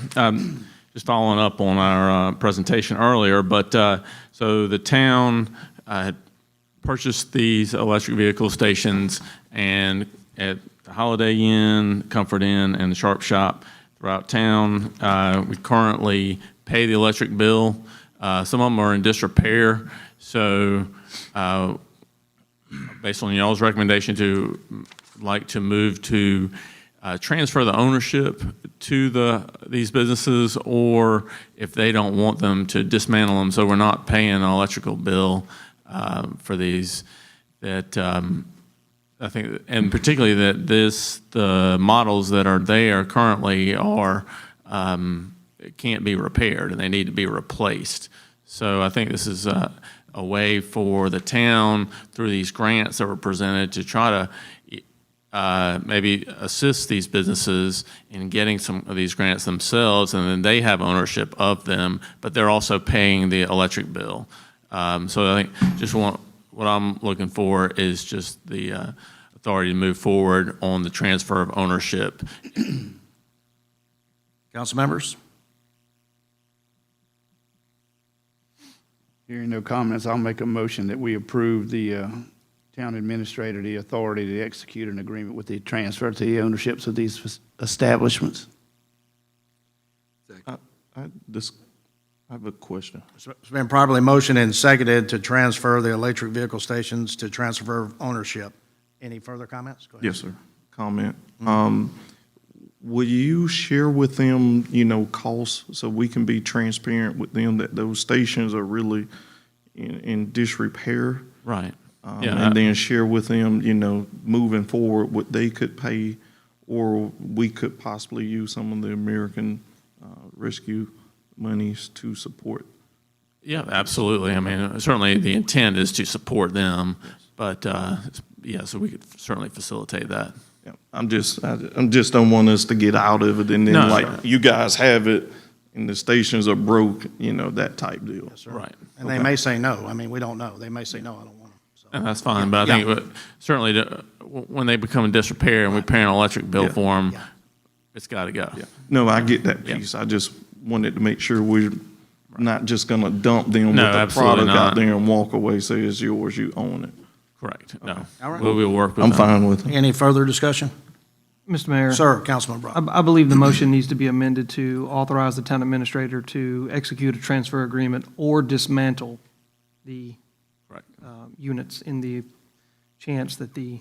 Just following up on our presentation earlier, but so the town had purchased these electric vehicle stations, and at the Holiday Inn, Comfort Inn, and the Sharp Shop throughout town, we currently pay the electric bill. Some of them are in disrepair, so based on y'all's recommendation to move to transfer the ownership to these businesses, or if they don't want them, to dismantle them, so we're not paying an electrical bill for these, that I think, and particularly that the models that are there currently are, can't be repaired and they need to be replaced. So I think this is a way for the town, through these grants that were presented, to try to maybe assist these businesses in getting some of these grants themselves, and then they have ownership of them, but they're also paying the electric bill. So I think just what I'm looking for is just the authority to move forward on the transfer of ownership. Council members? Hearing no comments, I'll make a motion that we approve the town administrator the authority to execute an agreement with the transfer to the ownerships of these establishments. I have a question. It's been properly motioned and seconded to transfer the electric vehicle stations to transfer of ownership. Any further comments? Go ahead. Yes, sir. Comment. Will you share with them, costs, so we can be transparent with them that those stations are really in disrepair? Right. And then share with them, moving forward, what they could pay, or we could possibly use some of the American Rescue monies to support. Yeah, absolutely. I mean, certainly the intent is to support them, but so we could certainly facilitate that. Yeah, I'm just don't want us to get out of it and then you guys have it and the stations are broke, that type deal. Yes, sir. Right. And they may say no. I mean, we don't know. They may say, no, I don't want them. So. And that's fine, but I think certainly when they become in disrepair and we pay an electric bill for them, it's got to go. Yeah. No, I get that piece. I just wanted to make sure we're not just going to dump them with the product out there and walk away, say it's yours, you own it. Correct. No. All right. We'll work with I'm them. fine with it. Any further discussion? Mr. Mayor? Sir, Councilman Brown. I believe the motion needs to be amended to authorize the town administrator to execute a transfer agreement or dismantle the units in the chance that the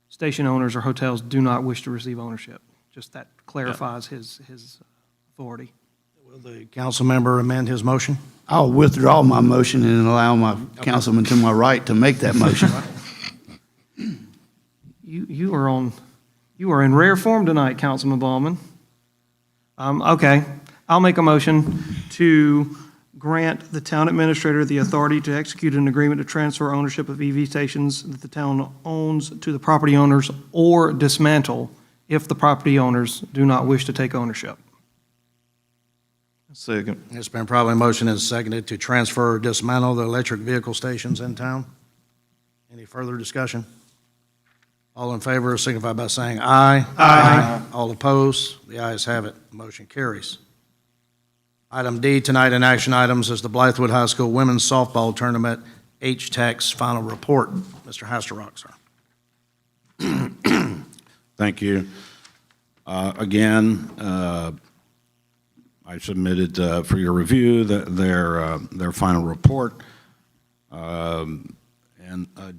station owners or hotels do not wish to receive ownership. Just that clarifies his authority. Will the council member amend his motion? I'll withdraw my motion and allow my councilman to my right to make that motion. You are in rare form tonight, Councilman Ballman. Okay, I'll make a motion to grant the town administrator the authority to execute an agreement to transfer ownership of EV stations that the town owns to the property owners or dismantle if the property owners do not wish to take ownership. Second. It's been probably motioned and seconded to transfer or dismantle the electric vehicle stations in town. Any further discussion? All in favor signify by saying aye. Aye. All opposed? The ayes have it. Motion carries. Item D tonight in action items is the Blythewood High School Women's Softball Tournament HTEC's final report. Mr. Hasselrock, sir. Thank you. Again, I submitted for your review their final report. And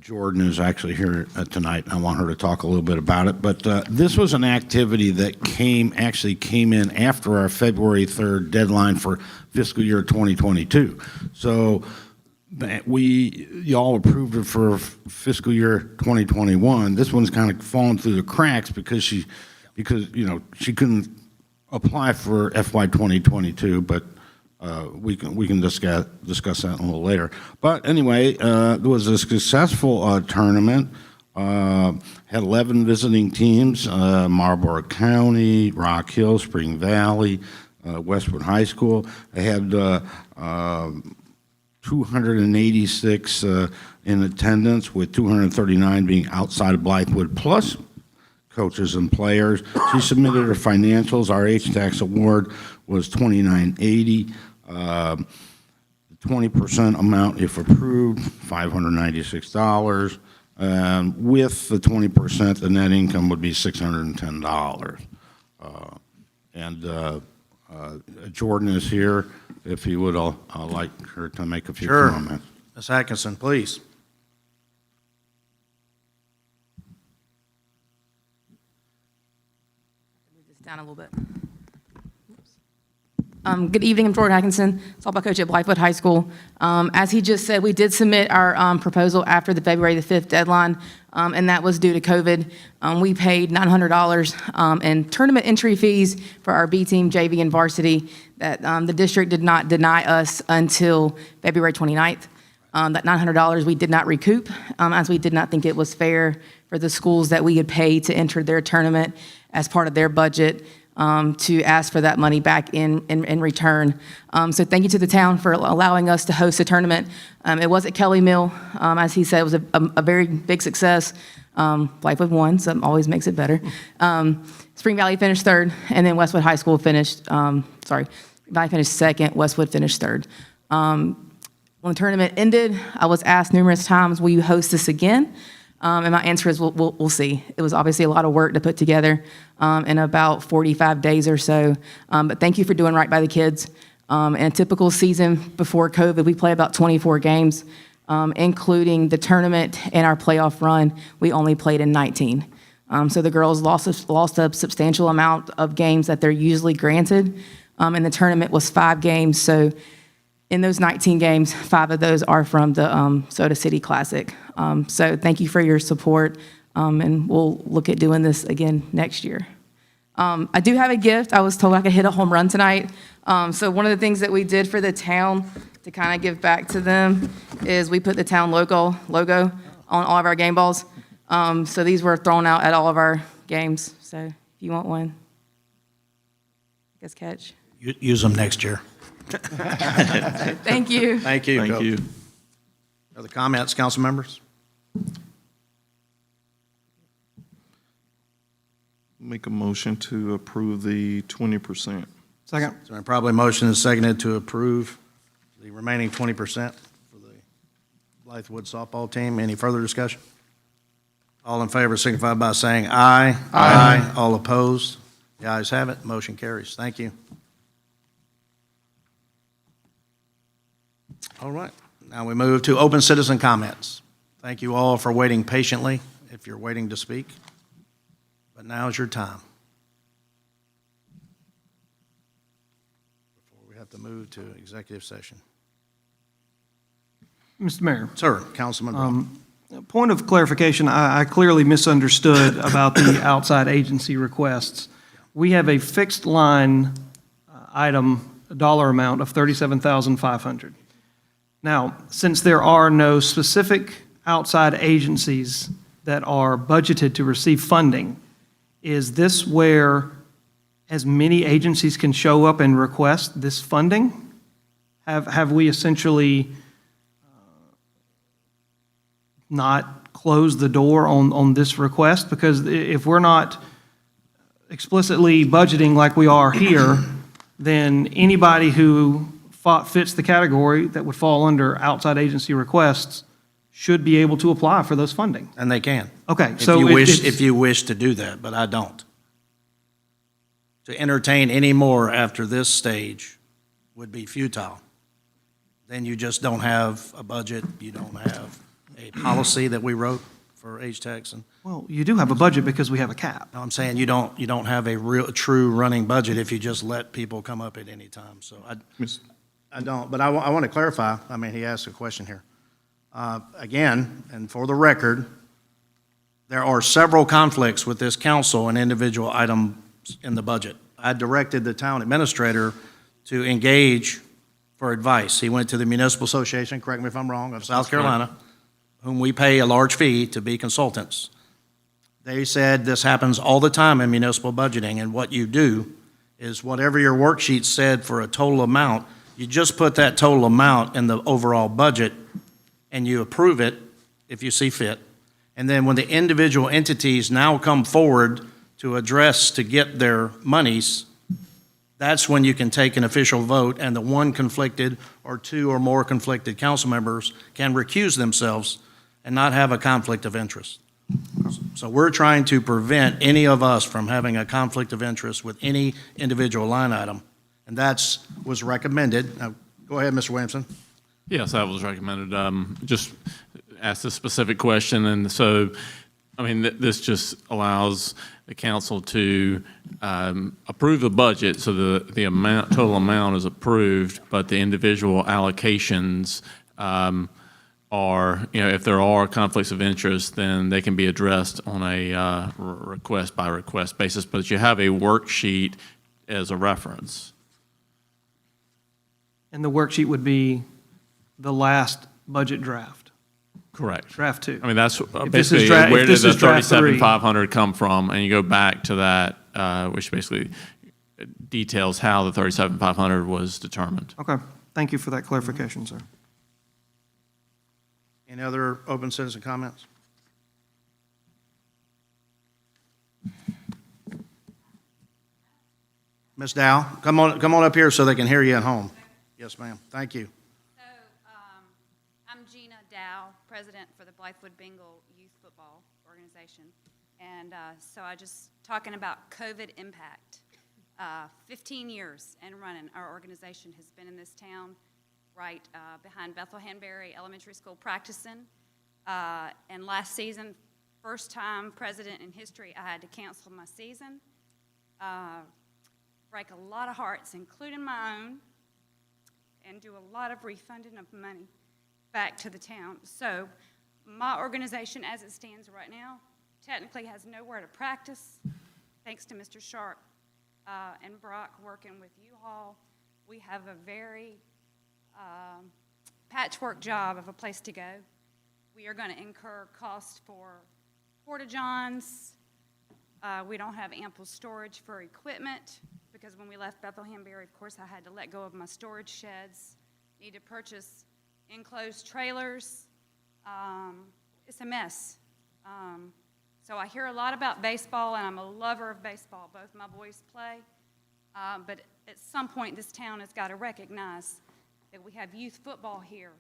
Jordan is actually here tonight. I want her to talk a little bit about it. But this was an activity that actually came in after our February 3rd deadline for fiscal year 2022. So y'all approved it for fiscal year 2021. This one's kind of fallen through the cracks because she couldn't apply for FY 2022, but we can discuss that a little later. But anyway, there was a successful tournament. Had 11 visiting teams: Marlborough County, Rock Hill, Spring Valley, Westwood High School. They had 286 in attendance, with 239 being outside of Blythewood, plus coaches and players. She submitted her financials. Our HTAX award was $29.80. The 20% amount, if approved, $596. With the 20%, the net income would be $610. Jordan is here. If he would, I'd like her to make a few comments. Ms. Atkinson, please. Move this down a little bit. Oops. Good evening, I'm Jordan Atkinson, softball coach at Blythewood High School. As he just said, we did submit our proposal after the February the 5th deadline, and that was due to COVID. We paid $900 in tournament entry fees for our B team, JV, and varsity that the district did not deny us until February 29th. That $900 we did not recoup, as we did not think it was fair for the schools that we had paid to enter their tournament as part of their budget to ask for that money back in return. So thank you to the town for allowing us to host a tournament. It was at Kelly Mill. As he said, it was a very big success. Blythewood won, so it always makes it better. Spring Valley finished third, and then Westwood High School finished, Valley finished second, Westwood finished third. When the tournament ended, I was asked numerous times, will you host this again? And my answer is, we'll see. It was obviously a lot of work to put together in about 45 days or so. But thank you for doing right by the kids. In a typical season before COVID, we play about 24 games, including the tournament and our playoff run. We only played in 19. So the girls lost a substantial amount of games that they're usually granted. And the tournament was 5 games. So in those 19 games, 5 of those are from the Soda City Classic. So thank you for your support, and we'll look at doing this again next year. I do have a gift. I was told I could hit a home run tonight. So one of the things that we did for the town to kind of give back to them is we put the town logo on all of our game balls. So these were thrown out at all of our games. So if you want one, I guess catch. Use them next year. Thank you. Thank you. Thank you. Other comments, council members? Make a motion to approve the 20%. Second. So probably motion is seconded to approve the remaining 20% for the Blythewood softball team. Any further discussion? All in favor signify by saying aye. Aye. All opposed? The ayes have it. Motion carries. Thank you. All right. Now we move to open citizen comments. Thank you all for waiting patiently if you're waiting to speak. But now is your time. Before we have to move to executive session. Mr. Mayor. Sir, Councilman Brown. Point of clarification, I clearly misunderstood about the outside agency requests. We have a fixed line item, a dollar amount of $37,500. Now, since there are no specific outside agencies that are budgeted to receive funding, is this where as many agencies can show up and request this funding? Have we essentially not closed the door on this request? Because if we're not explicitly budgeting like we are here, then anybody who fits the category that would fall under outside agency requests should be able to apply for those funding. And they can. Okay, so if you wish to do that, but I don't. To entertain any more after this stage would be futile. Then you just don't have a budget, you don't have a policy that we wrote for H-Tex. And well, you do have a budget because we have a cap. no, I'm saying you don't have a real, true running budget if you just let people come up at any time. So I don't, but I want to clarify. I mean, he asked a question here. Again, and for the record, there are several conflicts with this council and individual items in the budget. I directed the town administrator to engage for advice. He went to the Municipal Association, correct me if I'm wrong, of South Carolina, whom we pay a large fee to be consultants. They said this happens all the time in municipal budgeting, and what you do is whatever your worksheet said for a total amount, you just put that total amount in the overall budget and you approve it if you see fit. And then when the individual entities now come forward to address to get their monies, that's when you can take an official vote and the one conflicted or two or more conflicted council members can recuse themselves and not have a conflict of interest. So we're trying to prevent any of us from having a conflict of interest with any individual line item. And that's was recommended. Now, go ahead, Mr. Williamson. Yes, that was recommended. Just asked a specific question, and so I mean, this just allows the council to approve the budget, so the amount, total amount is approved, but the individual allocations are, if there are conflicts of interest, then they can be addressed on a request by request basis, but you have a worksheet as a reference. And the worksheet would be the last budget draft. Correct. Draft 2. I mean, that's If this is basically dra- if where did this the is draft 3. 37,500 come from, and you go back to that, which basically details how the 37,500 was determined. Okay, thank you for that clarification, sir. Any other open citizen comments? Ms. Dow, come on up here so they can hear you at home. Yes, ma'am. Thank you. So, I'm Gina Dow, president for the Blythewood Bengal Youth Football Organization. And so I just talking about COVID impact. 15 years and running, our organization has been in this town right behind Bethlehem-Berry Elementary School practicing. And last season, first time president in history, I had to cancel my season. Break a lot of hearts, including my own, and do a lot of refunding of money back to the town. So my organization, as it stands right now, technically has nowhere to practice, thanks to Mr. Sharp and Brock working with you all. We have a very patchwork job of a place to go. We are going to incur costs for porta-johns. We don't have ample storage for equipment, because when we left Bethlehem-Berry, of course, I had to let go of my storage sheds, need to purchase enclosed trailers. It's a mess. So I hear a lot about baseball, and I'm a lover of baseball. Both my boys play. But at some point, this town has got to recognize that we have youth football here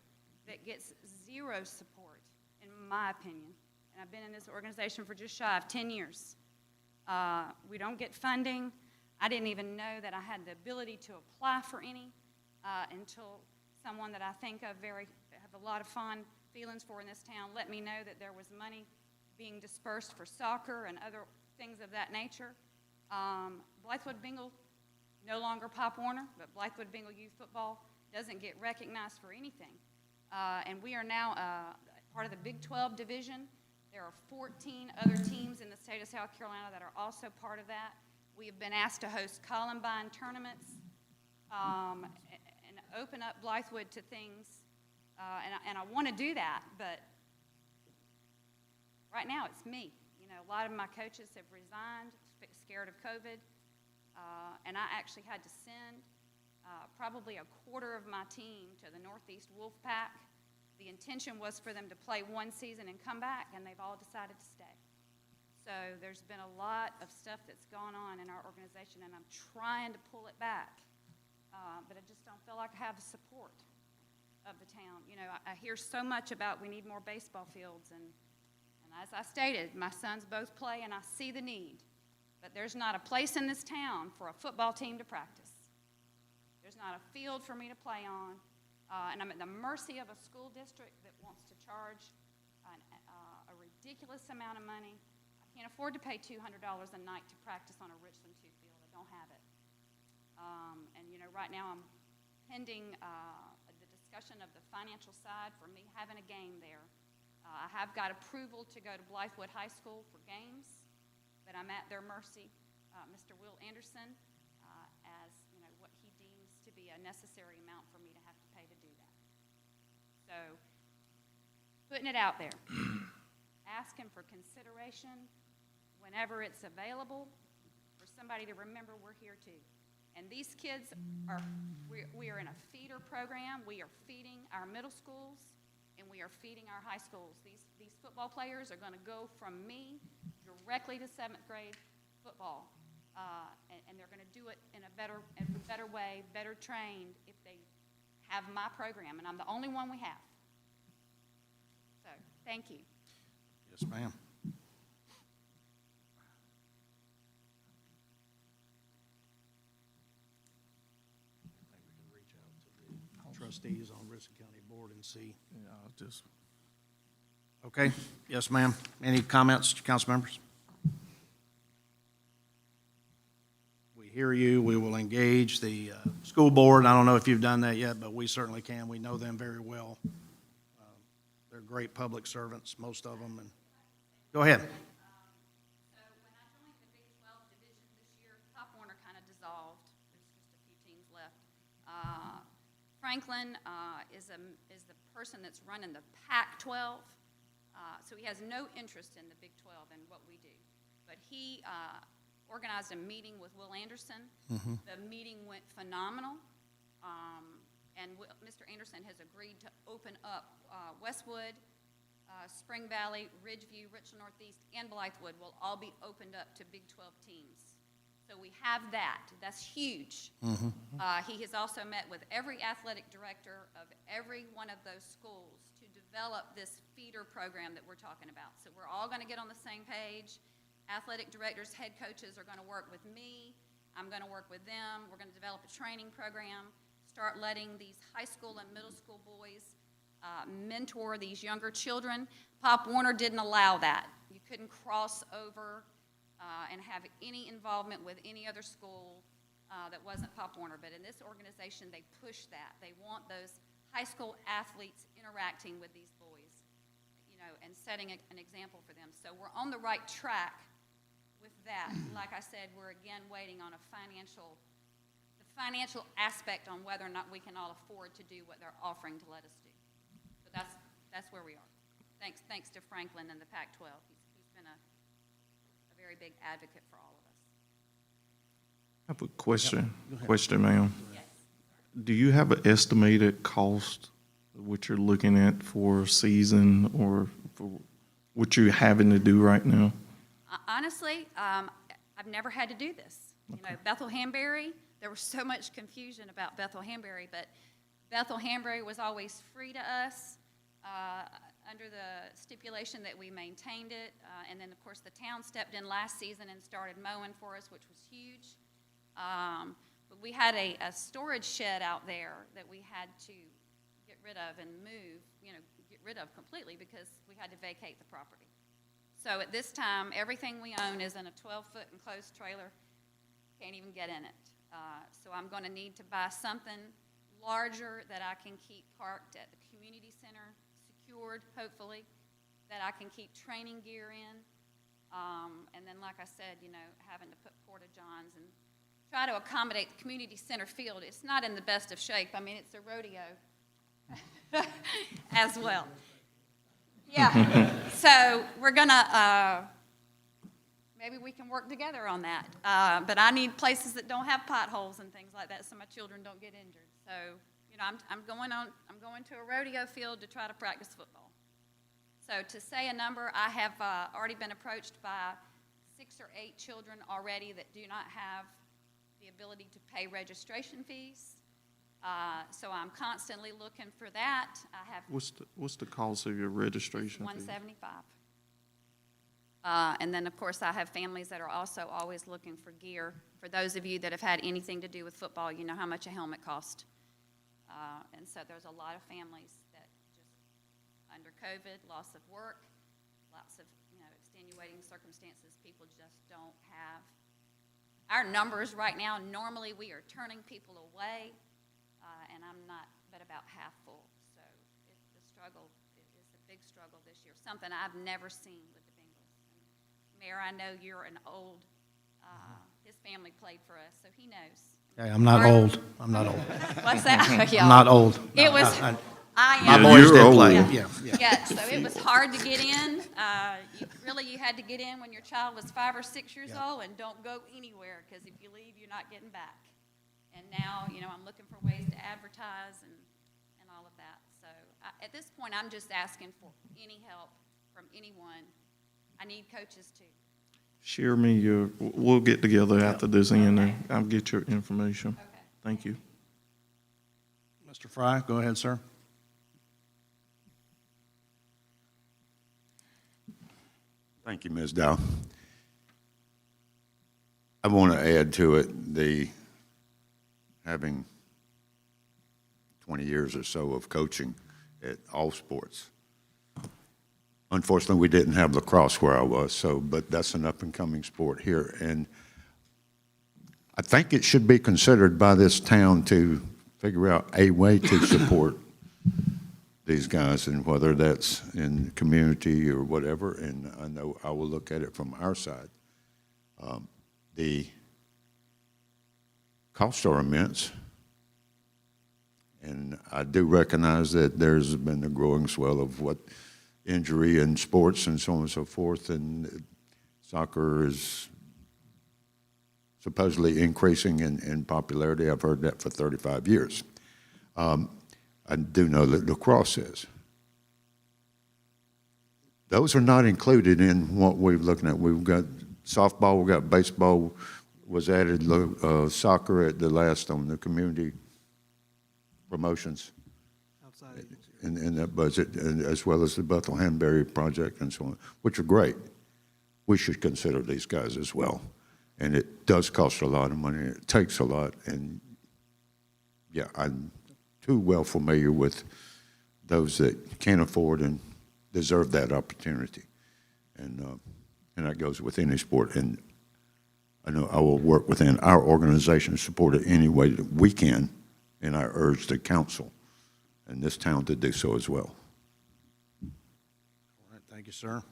that gets zero support, in my opinion. And I've been in this organization for just shy of 10 years. We don't get funding. I didn't even know that I had the ability to apply for any until someone that I think of have a lot of fond feelings for in this town let me know that there was money being dispersed for soccer and other things of that nature. Blythewood Bengal, no longer Pop Warner, but Blythewood Bengal Youth Football doesn't get recognized for anything. And we are now part of the Big 12 division. There are 14 other teams in the state of South Carolina that are also part of that. We have been asked to host Columbine tournaments and open up Blythewood to things. And I want to do that, but right now it's me. You know, a lot of my coaches have resigned, scared of COVID, and I actually had to send probably a quarter of my team to the Northeast Wolfpack. The intention was for them to play one season and come back, and they've all decided to stay. So there's been a lot of stuff that's gone on in our organization, and I'm trying to pull it back, but I just don't feel like I have the support of the town. You know, I hear so much about we need more baseball fields, and as I stated, my sons both play, and I see the need, but there's not a place in this town for a football team to practice. There's not a field for me to play on, and I'm at the mercy of a school district that wants to charge a ridiculous amount of money. I can't afford to pay $200 a night to practice on a Richland 2 field. I don't have it. And, you know, right now I'm pending the discussion of the financial side for me having a game there. I have got approval to go to Blythewood High School for games, but I'm at their mercy. Mr. Will Anderson, as, you know, what he deems to be a necessary amount for me to have to pay to do that. So, putting it out there, asking for consideration whenever it's available for somebody to remember we're here too. And these kids we are in a feeder program. We are feeding our middle schools, and we are feeding our high schools. These football players are going to go from me directly to 7th grade football, and they're going to do it in a better way, better trained if they have my program, and I'm the only one we have. So, thank you. Yes, ma'am. Trustees on Richland County Board and see. Yeah, I'll just Okay, yes, ma'am. Any comments, council members? We hear you. We will engage the school board. I don't know if you've done that yet, but we certainly can. We know them very well. They're great public servants, most of them, and go ahead. So when I joined the Big 12 division this year, Pop Warner kind of dissolved. There's just a few teams left. Franklin is the person that's running the Pac-12. So he has no interest in the Big 12 and what we do. But he organized a meeting with Will Anderson. The meeting went phenomenal. And Mr. Anderson has agreed to open up Westwood, Spring Valley, Ridgeview, Richland Northeast, and Blythewood will all be opened up to Big 12 teams. So we have that. That's huge. He has also met with every athletic director of every one of those schools to develop this feeder program that we're talking about. So we're all going to get on the same page. Athletic directors, head coaches are going to work with me. I'm going to work with them. We're going to develop a training program, start letting these high school and middle school boys mentor these younger children. Pop Warner didn't allow that. You couldn't cross over and have any involvement with any other school that wasn't Pop Warner. But in this organization, they push that. They want those high school athletes interacting with these boys, you know, and setting an example for them. So we're on the right track with that. Like I said, we're again waiting on the financial aspect on whether or not we can all afford to do what they're offering to let us do. But that's where we are. Thanks to Franklin and the Pac-12. He's been a very big advocate for all of us. I have a question, ma'am. Yes. Do you have an estimated cost of what you're looking at for season or for what you're having to do right now? Honestly, I've never had to do this. You know, Bethel-Hamberry, there was so much confusion about Bethel-Hamberry, but Bethel-Hamberry was always free to us under the stipulation that we maintained it. And then, of course, the town stepped in last season and started mowing for us, which was huge. But we had a storage shed out there that we had to get rid of and move, get rid of completely because we had to vacate the property. So at this time, everything we own is in a 12-foot enclosed trailer. Can't even get in it. So I'm going to need to buy something larger that I can keep parked at the community center, secured, hopefully, that I can keep training gear in. And then, like I said, having to put porta-johns and try to accommodate the community center field. It's not in the best of shape. I mean, it's a rodeo as well. Yeah, so we're gonna, maybe we can work together on that. But I need places that don't have potholes and things like that so my children don't get injured. So, I'm going to a rodeo field to try to practice football. So to say a number, I have already been approached by 6 or 8 children already that do not have the ability to pay registration fees. So I'm constantly looking for that. I have. What's the cost of your registration fee? $175. And then, of course, I have families that are also always looking for gear. For those of you that have had anything to do with football, you know how much a helmet costs. And so there's a lot of families that just, under COVID, loss of work, lots of extenuating circumstances, people just don't have. Our numbers right now, normally we are turning people away. And I'm not but about half full. So the struggle is a big struggle this year, something I've never seen with the Bengals. And Mayor, I know you're an old, his family played for us, so he knows. Hey, I'm not old. I'm not old. What's that? I'm not old. It was, I My am. boys did old. play. Yeah. Yeah. Yeah, so it was hard to get in. You had to get in when your child was 5 or 6 years old, and don't go anywhere, because if you leave, you're not getting back. And now, I'm looking for ways to advertise and all of that. So at this point, I'm just asking for any help from anyone. I need coaches too. Share me we'll get together after this end and I'll get your information. Okay. Thank you. Mr. Fry, go ahead, sir. Thank you, Ms. Dow. I want to add to it having 20 years or so of coaching at all sports. Unfortunately, we didn't have lacrosse where I was, but that's an up-and-coming sport here. And I think it should be considered by this town to figure out a way to support these guys, and whether that's in the community or whatever, and I know I will look at it from our side. The costs are immense, and I do recognize that there's been a growing swell of what injury in sports and so on and so forth, and soccer is supposedly increasing in popularity. I've heard that for 35 years. I do know that lacrosse is. Those are not included in what we're looking at. We've got softball, we've got baseball, was added, soccer at the last on the community promotions in that budget, and as well as the Bethlehem-Berry project and so on, which are great. We should consider these guys as well. And it does cost a lot of money, it takes a lot, and yeah, I'm too well familiar with those that can't afford and deserve that opportunity. And that goes with any sport. And I know I will work within our organization to support it any way that we can, and I urge the council and this town to do so as well. All right, thank you, sir.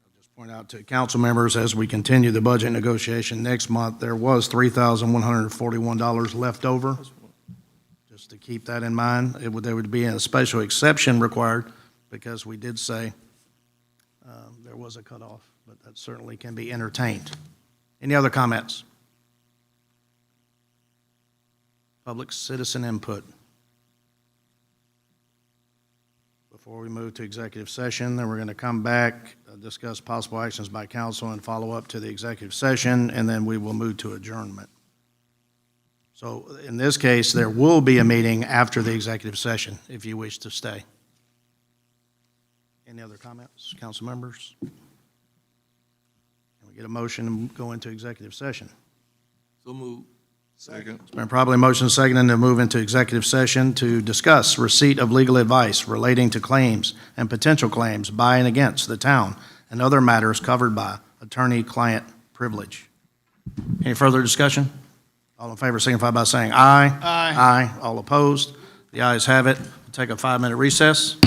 I'll just point out to council members, as we continue the budget negotiation next month, there was $3,141 left over. Just to keep that in mind, there would be a special exception required, because we did say there was a cutoff, but that certainly can be entertained. Any other comments? Public citizen input. Before we move to executive session, then we're going to come back, discuss possible actions by council and follow up to the executive session, and then we will move to adjournment. So in this case, there will be a meeting after the executive session if you wish to stay. Any other comments, council members? Can we get a motion to go into executive session? So move. Second. It's been probably motion seconded to move into executive session to discuss receipt of legal advice relating to claims and potential claims by and against the town and other matters covered by attorney-client privilege. Any further discussion? All in favor signify by saying aye. Aye. Aye. All opposed? The ayes have it. We'll take a 5-minute recess.